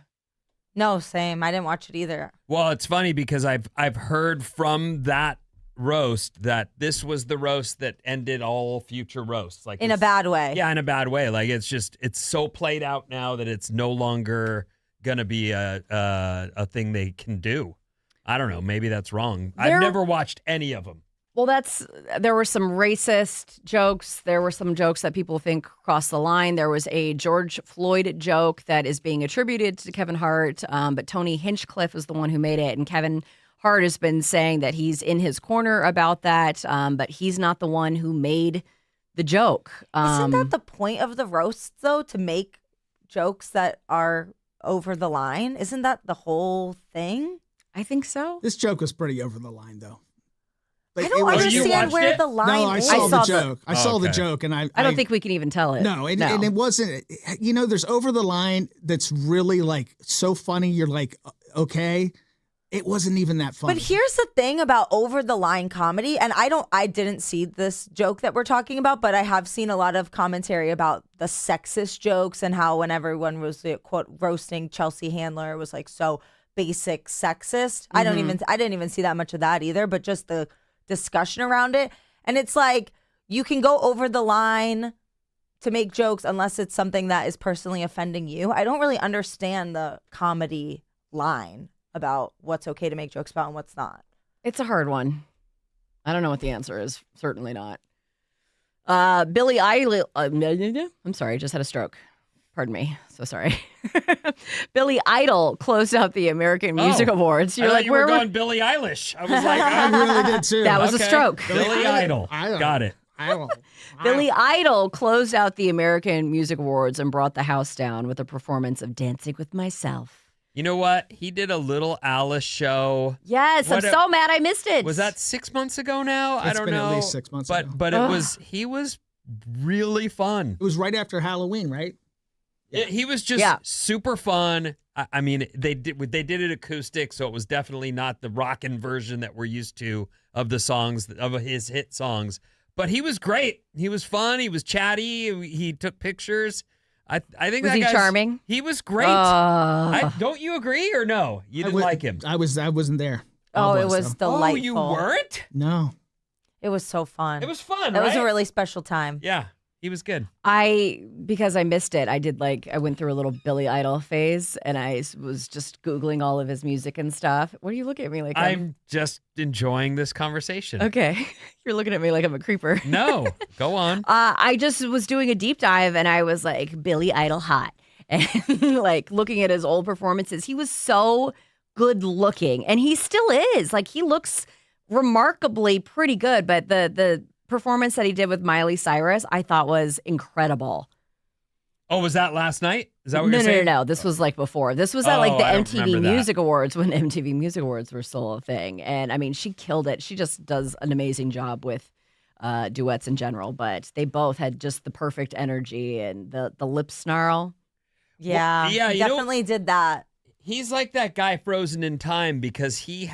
No, same. I didn't watch it either.
Well, it's funny because I've heard from that roast that this was the roast that ended all future roasts. Like
In a bad way.
Yeah, in a bad way. Like it's so played out now that it's no longer gonna be a thing they can do. I don't know. Maybe that's wrong. I've never watched any of them.
Well, there were some racist jokes. There were some jokes that people think crossed the line. There was a George Floyd joke that is being attributed to Kevin Hart, but Tony Hinchcliffe was the one who made it. And Kevin Hart has been saying that he's in his corner about that, but he's not the one who made the joke.
Isn't that the point of the roasts, though, to make jokes that are over the line? Isn't that the whole thing?
I think so.
This joke was pretty over the line, though. Like,
I don't understand where the line
No, I
is.
saw the joke. I saw the
Okay.
joke, and
I don't think we can even tell it.
No, and it wasn't. There's over the line that's really like so funny. You're like, okay, it wasn't even that funny.
But here's the thing about over the line comedy, and I didn't see this joke that we're talking about, but I have seen a lot of commentary about the sexist jokes and how when everyone was quote roasting Chelsea Handler, it was like so basic sexist. I didn't even see that much of that either, but just the discussion around it. And it's like you can go over the line to make jokes unless it's something that is personally offending you. I don't really understand the comedy line about what's okay to make jokes about and what's not.
It's a hard one. I don't know what the answer is. Certainly not. Billie Eilish. I'm sorry, I just had a stroke. Pardon me. So sorry. Billy Idol closed out the American Music Awards.
You're like, you were going Billie Eilish. I was like,
I really did too.
That was a stroke.
Billy Idol. Got it.
Billy Idol closed out the American Music Awards and brought the house down with a performance of Dancing with Myself.
You know what? He did a little Alice show.
Yes, I'm so mad I missed it.
Was that 6 months ago now? I don't
been
know.
At least 6 months ago.
But he was really fun.
It was right after Halloween, right?
He was just super fun. I mean, they did it acoustic, so it was definitely not the rockin' version that we're used to of the songs, of his hit songs. But he was great. He was fun. He was chatty. He took pictures. I think
was he charming?
He was great. Don't you agree or no? You didn't like him.
I wasn't there.
Oh, it was delightful.
Oh, you weren't?
No.
It was so fun.
It was fun,
It
right?
was a really special time.
Yeah, he was good.
Because I missed it, I went through a little Billy Idol phase and I was just Googling all of his music and stuff. What are you looking at me like?
I'm just enjoying this conversation.
Okay. You're looking at me like I'm a creeper.
No, go on.
I just was doing a deep dive and I was like, Billy Idol hot. And like looking at his old performances, he was so good looking and he still is. Like he looks remarkably pretty good, but the performance that he did with Miley Cyrus, I thought was incredible.
Oh, was that last night? Is that what you're saying?
No. This was like before. This was at like the
I don't
MTV
remember that.
Music Awards when MTV Music Awards were still a thing. And I mean, she killed it. She just does an amazing job with duets in general. But they both had just the perfect energy and the lip snarl.
Yeah,
Well, yeah,
he
you know-
definitely did that.
He's like that guy frozen in time because he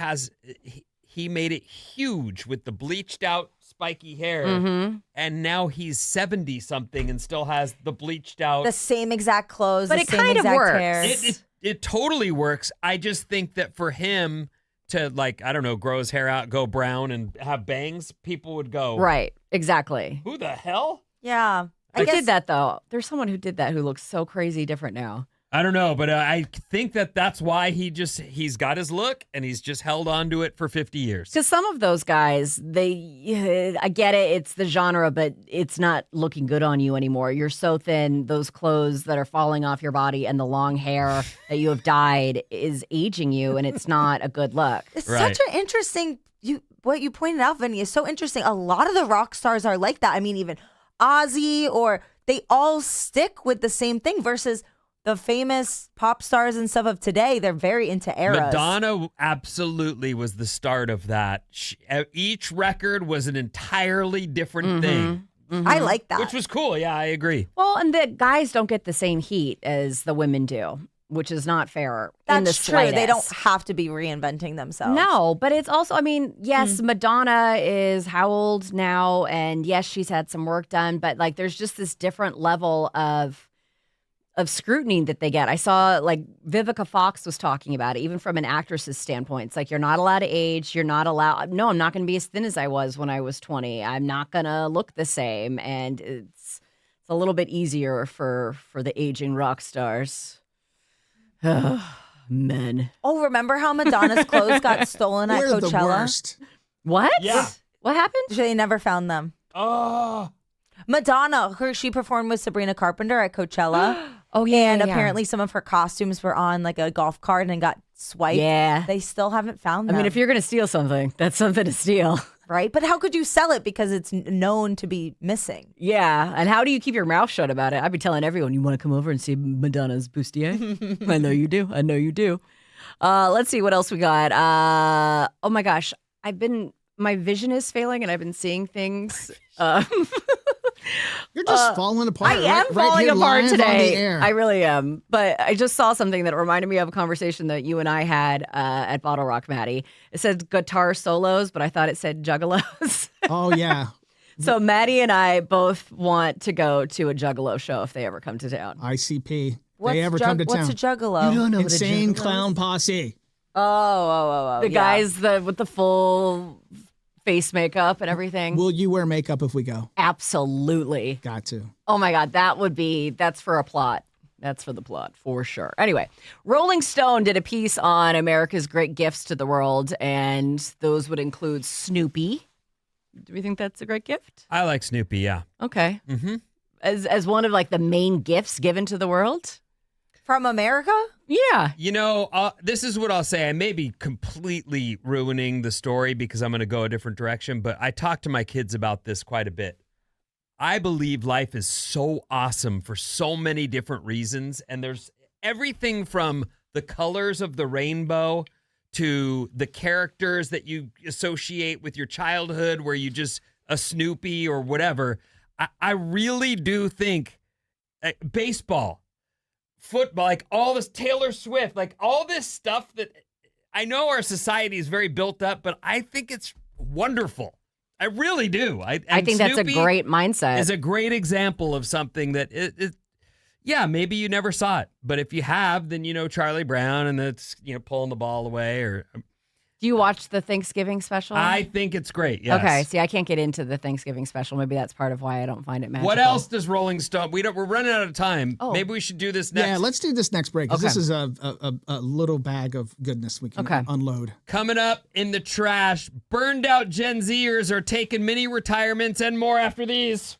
made it huge with the bleached out spiky hair.
Mm-hmm.
And now he's 70 something and still has the bleached out.
The same exact clothes,
But
the
it
same
kind of
exact
works.
hair.
It totally works. I just think that for him to, like, I don't know, grow his hair out, go brown and have bangs, people would go,
Right. Exactly.
who the hell?
Yeah.
Who did that though? There's someone who did that who looks so crazy different now.
I don't know, but I think that's why he's got his look and he's just held on to it for 50 years.
Because some of those guys, I get it, it's the genre, but it's not looking good on you anymore. You're so thin, those clothes that are falling off your body and the long hair that you have dyed is aging you, and it's not a good look.
It's
Right.
such an interesting, what you pointed out, Vinny, is so interesting. A lot of the rock stars are like that. I mean, even Ozzy, or they all stick with the same thing versus the famous pop stars and stuff of today. They're very into eras.
Madonna absolutely was the start of that. Each record was an entirely different thing,
I like that.
which was cool. Yeah, I agree.
Well, and the guys don't get the same heat as the women do, which is not fair. in the
That's true. They don't
slightest.
have to be reinventing themselves.
No, but it's also, I mean, yes, Madonna is how old now? And yes, she's had some work done, but like there's just this different level of of scrutiny that they get. I saw like Vivica Fox was talking about it, even from an actress's standpoint. It's like you're not allowed to age. You're not allowed. No, I'm not going to be as thin as I was when I was 20. I'm not going to look the same, and it's a little bit easier for the aging rock stars. Men.
Oh, remember how Madonna's clothes got stolen at
We're
Coachella?
the worst.
What?
Yeah.
What happened?
They never found them.
Oh.
Madonna, she performed with Sabrina Carpenter at Coachella.
Oh, yeah.
And
yeah.
apparently some of her costumes were on like a golf cart and got swiped.
Yeah.
They still haven't found
I
them.
mean, if you're going to steal something, that's something to steal.
right? But how could you sell it because it's known to be missing?
Yeah. And how do you keep your mouth shut about it? I'd be telling everyone, you want to come over and see Madonna's bustier? I know you do. I know you do. Let's see what else we got. Oh my gosh. My vision is failing and I've been seeing things.
You're just falling apart.
I am falling
here
apart
live on the
today.
air.
I really am. But I just saw something that reminded me of a conversation that you and I had at Bottle Rock, Maddie. It said guitar solos, but I thought it said juggalos.
Oh, yeah.
So Maddie and I both want to go to a juggalo show if they ever come to town.
ICP. They ever come to
What's
town.
a juggalo?
You don't know
Insane
what a juggalo
Clown
is?
Posse.
Oh.
The guys with the full face makeup and everything.
Will you wear makeup if we go?
Absolutely.
Got to.
Oh my God, that's for a plot. That's for the plot, for sure. Anyway, Rolling Stone did a piece on America's great gifts to the world, and those would include Snoopy. Do we think that's a great gift?
I like Snoopy, yeah.
Okay.
Mm-hmm.
As one of like the main gifts given to the world?
From America?
Yeah.
You know, this is what I'll say. I may be completely ruining the story because I'm going to go a different direction, but I talk to my kids about this quite a bit. I believe life is so awesome for so many different reasons, and there's everything from the colors of the rainbow to the characters that you associate with your childhood where you just a Snoopy or whatever. I really do think baseball, football, like all this Taylor Swift, like all this stuff that I know our society is very built up, but I think it's wonderful. I really do. I
think that's a
Snoopy
great mindset.
is a great example of something that yeah, maybe you never saw it, but if you have, then you know Charlie Brown and that's, pulling the ball away or.
Do you watch the Thanksgiving special?
I think it's great. Yes.
Okay. See, I can't get into the Thanksgiving special. Maybe that's part of why I don't find it magical.
What else does Rolling Stone? We're running out of time.
Oh.
Maybe we should do this next.
Yeah, let's do this next break because
Okay.
this is a little bag of goodness we can unload.
Coming up in the trash, burned out Gen Zers are taking mini retirements and more after these.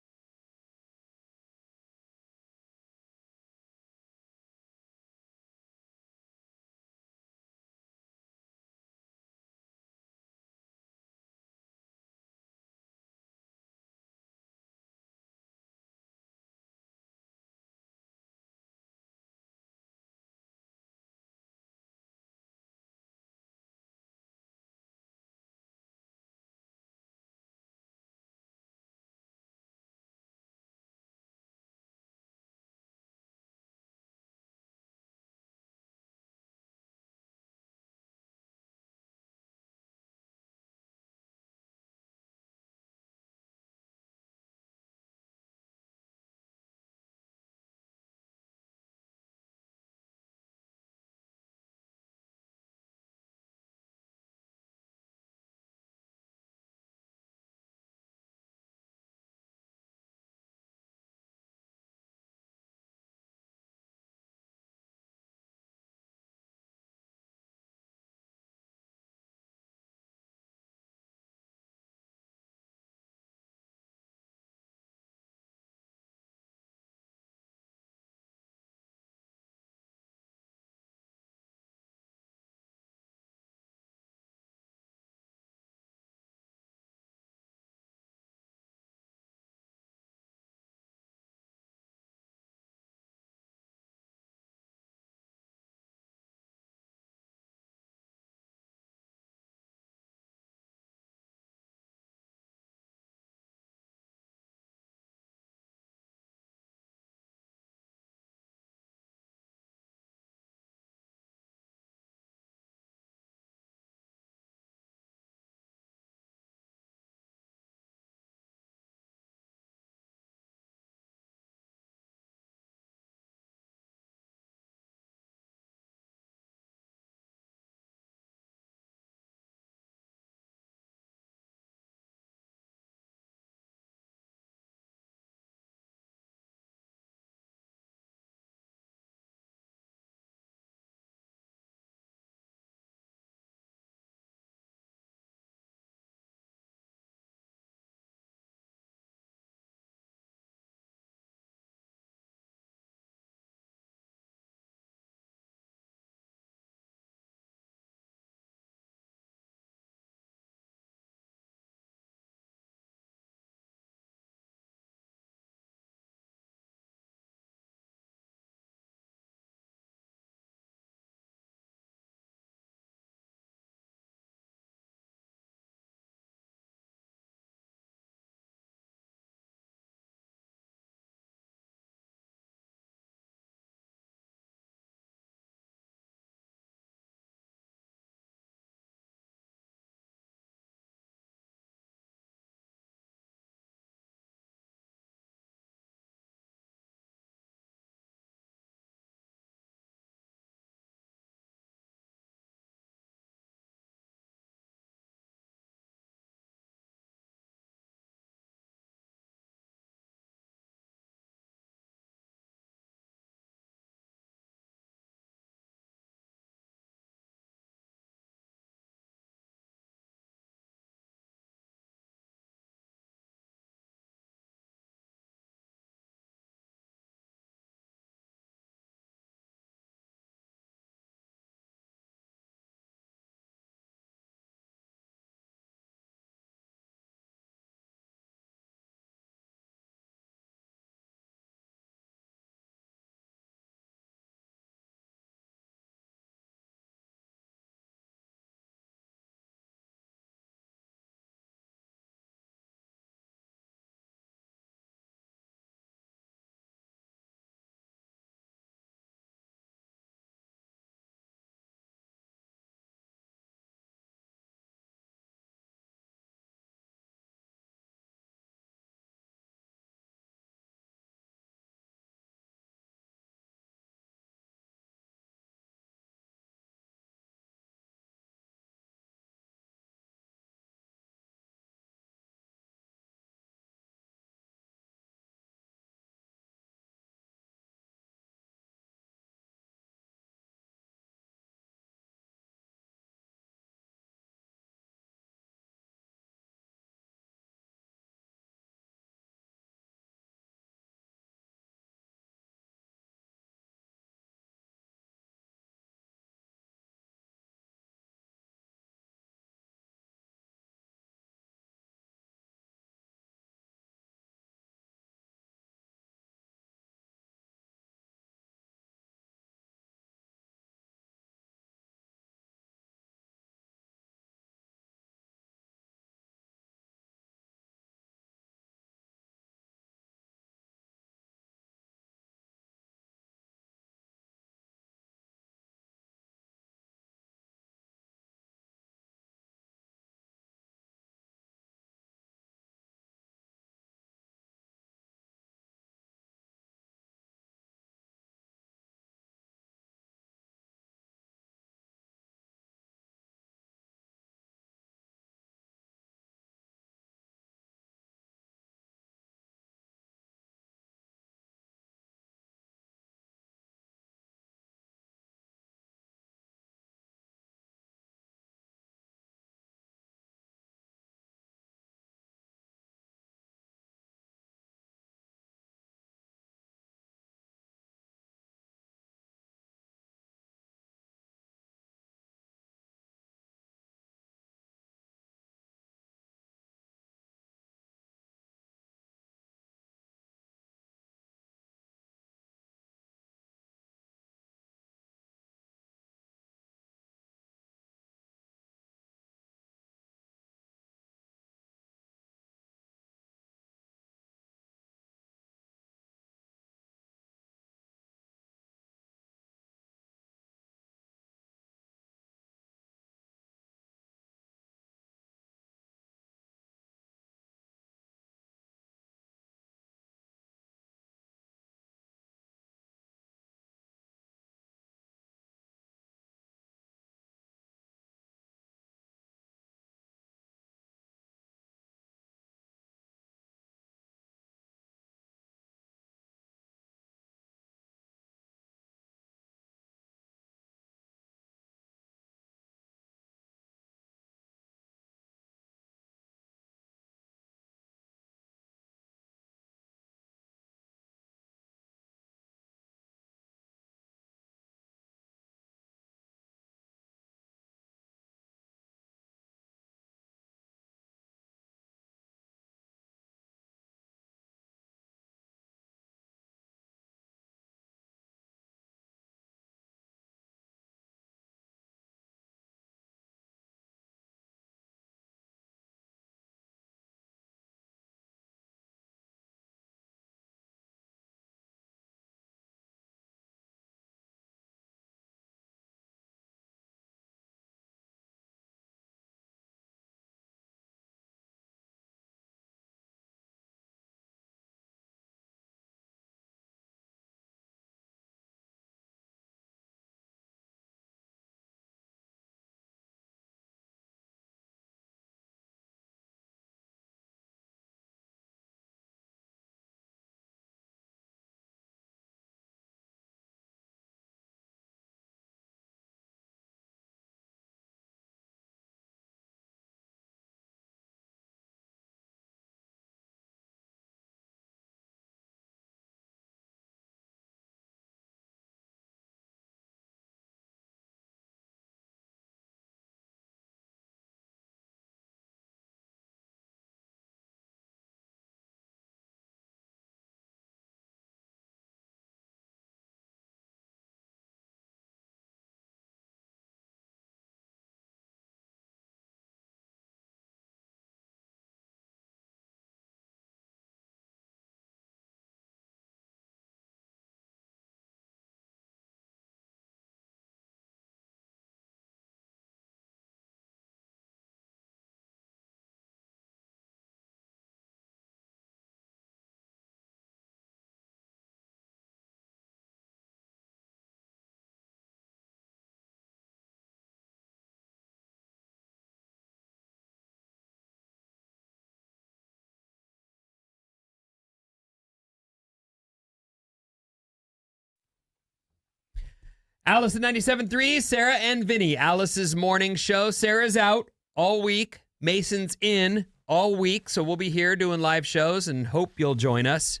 Alice at 97.3, Sarah and Vinnie. Alice's morning show. Sarah's out all week. Mason's in all week, so we'll be here doing live shows and hope you'll join us.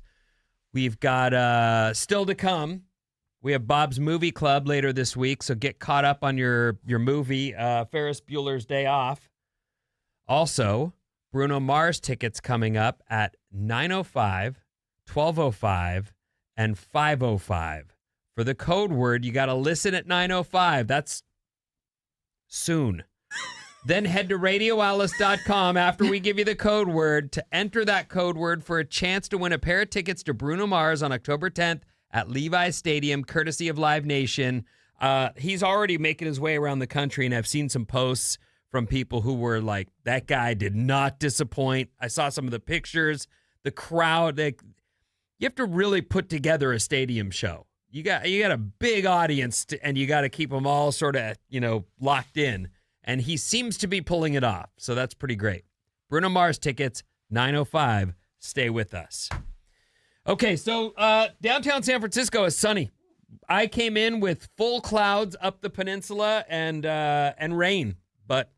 We've got still to come. We have Bob's Movie Club later this week, so get caught up on your movie, Ferris Bueller's Day Off. Also, Bruno Mars tickets coming up at 9:05, 12:05, and 5:05. For the code word, you got to listen at 9:05. That's soon. Then head to radioalice.com after we give you the code word to enter that code word for a chance to win a pair of tickets to Bruno Mars on October 10th at Levi's Stadium, courtesy of Live Nation. He's already making his way around the country, and I've seen some posts from people who were like, that guy did not disappoint. I saw some of the pictures, the crowd. You have to really put together a stadium show. You got a big audience, and you got to keep them all sort of, locked in. And he seems to be pulling it off, so that's pretty great. Bruno Mars tickets, 9:05. Stay with us. Okay, so downtown San Francisco is sunny. I came in with full clouds up the peninsula and rain, but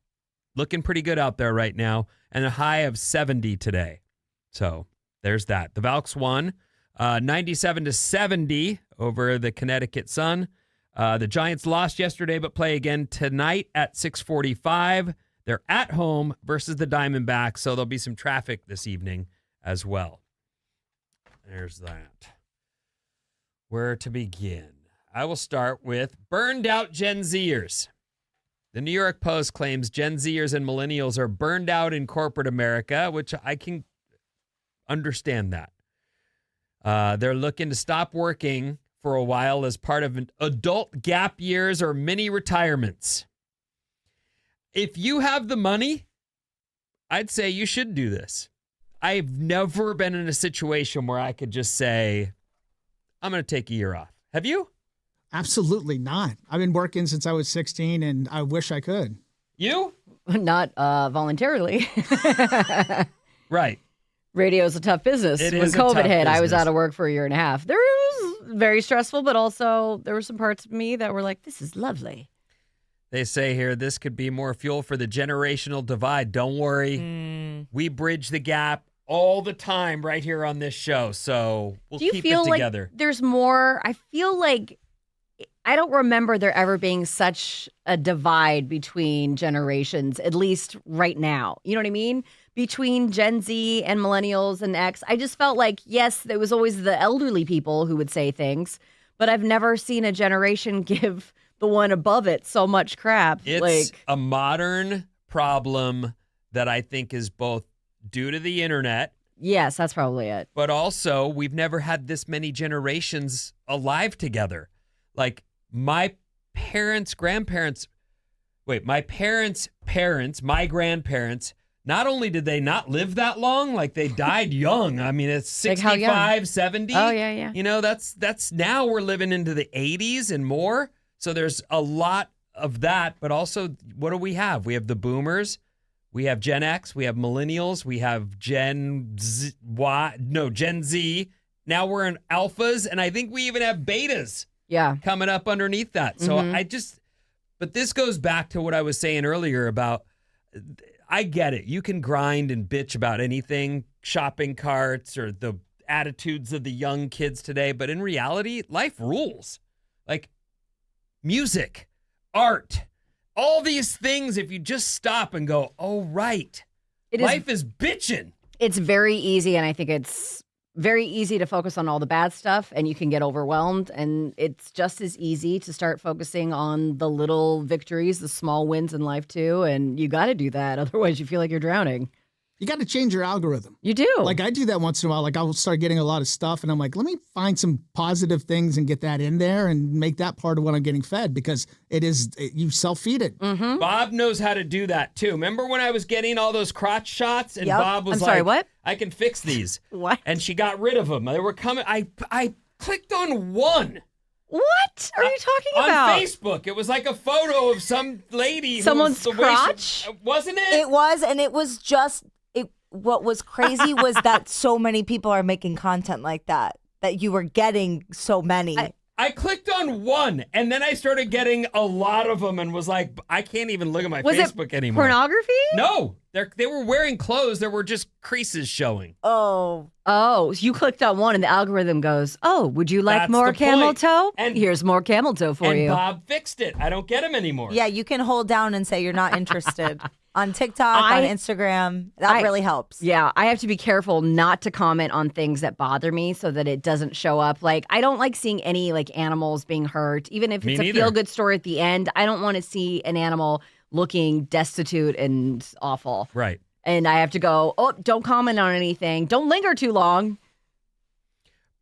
looking pretty good out there right now, and a high of 70 today. So there's that. The Valks won 97-70 over the Connecticut Sun. The Giants lost yesterday, but play again tonight at 6:45. They're at home versus the Diamondbacks, so there'll be some traffic this evening as well. There's that. Where to begin? I will start with burned out Gen Zers. The New York Post claims Gen Zers and millennials are burned out in corporate America, which I can understand that. They're looking to stop working for a while as part of an adult gap years or mini retirements. If you have the money, I'd say you should do this. I've never been in a situation where I could just say, I'm going to take a year off. Have you?
Absolutely not. I've been working since I was 16, and I wish I could.
You?
Not voluntarily.
Right.
Radio is a tough business.
It
when
is a
COVID
tough
hit, I was
business.
out of work for a year and a half. There was very stressful, but also there were some parts of me that were like, this is lovely.
They say here, this could be more fuel for the generational divide. Don't worry. We bridge the gap all the time right here on this show. So we'll keep it together.
Do you feel like there's more? I feel like I don't remember there ever being such a divide between generations, at least right now. You know what I mean? Between Gen Z and millennials and X. I just felt like, yes, there was always the elderly people who would say things, but I've never seen a generation give the one above it so much crap.
It's a modern problem that I think is both due to the internet.
Yes, that's probably it.
But also, we've never had this many generations alive together. Like my parents' grandparents, my grandparents, not only did they not live that long, like they died young. I mean, it's 65, 70.
Oh, yeah.
You know, that's now we're living into the 80s and more. So there's a lot of that. But also, what do we have? We have the boomers. We have Gen X. We have millennials. We have Gen Z. Now we're in alphas. And I think we even have betas coming up underneath that. So but this goes back to what I was saying earlier about, I get it. You can grind and bitch about anything, shopping carts or the attitudes of the young kids today. But in reality, life rules. Like music, art, all these things, if you just stop and go, oh, right, life is bitching.
It's very easy, and I think it's very easy to focus on all the bad stuff, and you can get overwhelmed, and it's just as easy to start focusing on the little victories, the small wins in life, too, and you got to do that. Otherwise, you feel like you're drowning.
You got to change your algorithm.
You do.
Like I do that once in a while. Like I'll start getting a lot of stuff and I'm like, let me find some positive things and get that in there and make that part of what I'm getting fed because you self-feed it.
Mm-hmm.
Bob knows how to do that too. Remember when I was getting all those crotch shots and Bob was
sorry, what?
I can fix these.
What?
And she got rid of them. They were coming. I clicked on one.
What are you talking about?
On Facebook. It was like a photo of some lady.
Someone's crotch?
Wasn't it?
It was, and it was just... What was crazy was that so many people are making content like that you were getting so many.
I clicked on one, and then I started getting a lot of them and was like, I can't even look at my Facebook anymore.
Pornography?
No, they were wearing clothes. There were just creases showing.
Oh.
Oh, so you clicked on one and the algorithm goes, oh, would you like
That's
more
the
camel
point.
toe?
And-
here's more camel toe for
And
you.
Bob fixed it. I don't get him anymore.
Yeah, you can hold down and say you're not interested on TikTok, on Instagram. That really helps.
Yeah, I have to be careful not to comment on things that bother me so that it doesn't show up. Like, I don't like seeing any like animals being hurt, even if
Me
it's a
neither.
feel-good story at the end. I don't want to see an animal looking destitute and awful.
Right.
And I have to go, oh, don't comment on anything. Don't linger too long.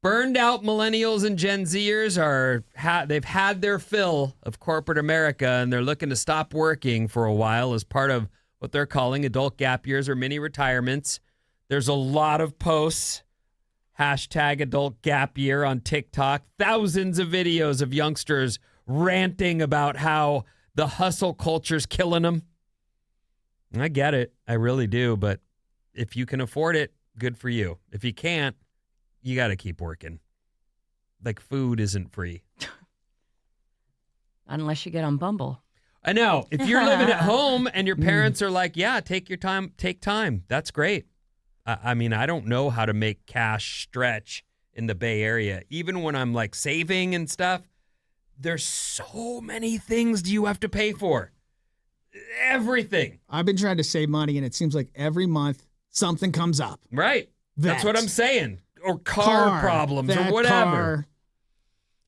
Burned out millennials and Gen Zers they've had their fill of corporate America, and they're looking to stop working for a while as part of what they're calling adult gap years or mini retirements. There's a lot of posts, hashtag adult gap year on TikTok, thousands of videos of youngsters ranting about how the hustle culture's killing them. I get it. I really do. But if you can afford it, good for you. If you can't, you got to keep working. Like, food isn't free.
Unless you get on Bumble.
I know. If you're living at home and your parents are like, yeah, take your time, take time. That's great. I mean, I don't know how to make cash stretch in the Bay Area. Even when I'm like saving and stuff, there's so many things you have to pay for. Everything.
I've been trying to save money, and it seems like every month something comes up.
Right. That's
Vet.
what I'm saying. Or car problems or whatever.
Car,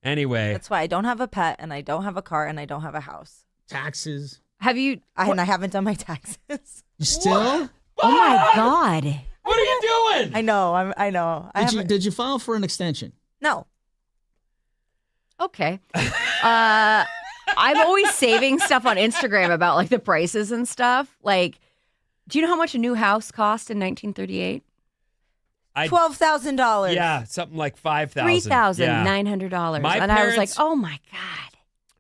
Anyway.
That's why I don't have a pet, and I don't have a car, and I don't have a house.
taxes.
Have you?
And I haven't done my taxes.
You still?
Oh my God.
What are you doing?
I know. I know.
Did you file for an extension?
No.
Okay. I'm always saving stuff on Instagram about like the prices and stuff. Like, do you know how much a new house cost in 1938?
$12,000.
Yeah, something like $5,000.
$3,900.
My
And I was like,
parents-
oh my God.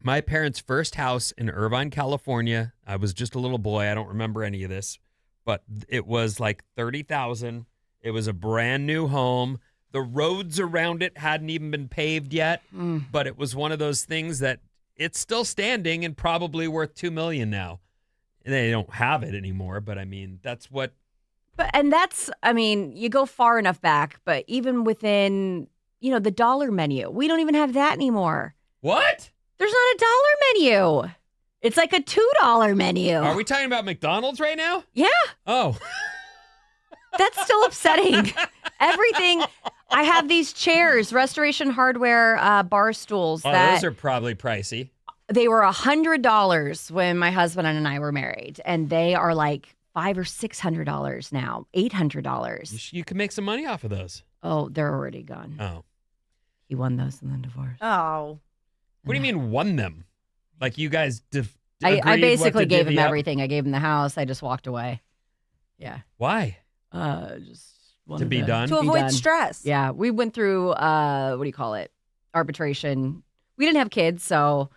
My parents' first house in Irvine, California. I was just a little boy. I don't remember any of this, but it was like $30,000. It was a brand new home. The roads around it hadn't even been paved yet, but it was one of those things that it's still standing and probably worth $2 million now. And they don't have it anymore, but I mean, that's what.
And that's, I mean, you go far enough back, but even within, the dollar menu, we don't even have that anymore.
What?
There's not a dollar menu. It's like a $2 menu.
Are we talking about McDonald's right now?
Yeah.
Oh.
That's still upsetting. Everything. I have these chairs, Restoration Hardware bar stools.
Oh,
that
those are probably pricey.
They were $100 when my husband and I were married, and they are like $500 or $600 now, $800.
You can make some money off of those.
Oh, they're already gone.
Oh.
He won those and then divorced.
Oh.
What do you mean won them? Like you guys
I
agreed what
basically
to
gave him
divvy up?
everything. I gave him the house. I just walked away. Yeah.
Why?
Just wanted
To be done?
To
be
avoid
done.
stress.
Yeah. We went through, what do you call it? Arbitration. We didn't have kids, so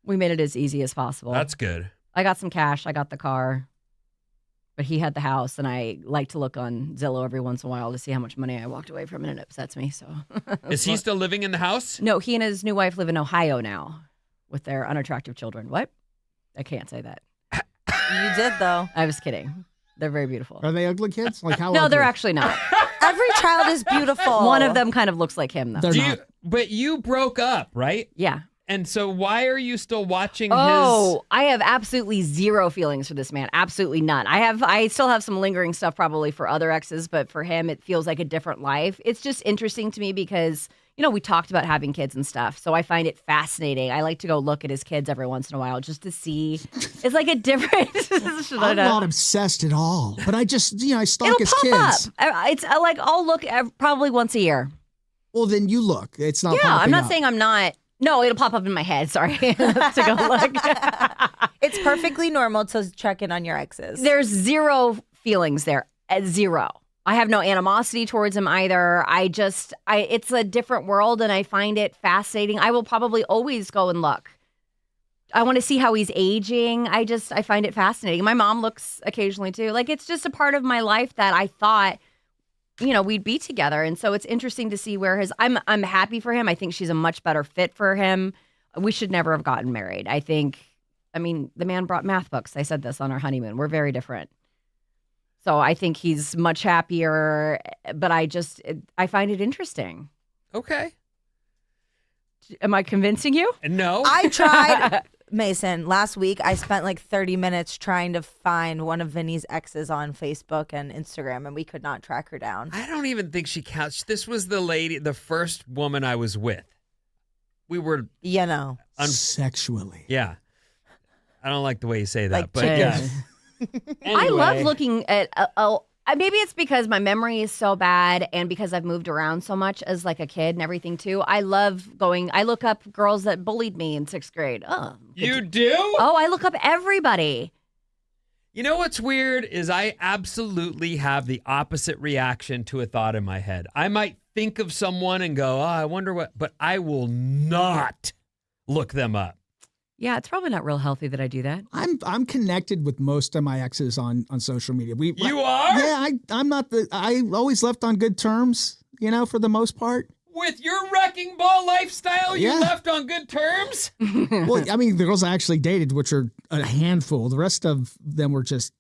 we made it as easy as possible.
That's good.
I got some cash. I got the car. But he had the house, and I like to look on Zillow every once in a while to see how much money I walked away from, and it upsets me. So,
Is he still living in the house?
No, he and his new wife live in Ohio now with their unattractive children. What? I can't say that.
You did, though.
I was kidding. They're very beautiful.
Are they ugly kids? Like how?
No, they're
ugly?
actually not.
Every child is beautiful.
One of them kind of looks like him, though.
They're not.
But you broke up, right?
Yeah.
And so why are you still watching
Oh, I have absolutely zero feelings for this man. Absolutely none. I still have some lingering stuff probably for other exes, but for him, it feels like a different life. It's just interesting to me because, we talked about having kids and stuff. So I find it fascinating. I like to go look at his kids every once in a while just to see. It's like a different.
I'm not obsessed at all, but I just, I stalk
It'll
his
pop
kids.
up. It's like I'll look probably once a year.
Well, then you look. It's not.
Yeah,
popping
I'm not
up.
saying I'm not. No, it'll pop up in my head. Sorry. To go look.
It's perfectly normal to check in on your exes.
There's zero feelings there. Zero. I have no animosity towards him either. It's a different world and I find it fascinating. I will probably always go and look. I want to see how he's aging. I find it fascinating. My mom looks occasionally too. Like it's just a part of my life that I thought we'd be together. And so it's interesting to see where I'm happy for him. I think she's a much better fit for him. We should never have gotten married. The man brought math books. I said this on our honeymoon. We're very different. So I think he's much happier, but I find it interesting.
Okay.
Am I convincing you?
No.
I tried. Mason, last week I spent like 30 minutes trying to find one of Vinny's exes on Facebook and Instagram, and we could not track her down.
I don't even think she counts. This was the first woman I was with. We were...
sexually.
Yeah. I don't like the way you say that,
Like
but yeah.
I love
Anyway.
looking at maybe it's because my memory is so bad and because I've moved around so much as like a kid and everything too. I look up girls that bullied me in 6th grade. Oh,
You do?
Oh, I look up everybody.
You know what's weird is I absolutely have the opposite reaction to a thought in my head. I might think of someone and go, I wonder what, but I will not look them up.
Yeah, it's probably not real healthy that I do that.
I'm connected with most of my exes on social media.
You are?
Yeah, I'm not I always left on good terms, for the most part.
With your wrecking ball lifestyle, you
Yeah.
left on good terms?
Well, the girls I actually dated, which are a handful, the rest of them were just,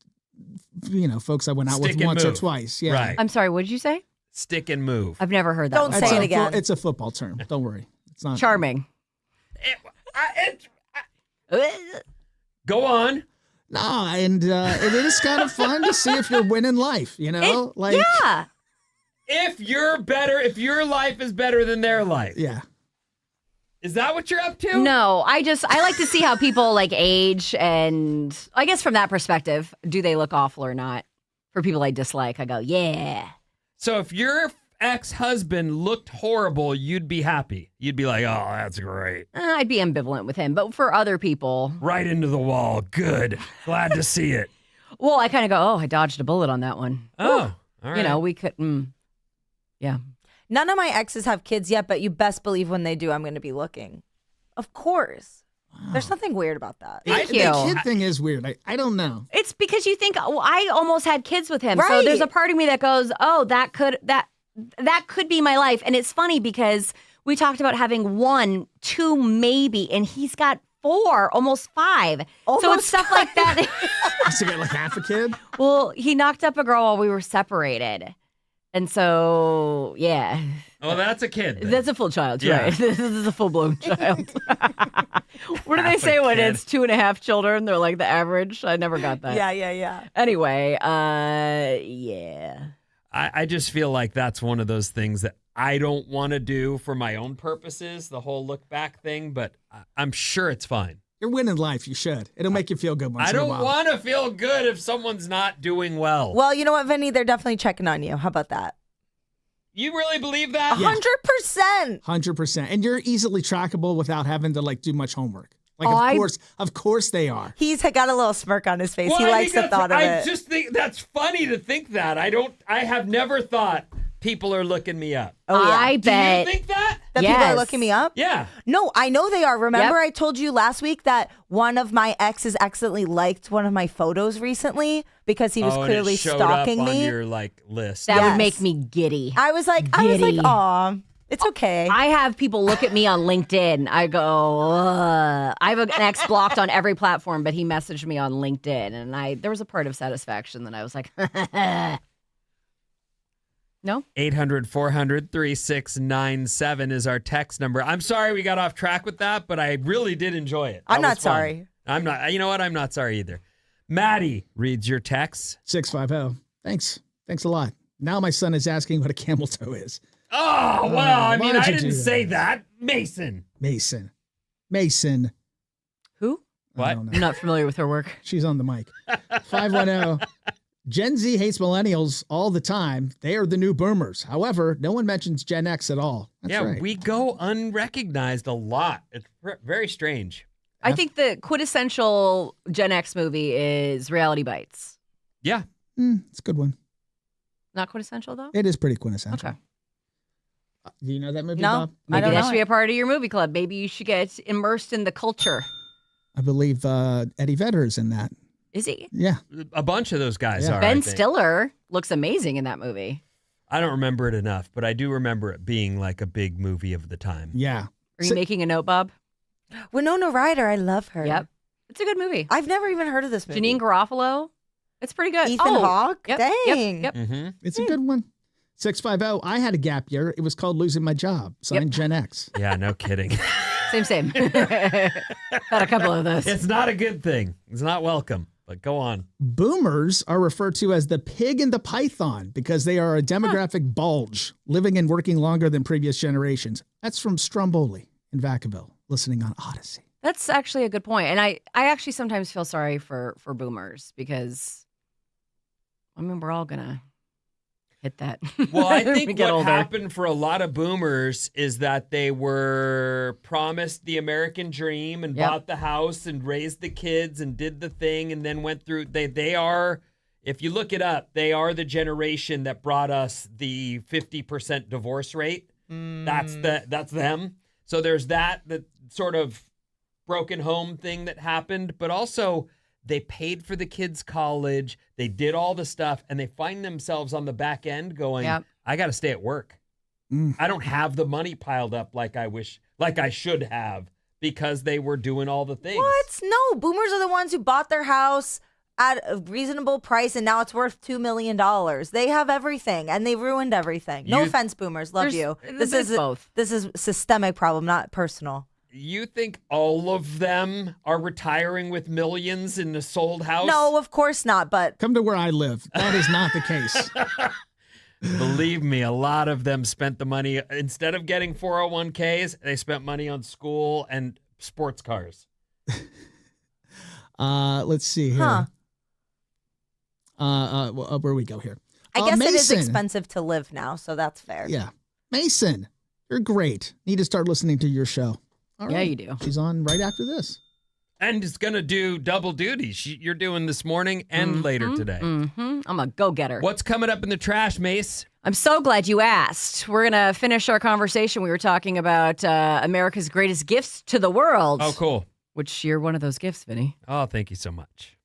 folks I went out
Stick
with
and
once or
move.
twice. Yeah.
Right.
I'm sorry, what did you say?
Stick and move.
I've never heard that
Don't
before.
say it again.
It's a football term. Don't worry. It's not.
Charming.
Go on.
No, and it is kind of fun to see if you're winning life,
Yeah.
If your life is better than their life.
Yeah.
Is that what you're up to?
No, I like to see how people like age, and I guess from that perspective, do they look awful or not? For people I dislike, I go, yeah.
So if your ex-husband looked horrible, you'd be happy. You'd be like, oh, that's great.
I'd be ambivalent with him, but for other people,
Right into the wall. Good. Glad to see it.
well, I kind of go, oh, I dodged a bullet on that one.
Oh, all right.
We could, yeah.
None of my exes have kids yet, but you best believe when they do, I'm going to be looking. Of course. There's nothing weird about that.
Thank
The
you.
kid thing is weird. I don't know.
It's because you think, oh, I almost had kids with him. So
Right.
there's a part of me that goes, oh, that could be my life. And it's funny because we talked about having 1, 2, maybe, and he's got 4, almost 5. So it's
Almost
stuff like that.
To get like half a kid.
Well, he knocked up a girl while we were separated. And so, yeah,
Oh, that's a kid. then.
that's a full child,
Yeah.
right? This is a full-blown child. What do they
Half a
say when
kid.
it's 2.5 children? They're like the average. I never got that.
Yeah.
Anyway, yeah.
I just feel like that's one of those things that I don't want to do for my own purposes, the whole look back thing, but I'm sure it's fine.
You're winning life. You should. It'll make you feel good once
I
in a
don't
while.
want to feel good if someone's not doing well.
Well, you know what, Vinny? They're definitely checking on you. How about that?
You really believe that?
100%.
100%. And you're easily trackable without having to do much homework. Of course they are.
He's got a little smirk on his face.
Well,
he
I
likes
think
the thought of
I
it.
just think that's funny to think that. I have never thought people are looking me up.
Oh, yeah.
I
Do
bet.
you think that?
That people are
Yes.
looking me up?
Yeah.
No, I know they are. Remember
Yep.
I told you last week that one of my exes accidentally liked one of my photos recently because he was
and it
clearly
showed
stalking
up
me.
on your list.
That
Yes.
would make me giddy.
I was like,
Giddy.
aw, it's okay.
I have people look at me on LinkedIn. I go, ugh. I have an ex blocked on every platform, but he messaged me on LinkedIn, and there was a part of satisfaction that I was like, no.
800-400-3697 is our text number. I'm sorry we got off track with that, but I really did enjoy it.
I'm
That
not
was fun.
sorry.
I'm not. You know what? I'm not sorry either. Maddie reads your texts.
650. Thanks. Thanks a lot. Now my son is asking what a camel toe is.
Oh, well, I
why
mean,
did
I
you do
didn't
that?
say that. Mason.
Mason.
Who?
What?
I don't know.
I'm not familiar with her work.
She's on the mic. 510. Gen Z hates millennials all the time. They are the new boomers. However, no one mentions Gen X at all. That's
yeah,
right.
we go unrecognized a lot. It's very strange.
I think the quintessential Gen X movie is Reality Bites.
Yeah.
It's a good one.
Not quintessential, though?
It is pretty quintessential.
Okay.
Do you know that movie,
No.
Bob?
I
Maybe
don't
that
know
should be
it.
a part of your movie club. Maybe you should get immersed in the culture.
I believe Eddie Vedder is in that.
Is he?
Yeah.
A bunch of those guys
Yeah.
are. I
Ben
think.
Stiller looks amazing in that movie.
I don't remember it enough, but I do remember it being like a big movie of the time.
Yeah.
Are you making a note, Bob?
Winona Ryder, I love her.
Yep. It's a good movie.
I've never even heard of this movie.
Janine Garofalo. It's pretty good.
Ethan Hawke?
Yep,
Dang.
Yep.
Mm-hmm.
It's a good one. 650, I had a gap year. It was called losing my job. Signed Gen X.
Yeah, no kidding.
Same. Had a couple of those.
It's not a good thing. It's not welcome, but go on.
Boomers are referred to as the pig and the python because they are a demographic bulge, living and working longer than previous generations. That's from Stromboli in Vacaville, listening on Odyssey.
That's actually a good point. And I actually sometimes feel sorry for boomers because, I mean, we're all going to hit that.
Well, I
when we
think
get
what
older.
happened for a lot of boomers is that they were promised the American dream and bought the house and raised the kids and did the thing and then went through. They are, if you look it up, they are the generation that brought us the 50% divorce rate. That's them. So there's that sort of broken home thing that happened, but also they paid for the kids' college. They did all the stuff, and they find themselves on the back end going, I got to stay at work. I don't have the money piled up like I should have because they were doing all the things.
What? No, boomers are the ones who bought their house at a reasonable price, and now it's worth $2 million. They have everything, and they ruined everything. No offense, boomers. Love you. This is
both.
This is a systemic problem, not personal.
You think all of them are retiring with millions in a sold house?
No, of course not, but
Come to where I live. That is not the case.
Believe me, a lot of them spent the money. Instead of getting 401ks, they spent money on school and sports cars.
Let's see here.
Huh.
Where we go here?
I guess it is
Mason.
expensive to live now, so that's fair.
Yeah. Mason, you're great. Need to start listening to your show. All
Yeah,
right.
you do.
She's on right after this.
And it's going to do double duty. You're doing this morning and later today.
Mm-hmm. I'm a go-getter.
What's coming up in the trash, Mace?
I'm so glad you asked. We're going to finish our conversation. We were talking about America's greatest gifts to the world.
Oh, cool.
Which you're one of those gifts, Vinny.
Oh, thank you so much.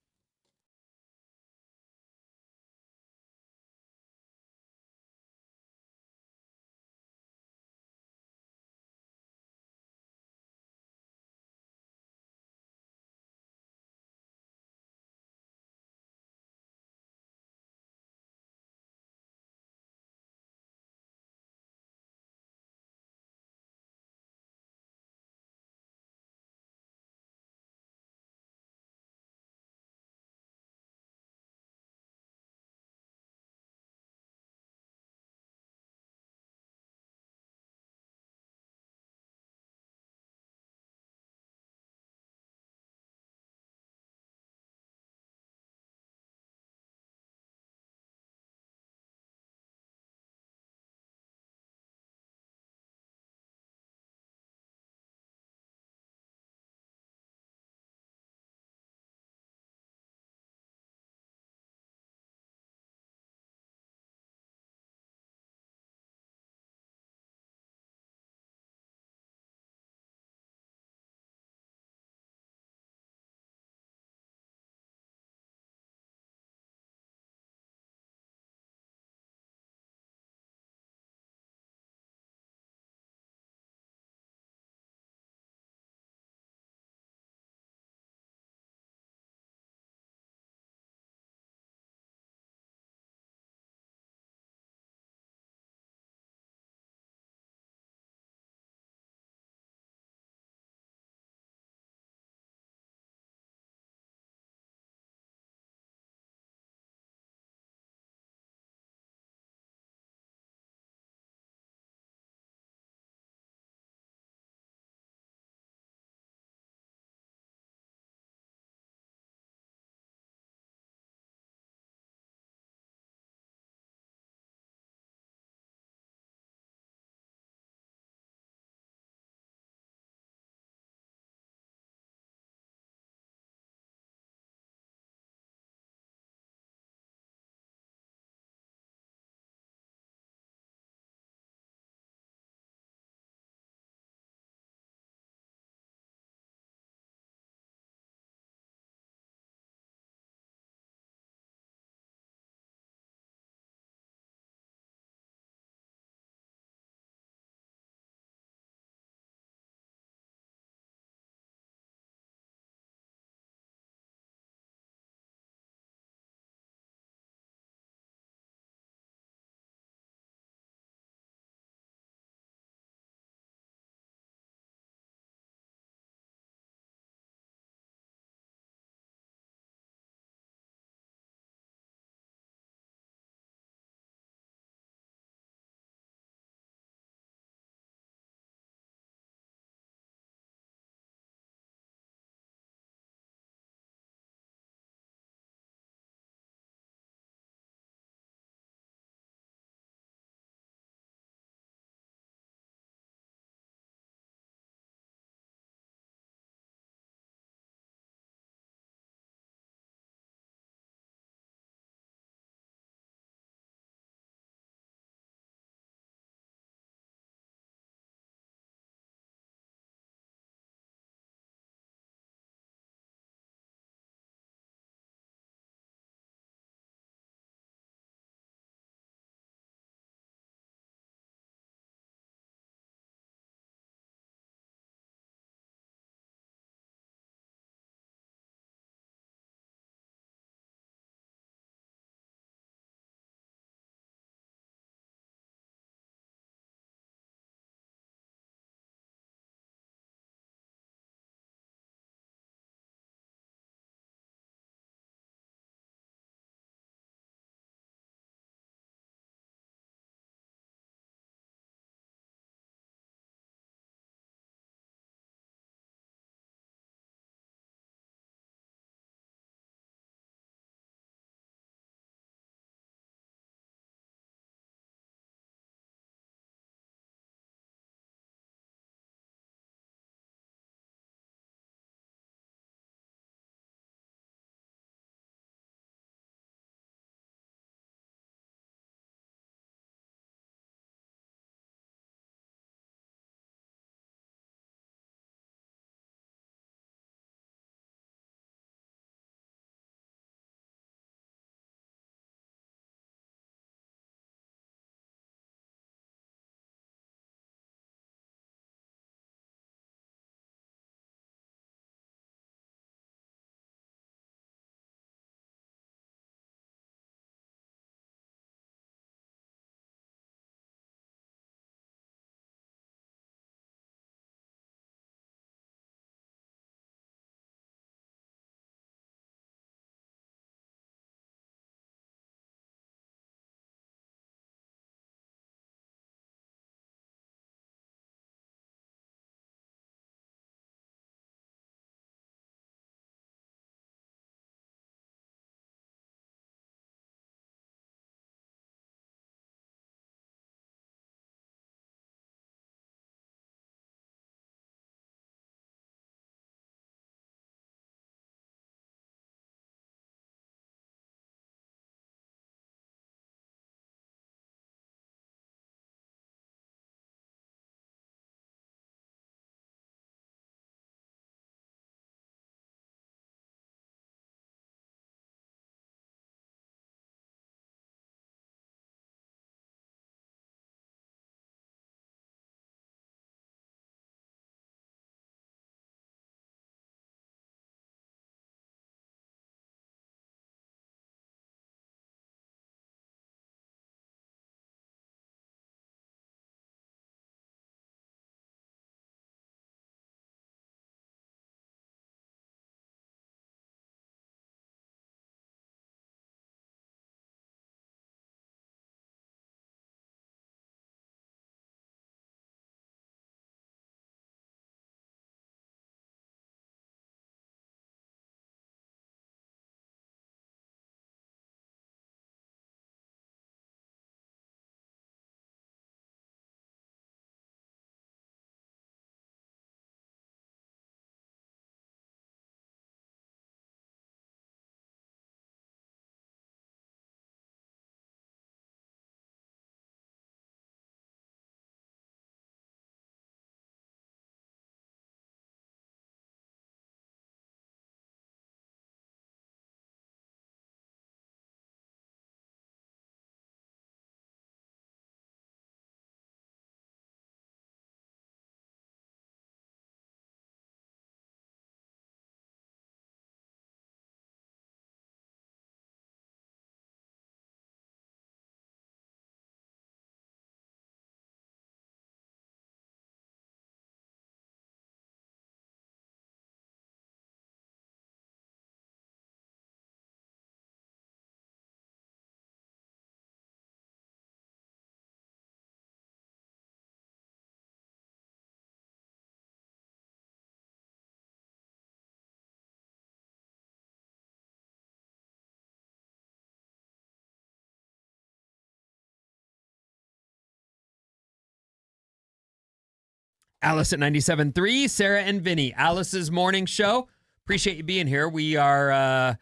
Alice at 97.3, Sarah and Vinnie. Alice's morning show. Appreciate you being here. We are,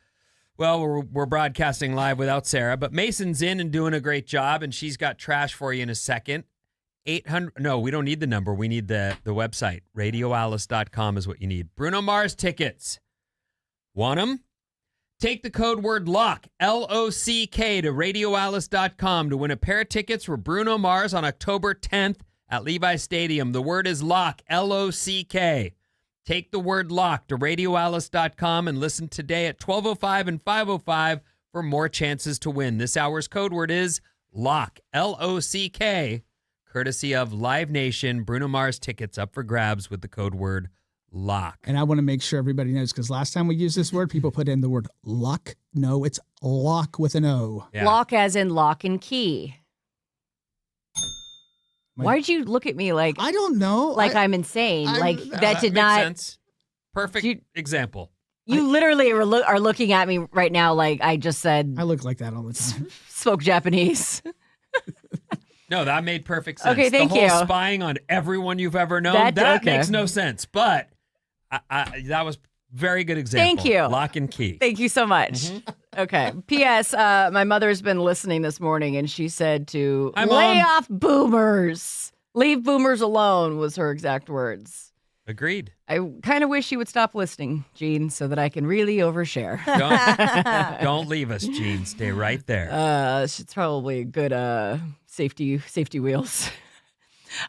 we're broadcasting live without Sarah, but Mason's in and doing a great job, and she's got trash for you in a second. 800. No, we don't need the number. We need the website. RadioAlice.com is what you need. Bruno Mars tickets. Want them? Take the code word LOCK, L-O-C-K, to RadioAlice.com to win a pair of tickets for Bruno Mars on October 10th at Levi Stadium. The word is LOCK, L-O-C-K. Take the word LOCK to RadioAlice.com and listen today at 12:05 and 5:05 for more chances to win. This hour's code word is LOCK, L-O-C-K. Courtesy of Live Nation. Bruno Mars tickets up for grabs with the code word LOCK.
And I want to make sure everybody knows, because last time we used this word, people put in the word luck. No, it's lock with an O.
Yeah. Lock as in lock and key. Why'd you look at me like...
I don't know.
Like I'm insane. That did not...
Sense. Perfect example.
You literally are looking at me right now like I just said...
I look like that all the time.
Spoke Japanese.
No, that made perfect sense.
Okay, thank you.
The whole spying on everyone you've ever known, that makes no sense. But that was very good example.
Thank you.
Lock and key.
Thank you so much. Mm-hmm. Okay. P.S. My mother's been listening this morning, and she said to lay off boomers. Leave boomers alone was her exact words.
Agreed.
I kind of wish you would stop listening, Gene, so that I can really overshare.
Don't leave us, Gene. Stay right there.
It's probably a good safety wheels.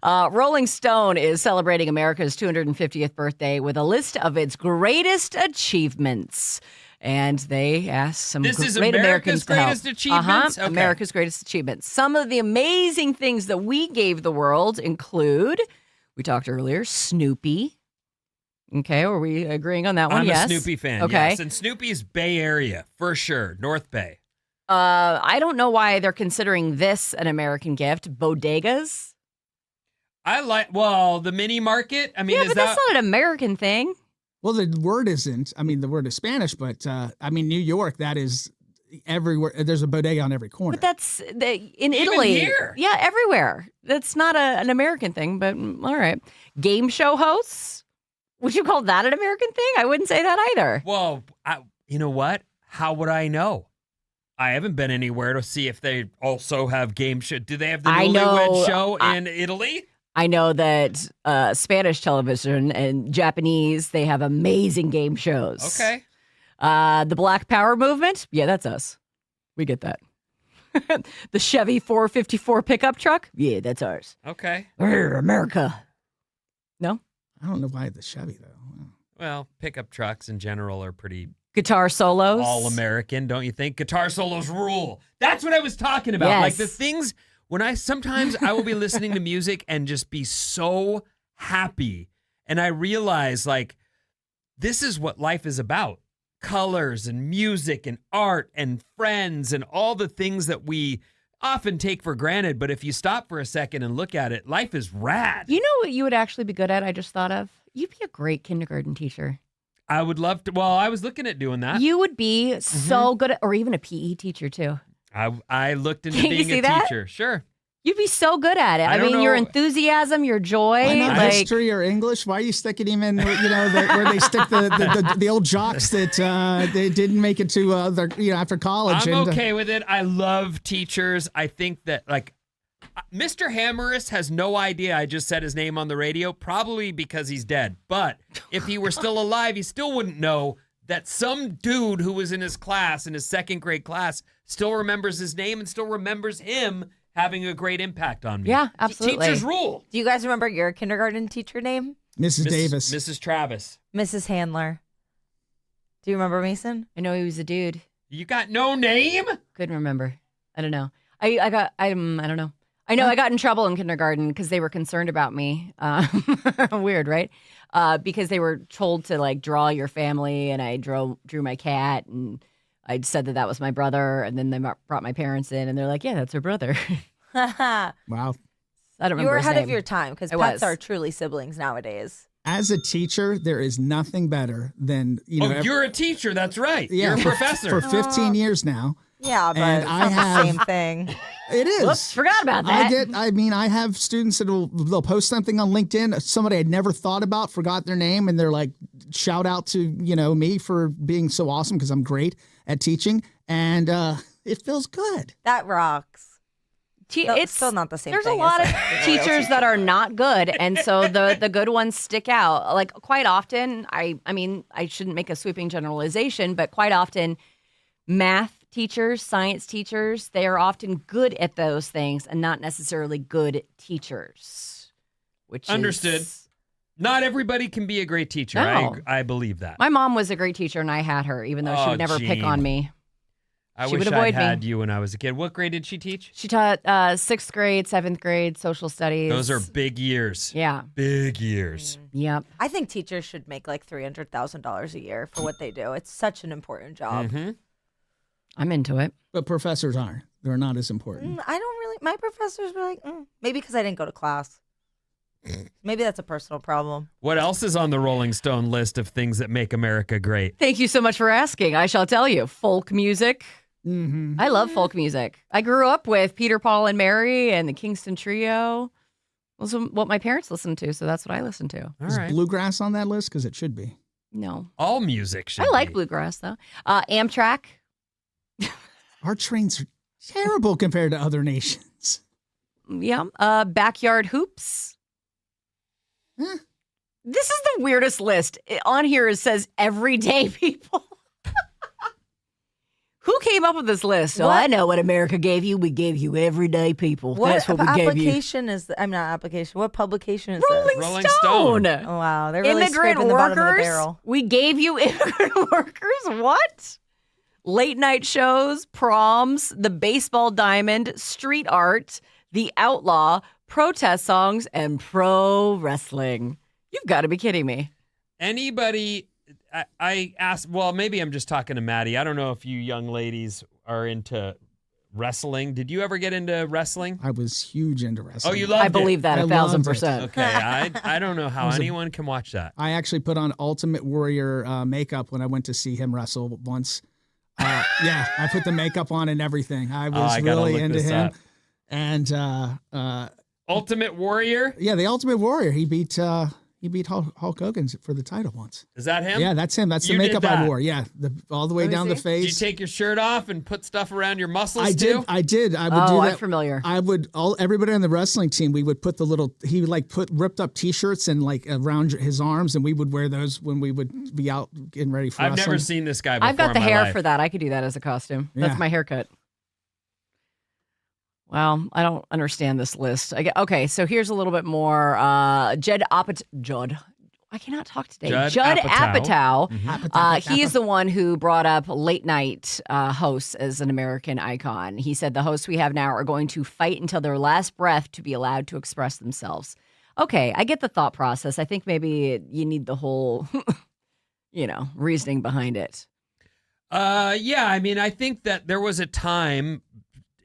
Rolling Stone is celebrating America's 250th birthday with a list of its greatest achievements. And they asked some great Americans to help.
This is America's greatest achievements? Okay.
America's greatest achievements. Some of the amazing things that we gave the world include, we talked earlier, Snoopy. Okay, are we agreeing on that one?
I'm
yes.
a Snoopy fan,
okay.
Yes. And Snoopy's Bay Area, for sure. North Bay.
I don't know why they're considering this an American gift. Bodegas.
The mini market. I mean,
but that's not an American thing.
Well, the word isn't. I mean, the word is Spanish, but New York, that is everywhere. There's a bodega on every corner.
But that's in
Even
Italy.
Here.
Yeah, everywhere. That's not an American thing, but all right. Game show hosts. Would you call that an American thing? I wouldn't say that either.
Well, you know what? How would I know? I haven't been anywhere to see if they also have game show. Do they have the Newlywed Show in Italy?
I know that Spanish television and Japanese, they have amazing game shows.
Okay.
The Black Power movement, yeah, that's us. We get that. The Chevy 454 pickup truck, yeah, that's ours.
Okay.
America. No?
I don't know why the Chevy, though.
Well, pickup trucks in general are pretty...
Guitar solos.
All American, don't you think? Guitar solos rule. That's what I was talking about.
Yes.
Like the things... Sometimes I will be listening to music and just be so happy. And I realize, like, this is what life is about. Colors and music and art and friends and all the things that we often take for granted. But if you stop for a second and look at it, life is rad.
You know what you would actually be good at, I just thought of? You'd be a great kindergarten teacher.
I would love to. Well, I was looking at doing that.
You would be so good at, or even a PE teacher, too.
I looked into
Can
being
you see
a
that?
teacher. Sure.
You'd be so good at it. I mean,
don't
your
know.
enthusiasm, your joy.
Why not
like,
history or English? Why are you sticking him in, where they stick the old jocks that they didn't make it to after college?
I'm okay with it. I love teachers. I think that, like, Mr. Hammeris has no idea I just said his name on the radio, probably because he's dead. But if he were still alive, he still wouldn't know that some dude who was in his class, in his second grade class, still remembers his name and still remembers him having a great impact on me.
Yeah, absolutely.
Teachers rule.
Do you guys remember your kindergarten teacher name?
Mrs. Davis.
Mrs. Travis.
Mrs. Handler. Do you remember Mason?
I know he was a dude.
You got no name?
Couldn't remember. I don't know. I don't know. I know I got in trouble in kindergarten because they were concerned about me. Weird, right? Because they were told to like draw your family, and I drew my cat, and I said that was my brother, and then they brought my parents in, and they're like, "Yeah, that's her brother."
Wow.
I don't remember.
You were
his
ahead
name.
of your time because
I
pets
was.
are truly siblings nowadays.
As a teacher, there is nothing better than
You're a teacher. That's right.
Yeah,
You're a professor.
for 15 years now.
Yeah, but
And
it's
I
not
have-
the same thing.
It is.
Whoops, forgot about that.
I have students they'll post something on LinkedIn, somebody I'd never thought about, forgot their name, and they're like, shout out to, me for being so awesome because I'm great at teaching. And it feels good.
That rocks.
It's
still not the same
There's
thing
a lot
as,
of
like, a real
teachers
teacher.
that are not good, and so the good ones stick out. Like quite often, I mean, I shouldn't make a sweeping generalization, but quite often, math teachers, science teachers, they are often good at those things and not necessarily good teachers. Which
Understood.
is-
Not everybody can be a great teacher.
No.
I believe that.
My mom was a great teacher, and I had her, even though she
Oh,
would never pick
Gene.
on me.
I
She
wish
would
I
avoid me.
had you when I was a kid. What grade did she teach?
She taught 6th grade, 7th grade, social studies.
Those are big years.
Yeah.
Big years.
Yep.
I think teachers should make like $300,000 a year for what they do. It's such an important job.
Mm-hmm.
I'm into it.
But professors aren't. They're not as important.
I don't really. My professors were like, maybe because I didn't go to class. Maybe that's a personal problem.
What else is on the Rolling Stone list of things that make America great?
Thank you so much for asking. I shall tell you. Folk music.
Mm-hmm.
I love folk music. I grew up with Peter, Paul, and Mary and the Kingston Trio. Those are what my parents listened to, so that's what I listened to.
All
Is
right.
bluegrass on that list? Because it should be.
No.
All music should
I like
be.
bluegrass, though. Amtrak.
Our trains are terrible compared to other nations.
Yeah. Backyard hoops.
Huh.
This is the weirdest list. On here it says everyday people. Who came up with this list? Oh,
What?
I know what America gave you. We gave you everyday people.
What
That's what we gave you.
application is? I'm not application. What publication is
Rolling,
Rolling
Stone.
Stone.
this? Oh wow, they're really
Immigrant
scraping the bottom of the
workers.
barrel.
We gave you immigrant workers. What? Late night shows, proms, the baseball diamond, street art, the outlaw, protest songs, and pro wrestling. You've got to be kidding me.
Anybody, I asked, well, maybe I'm just talking to Maddie. I don't know if you young ladies are into wrestling. Did you ever get into wrestling?
I was huge into wrestling.
Oh, you loved
I believe that
I
1,000%.
Okay, I don't know how anyone can watch that.
I actually put on Ultimate Warrior makeup when I went to see him wrestle once. Yeah, I put the makeup on and everything. I was
I gotta
really
look
into
this
him.
up.
And
Ultimate Warrior?
yeah, the Ultimate Warrior. He beat Hulk Hogan for the title once.
Is that him?
Yeah, that's him. That's the
You did
makeup I
that.
wore. Yeah, all the way
Let me
down the
see.
Did you
face.
take your shirt off and put stuff around your muscles
I
too?
did. I would do
Oh,
that.
I'm familiar.
I would everybody on the wrestling team. We would put he would like put ripped up T-shirts and like around his arms, and we would wear those when we would be out getting ready for
I've
wrestling.
never seen this guy before
I've got the
in my
hair
life.
for that. I could do that as a costume.
Yeah.
That's my haircut. Well, I don't understand this list. Okay, so here's a little bit more. Judd. I cannot talk today.
Judd
Apatow.
Mm-hmm.
He is the one who brought up late night hosts as an American icon. He said the hosts we have now are going to fight until their last breath to be allowed to express themselves. Okay, I get the thought process. I think maybe you need the whole, reasoning behind it.
Yeah, I mean, I think that there was a time,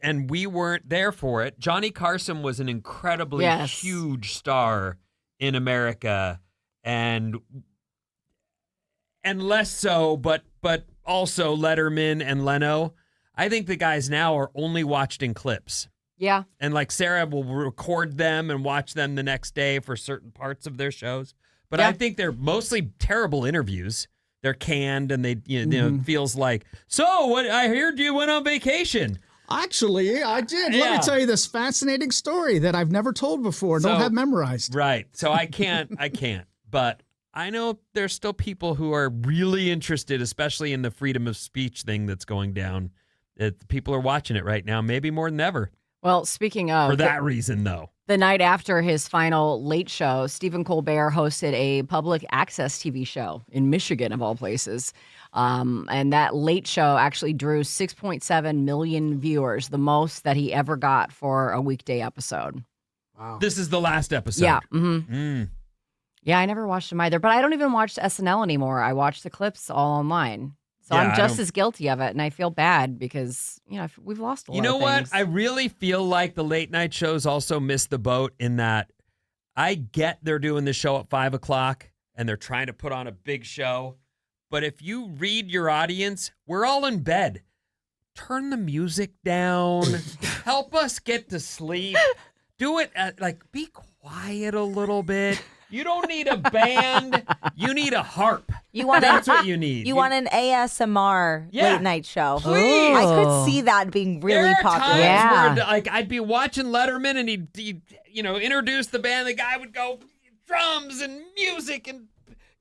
and we weren't there for it. Johnny Carson was an incredibly
Yes.
huge star in America, and less so, but also Letterman and Leno. I think the guys now are only watched in clips.
Yeah.
And like Sarah will record them and watch them the next day for certain parts of their shows. But
Yeah.
I think they're mostly terrible interviews. They're canned and they, it feels like, so what? I heard you went on vacation.
Actually, I did. Let
Yeah.
me tell you this fascinating story that I've never told before. Don't
So-
have memorized.
Right. So I can't. But I know there's still people who are really interested, especially in the freedom of speech thing that's going down. People are watching it right now, maybe more than ever.
Well, speaking of
For that reason, though.
the night after his final late show, Stephen Colbert hosted a public access TV show in Michigan, of all places. And that late show actually drew 6.7 million viewers, the most that he ever got for a weekday episode.
Wow.
This is the last episode.
Yeah. Mm-hmm. Yeah, I never watched him either, but I don't even watch SNL anymore. I watch the clips all online. So
Yeah,
I'm
I
just
don't-
as guilty of it, and I feel bad because, we've lost a lot
You know
of
what?
things.
I really feel like the late night shows also missed the boat in that I get they're doing the show at 5 o'clock and they're trying to put on a big show. But if you read your audience, we're all in bed. turn the music down. Help us get to sleep. Do it be quiet a little bit. You don't need a band. You need a harp. That's what you need.
You want an ASMR late night show.
Please.
I could see that being really popular.
There are times where I'd be watching Letterman and he'd introduce the band. The guy would go drums and music and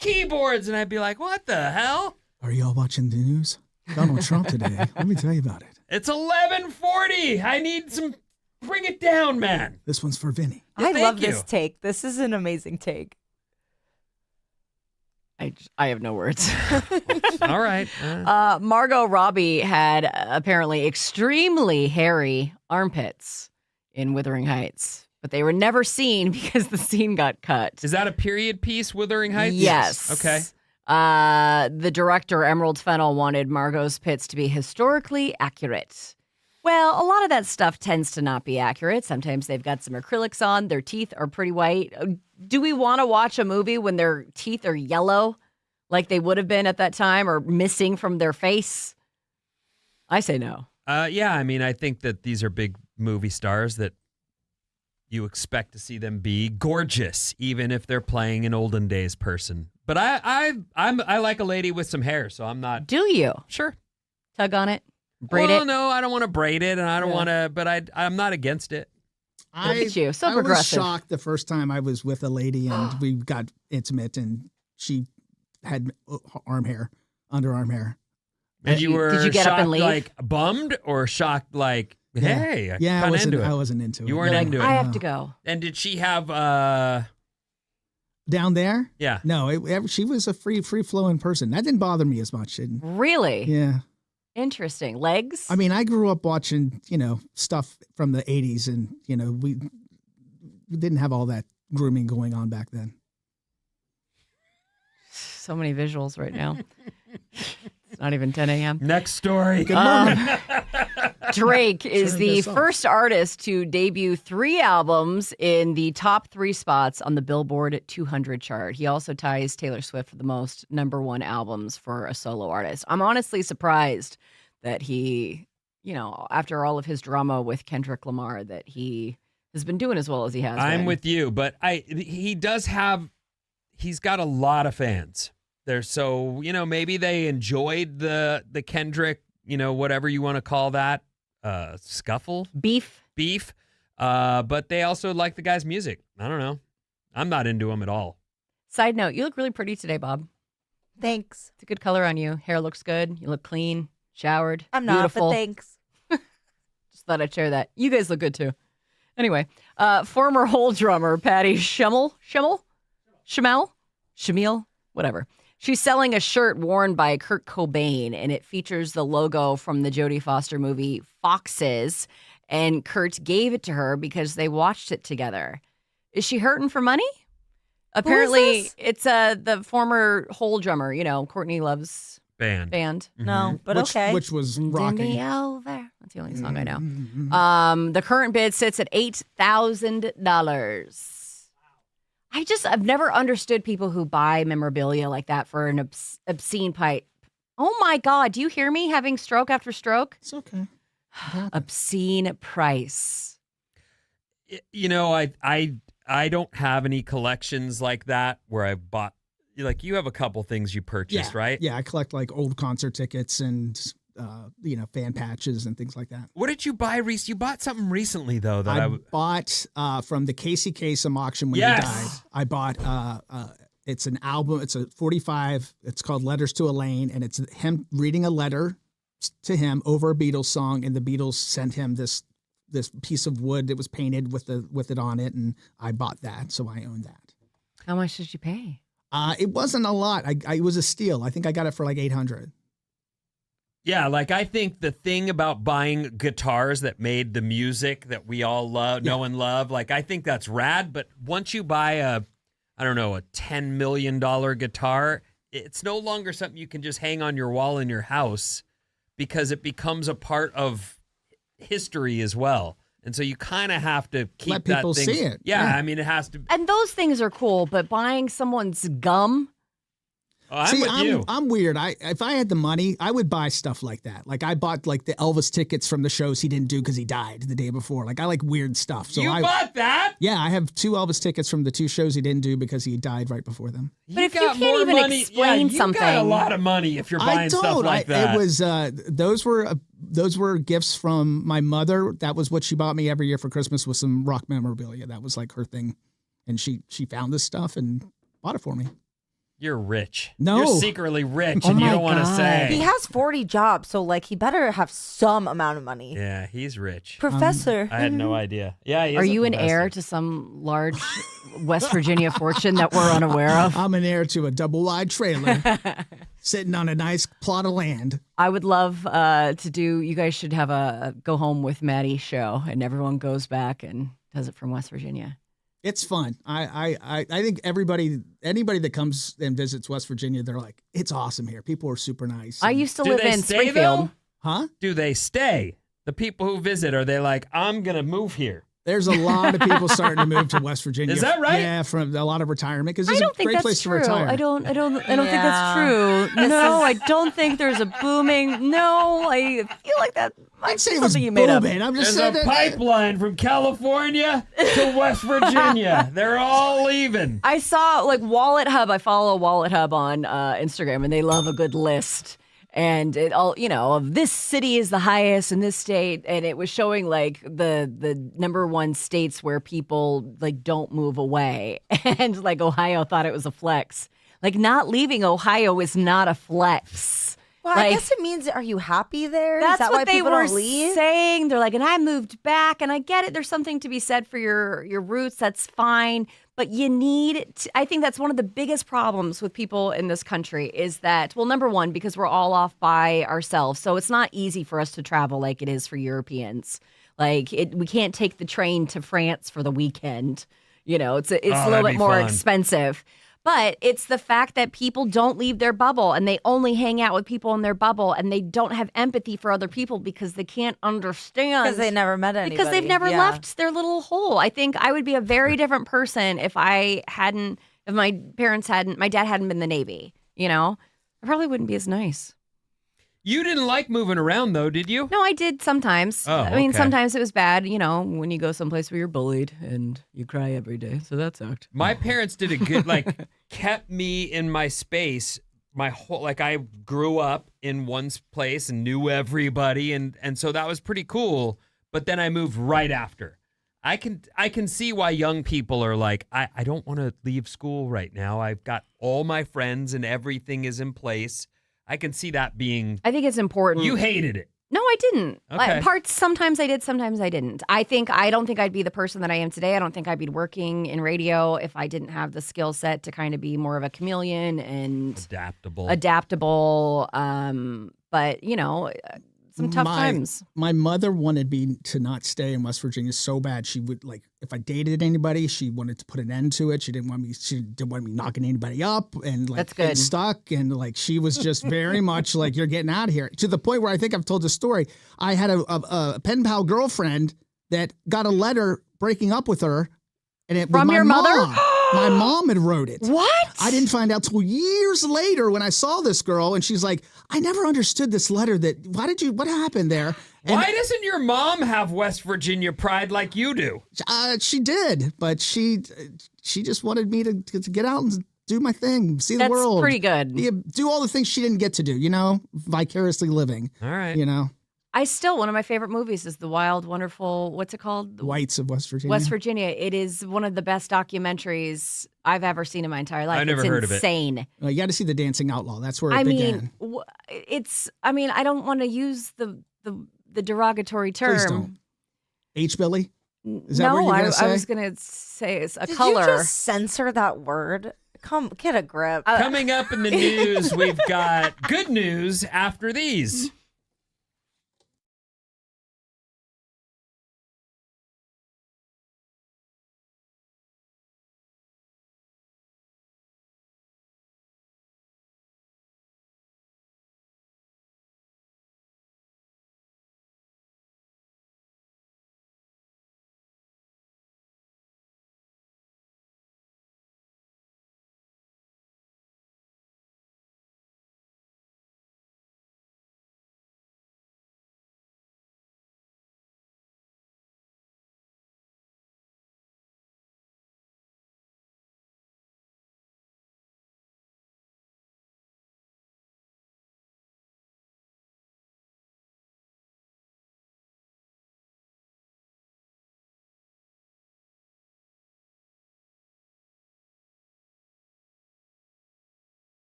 keyboards, and I'd be like, what the hell?
Are y'all watching the news? Donald Trump today. Let me tell you about it.
It's 11:40. I need some. Bring it down, man.
This one's for Vinny.
I love this take. This is an amazing take.
I have no words.
All right.
Margot Robbie had apparently extremely hairy armpits in Wuthering Heights, but they were never seen because the scene got cut.
Is that a period piece, Wuthering Heights?
Yes.
Okay.
The director, Emerald Fennell, wanted Margot's pits to be historically accurate. Well, a lot of that stuff tends to not be accurate. Sometimes they've got some acrylics on. Their teeth are pretty white. Do we want to watch a movie when their teeth are yellow like they would have been at that time or missing from their face? I say no.
Yeah, I mean, I think that these are big movie stars that you expect to see them be gorgeous, even if they're playing an olden days person. But I like a lady with some hair, so I'm not.
Do you?
Sure.
Tug on it? Braid it?
No, I don't want to braid it, and I don't want to, but I'm not against it.
Look at you, so
I
progressive.
was shocked the first time I was with a lady and we got intimate, and she had underarm hair.
And you were
Did you get
shocked,
up and leave?
like bummed, or shocked like, hey,
I wasn't
into it.
I wasn't into it.
You weren't into it.
I have to go.
And did she have
down there?
Yeah.
No, she was a free flowing person. That didn't bother me as much.
Really?
Yeah.
Interesting. Legs?
I mean, I grew up watching, stuff from the 80s, and, we didn't have all that grooming going on back then.
So many visuals right now. It's not even 10 a.m.
Next story.
Good morning.
Drake is
Turn
the
this off.
first artist to debut 3 albums in the top 3 spots on the Billboard 200 chart. He also ties Taylor Swift for the most #1 albums for a solo artist. I'm honestly surprised that he, after all of his drama with Kendrick Lamar, that he has been doing as well as he has.
I'm
been.
with you, but he's got a lot of fans. So maybe they enjoyed the Kendrick, whatever you want to call that, scuffle,
beef.
But they also like the guy's music. I don't know. I'm not into him at all.
Side note, you look really pretty today, Bob.
Thanks.
It's a good color on you. Hair looks good. You look clean, showered.
I'm not,
beautiful.
but thanks.
Just thought I'd share that. You guys look good too. Anyway, former Hole drummer Patty Shamel, whatever. She's selling a shirt worn by Kurt Cobain, and it features the logo from the Jodie Foster movie Foxes. And Kurt gave it to her because they watched it together. Is she hurting for money? Apparently, it's the former Hole drummer. Courtney Love's
Band.
band.
No, but okay.
Which was
Send
rocking.
me over. That's the only song I know. The current bid sits at $8,000. I've never understood people who buy memorabilia like that for an obscene pipe. Oh my God, do you hear me having stroke after stroke?
It's okay.
Obscene price.
I don't have any collections like that where I bought. You have a couple things you purchased, right?
Yeah, I collect like old concert tickets and fan patches and things like that.
What did you buy, Reese? You bought something recently though that
I bought from the Casey Kasem auction when he died. I bought it's an album. It's a 45. It's called Letters to Elaine, and it's him reading a letter to him over a Beatles song, and the Beatles sent him this piece of wood that was painted with it on it, and I bought that, so I own that.
How much did you pay?
It wasn't a lot. It was a steal. I think I got it for like $800.
Yeah, I think the thing about buying guitars that made the music that we all know and love, I think that's rad. But once you buy a $10 million guitar, it's no longer something you can just hang on your wall in your house because it becomes a part of history as well. And so you kind of have to keep
Let people
that thing.
see it.
Yeah,
Yeah.
I mean, it has to.
And those things are cool, but buying someone's gum,
Oh, I'm
See,
with you.
I'm weird. If I had the money, I would buy stuff like that. Like I bought like the Elvis tickets from the shows he didn't do because he died the day before. Like I like weird stuff. So
You bought that?
Yeah, I have 2 Elvis tickets from the 2 shows he didn't do because he died right before them.
But if you
got
can't
more
even
money,
explain
you
something,
got a lot of money if you're buying stuff like that.
It was those were gifts from my mother. That was what she bought me every year for Christmas, was some rock memorabilia. That was like her thing, and she found this stuff and bought it for me.
You're rich.
No.
You're secretly rich,
Oh
and you
my
don't want to
God.
say.
He has 40 jobs, so like he better have some amount of money.
Yeah, he's rich.
Professor.
I had no idea. Yeah, he is
are
a
you an
professor.
heir to some large West Virginia fortune that we're unaware of?
I'm an heir to a double-wide trailer sitting on a nice plot of land.
I would love to do. You guys should have a go home with Maddie show, and everyone goes back and does it from West Virginia.
It's fun. I think anybody that comes and visits West Virginia, they're like, it's awesome here. People are super nice.
I used to
Do
live
they
in
stay,
Springfield.
though?
Huh?
Do they stay? The people who visit, are they like, I'm going to move here?
There's a lot of people starting to move to West Virginia.
Is that right?
Yeah, from a lot of retirement because
I
it's
don't
a
think
great
that's
place
true.
to retire.
I don't think that's true. No, I don't think there's a booming. No, I feel like that might
I'd say
be
it was
something you made up.
booming. I'm just
There's
saying
a pipeline from California to West Virginia. They're all leaving.
I saw like Wallet Hub. I follow Wallet Hub on Instagram, and they love a good list. And it all, this city is the highest in this state, and it was showing like the number 1 states where people like don't move away, and like Ohio thought it was a flex. Like not leaving Ohio is not a flex.
Well, I guess it means, are you happy there?
That's
Is that
what
why
they
people
were
don't leave?
saying. They're like, and I moved back, and I get it. There's something to be said for your roots. That's fine. But you need, I think that's one of the biggest problems with people in this country is that, well, number one, because we're all off by ourselves. So it's not easy for us to travel like it is for Europeans. Like we can't take the train to France for the weekend. It's a little bit more expensive. But it's the fact that people don't leave their bubble and they only hang out with people in their bubble and they don't have empathy for other people because they can't understand.
Because they never met anybody.
Because they've never left their little hole. I think I would be a very different person if my dad hadn't been in the Navy. I probably wouldn't be as nice.
You didn't like moving around, though, did you?
No, I did sometimes.
Oh,
I mean,
okay.
sometimes it was bad, when you go someplace where you're bullied and you cry every day. So that sucked.
My parents did a good, kept me in my space my whole, I grew up in one place and knew everybody. And so that was pretty cool. But then I moved right after. I can see why young people are like, I don't want to leave school right now. I've got all my friends and everything is in place. I can see that being.
I think it's important.
You hated it.
No, I didn't.
Okay.
Sometimes I did, sometimes I didn't. I don't think I'd be the person that I am today. I don't think I'd be working in radio if I didn't have the skill set to kind of be more of a chameleon and adaptable. But some tough times.
My mother wanted me to not stay in West Virginia so bad. She would if I dated anybody, she wanted to put an end to it. She didn't want me knocking anybody up and
That's
getting
good.
stuck. And she was just very much like, you're getting out of here, to the point where I think I've told the story. I had a pen pal girlfriend that got a letter breaking up with her. And it
From
was
your
my
mother?
mom. My mom had wrote it.
What?
I didn't find out till years later when I saw this girl, and she's like, I never understood this letter. What happened there? And
Why doesn't your mom have West Virginia pride like you do?
she did, but she just wanted me to get out and do my thing, see the world.
That's pretty good.
Yeah, do all the things she didn't get to do, vicariously living.
All right.
One of my favorite movies is The Wild, Wonderful, what's it called?
Whites of West Virginia.
West Virginia. It is one of the best documentaries I've ever seen in my entire life.
I've never heard of it.
It's insane.
You got to see The Dancing Outlaw. That's where it began.
I don't want to use the derogatory term.
Please don't. H-Billy? Is that
No,
what you're going to say?
I was going to say it's a
Did
color.
you just censor that word? Come, get a grip.
Coming up in the news, we've got good news after these.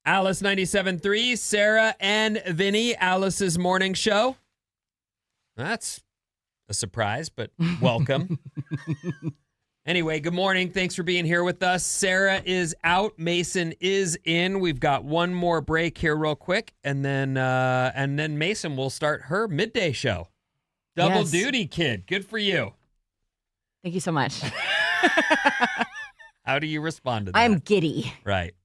Alice 97.3, Sarah and Vinnie, Alice's morning show. That's a surprise, but welcome. Anyway, good morning. Thanks for being here with us. Sarah is out. Mason is in. We've got one more break here real quick, and then Mason will start her midday show. Double duty, kid. Good for you.
Thank you so much.
How do you respond to that?
I'm giddy.
Right.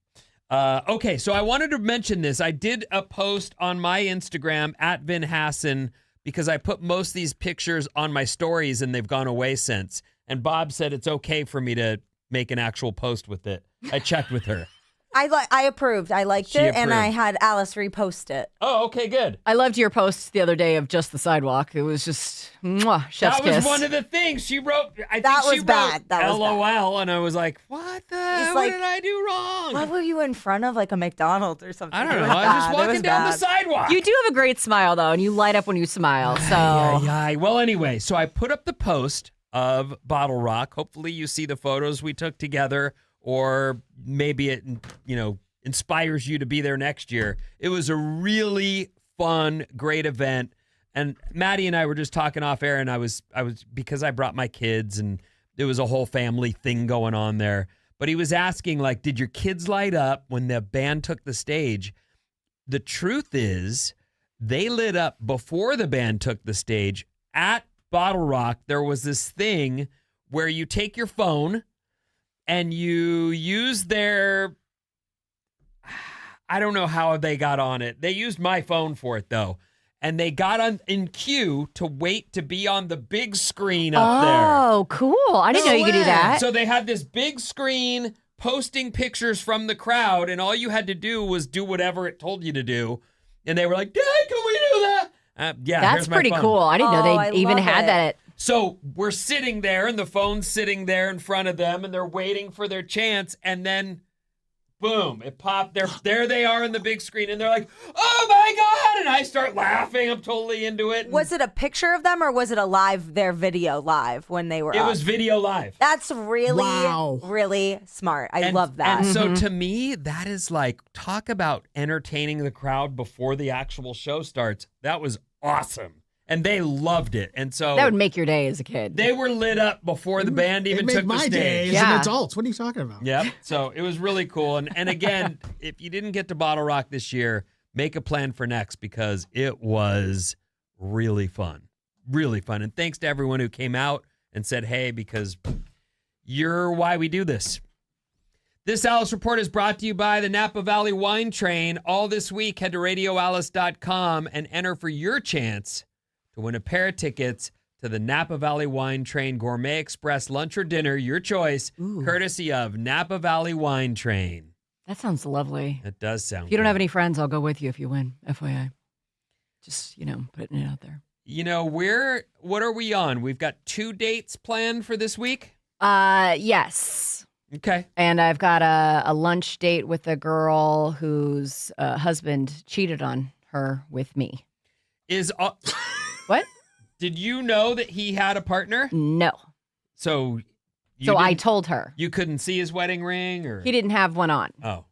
Okay, so I wanted to mention this. I did a post on my Instagram at Vin Hassan because I put most of these pictures on my stories and they've gone away since. And Bob said it's okay for me to make an actual post with it. I checked with her.
I approved. I liked
She
it, and I
approved.
had Alice repost it.
Oh, okay, good.
I loved your post the other day of just the sidewalk. It was just chef's
That was
kiss.
one of the things she wrote. I think
That
she
was
wrote
bad. That was
LOL, and I was like, what
like,
did I do wrong?
What were you in front of, like a McDonald's or something?
I don't
It
know.
was
I was just
bad. It
walking
was
down the
bad.
sidewalk.
You do have a great smile, though, and you light up when you smile. So
Yeah. Well, anyway, so I put up the post of Bottle Rock. Hopefully you see the photos we took together, or maybe it, inspires you to be there next year. It was a really fun, great event. And Maddie and I were just talking off air, and I was because I brought my kids, and there was a whole family thing going on there. But he was asking, like, did your kids light up when the band took the stage? The truth is, they lit up before the band took the stage. At Bottle Rock, there was this thing where you take your phone and you use their, I don't know how they got on it. They used my phone for it, though. And they got in queue to wait to be on the big screen up there.
Oh, cool. I didn't know you could do that.
So they had this big screen posting pictures from the crowd, and all you had to do was do whatever it told you to do. And they were like, Dad, can we do that? Yeah,
That's
here's my
pretty
phone.
cool. I didn't know
I
they even
love
had
it.
that.
So we're sitting there, and the phone's sitting there in front of them, and they're waiting for their chance, and then boom, it popped. There they are on the big screen, and they're like, oh my God! And I start laughing. I'm totally into it.
Was it a picture of them, or was it their video live when they were
It
up?
was video live.
That's really,
Wow.
really smart. I love that.
And so to me, that is like, talk about entertaining the crowd before the actual show starts. That was awesome. And they loved it. And so
That would make your day as a kid.
they were lit up before the band even
it made
took the
my
stage.
day as
Yeah.
an adult. What are you talking about?
Yep. So it was really cool. And again, if you didn't get to Bottle Rock this year, make a plan for next, because it was really fun. Really fun. And thanks to everyone who came out and said, hey, because you're why we do this. This Alice Report is brought to you by the Napa Valley Wine Train. All this week, head to radioalice.com and enter for your chance to win a pair of tickets to the Napa Valley Wine Train Gourmet Express lunch or dinner, your choice, courtesy of Napa Valley Wine Train.
That sounds lovely.
That does sound
If you don't
good.
have any friends, I'll go with you if you win. FYI. Just, putting it out there.
What are we on? We've got 2 dates planned for this week?
Yes.
Okay.
And I've got a lunch date with a girl whose husband cheated on her with me. What?
Did you know that he had a partner?
No.
So
I told her.
You couldn't see his wedding ring, or
He didn't have one on.
Oh.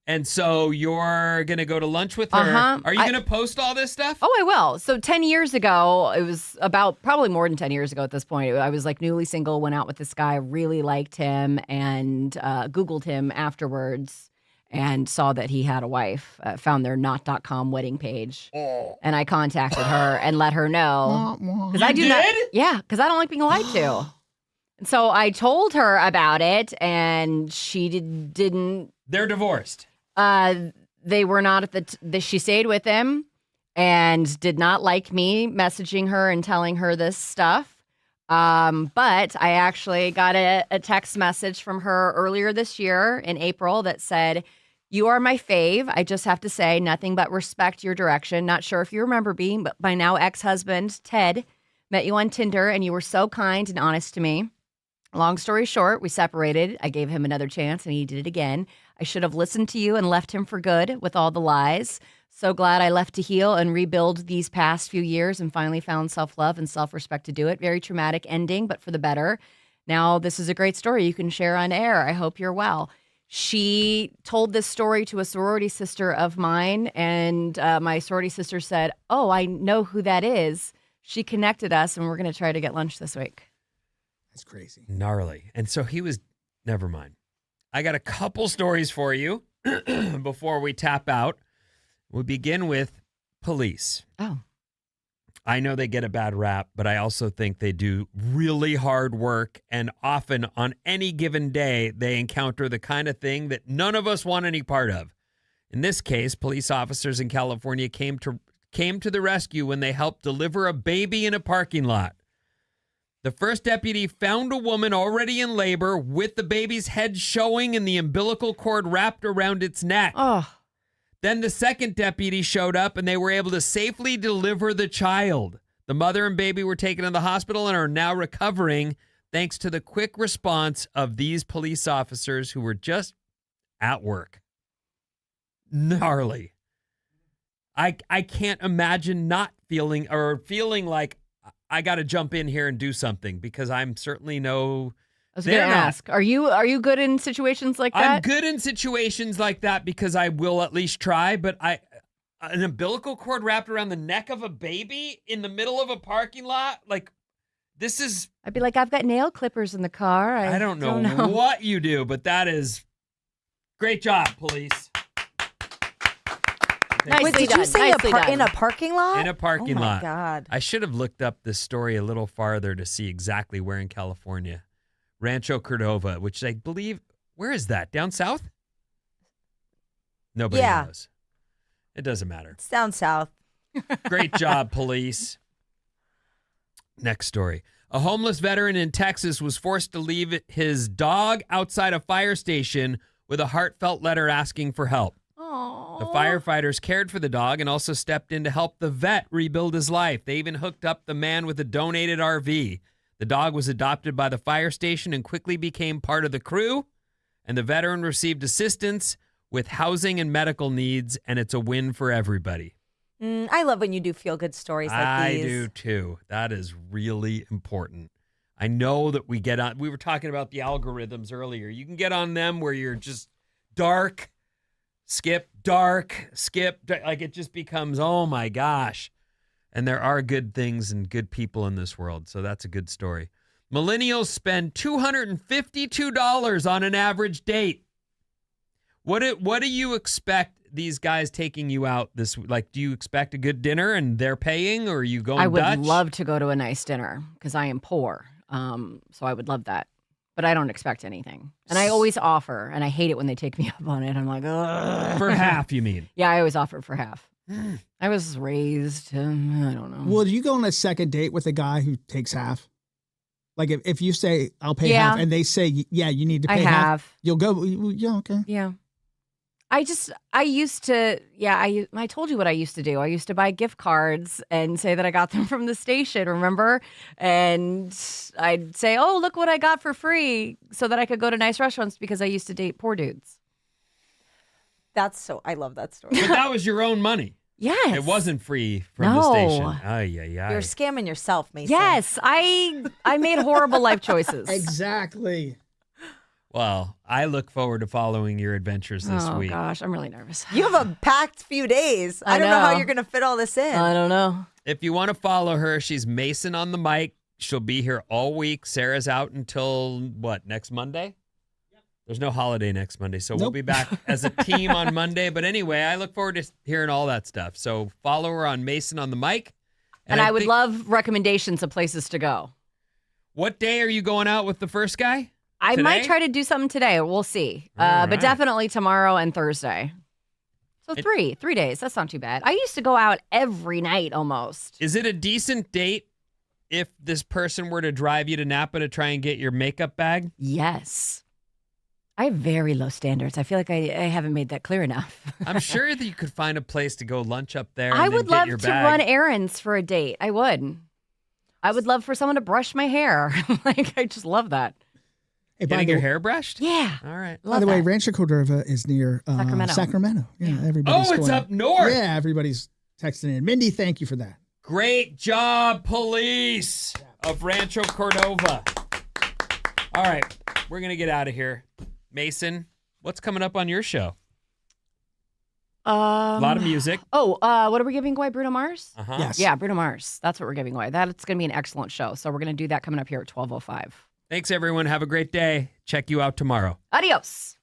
And so you're going to go to lunch with her.
Uh-huh.
Are you going to post all this stuff?
Oh, I will. So 10 years ago, it was about probably more than 10 years ago at this point. I was like newly single, went out with this guy, really liked him, and Googled him afterwards and saw that he had a wife, found their not.com wedding page. And I contacted her and let her know. Because I do not. Yeah, because I don't like being lied to. And so I told her about it, and she didn't.
They're divorced.
They were not at she stayed with him and did not like me messaging her and telling her this stuff. But I actually got a text message from her earlier this year in April that said, "You are my fave. I just have to say nothing but respect your direction. Not sure if you remember being, but my now ex-husband, Ted, met you on Tinder and you were so kind and honest to me. Long story short, we separated. I gave him another chance and he did it again. I should have listened to you and left him for good with all the lies. So glad I left to heal and rebuild these past few years and finally found self-love and self-respect to do it. Very traumatic ending, but for the better. Now, this is a great story you can share on air. I hope you're well." She told this story to a sorority sister of mine, and my sorority sister said, "Oh, I know who that is." She connected us, and we're going to try to get lunch this week.
That's crazy.
Gnarly. And so he was, never mind. I got a couple stories for you before we tap out. We'll begin with police.
Oh.
I know they get a bad rap, but I also think they do really hard work. And often on any given day, they encounter the kind of thing that none of us want any part of. In this case, police officers in California came to the rescue when they helped deliver a baby in a parking lot. The first deputy found a woman already in labor with the baby's head showing and the umbilical cord wrapped around its neck.
Oh.
Then the second deputy showed up and they were able to safely deliver the child. The mother and baby were taken to the hospital and are now recovering thanks to the quick response of these police officers who were just at work. Gnarly. I can't imagine not feeling like I got to jump in here and do something because I'm certainly no...
I was going to ask, are you good in situations like that?
I'm good in situations like that because I will at least try, but an umbilical cord wrapped around the neck of a baby in the middle of a parking lot, like this is...
I'd be like, I've got nail clippers in the car.
I don't know what you do, but that is great job, police.
Wait, did you say in a parking lot?
In a parking lot.
Oh, my God.
I should have looked up this story a little farther to see exactly where in California. Rancho Cordova, which I believe, where is that? Down south? Nobody knows. It doesn't matter.
It's down south.
Great job, police. Next story. A homeless veteran in Texas was forced to leave his dog outside a fire station with a heartfelt letter asking for help. The firefighters cared for the dog and also stepped in to help the vet rebuild his life. They even hooked up the man with a donated RV. The dog was adopted by the fire station and quickly became part of the crew. And the veteran received assistance with housing and medical needs, and it's a win for everybody.
I love when you do feel-good stories like these.
I do, too. That is really important. I know that we get on... We were talking about the algorithms earlier. You can get on them where you're just dark, skip, like it just becomes, oh my gosh. And there are good things and good people in this world, so that's a good story. Millennials spend $252 on an average date. What do you expect these guys taking you out this, like, do you expect a good dinner and they're paying, or are you going Dutch?
I would love to go to a nice dinner because I am poor, so I would love that. But I don't expect anything. And I always offer, and I hate it when they take me up on it. I'm like, ugh.
For half, you mean?
Yeah, I always offer for half. I was raised, I don't know.
Well, do you go on a second date with a guy who takes half? Like if you say, I'll pay half, and they say, yeah, you need to pay half. You'll go, yeah, okay.
Yeah. I used to, I told you what I used to do. I used to buy gift cards and say that I got them from the station, remember? And I'd say, oh, look what I got for free so that I could go to nice restaurants because I used to date poor dudes.
I love that story.
But that was your own money.
Yes.
It wasn't free from the station.
You're scamming yourself, Mason.
Yes, I made horrible life choices.
Exactly.
Well, I look forward to following your adventures this week.
Oh, gosh, I'm really nervous.
You have a packed few days. I don't know how you're going to fit all this in.
I don't know.
If you want to follow her, she's Mason on the mic. She'll be here all week. Sarah's out until, next Monday? There's no holiday next Monday, so we'll be back as a team on Monday. But anyway, I look forward to hearing all that stuff. So follow her on Mason on the mic.
And I would love recommendations of places to go.
What day are you going out with the first guy?
I might try to do something today. We'll see. But definitely tomorrow and Thursday. So 3 days. That's not too bad. I used to go out every night almost.
Is it a decent date if this person were to drive you to Napa to try and get your makeup bag?
Yes. I have very low standards. I feel like I haven't made that clear enough.
I'm sure that you could find a place to go lunch up there.
I
and
would
then
love
get your
to
bag.
run errands for a date. I would. I would love for someone to brush my hair. I just love that.
Hey,
Getting your hair brushed?
Yeah.
All right.
By the way, Rancho Cordova is near Sacramento. Yeah, everybody's
it's up north.
Yeah, everybody's texting in. Mindy, thank you for that.
Great job, police of Rancho Cordova. All right, we're going to get out of here. Mason, What's coming up on your show?
A
lot of music.
Oh, what are we giving away? Bruno Mars?
Uh-huh.
Yes.
Yeah, Bruno Mars. That's what we're giving away. That's going to be an excellent show. So we're going to do that coming up here at 12:05.
Thanks, everyone. Have a great day. Check you out tomorrow.
Adios.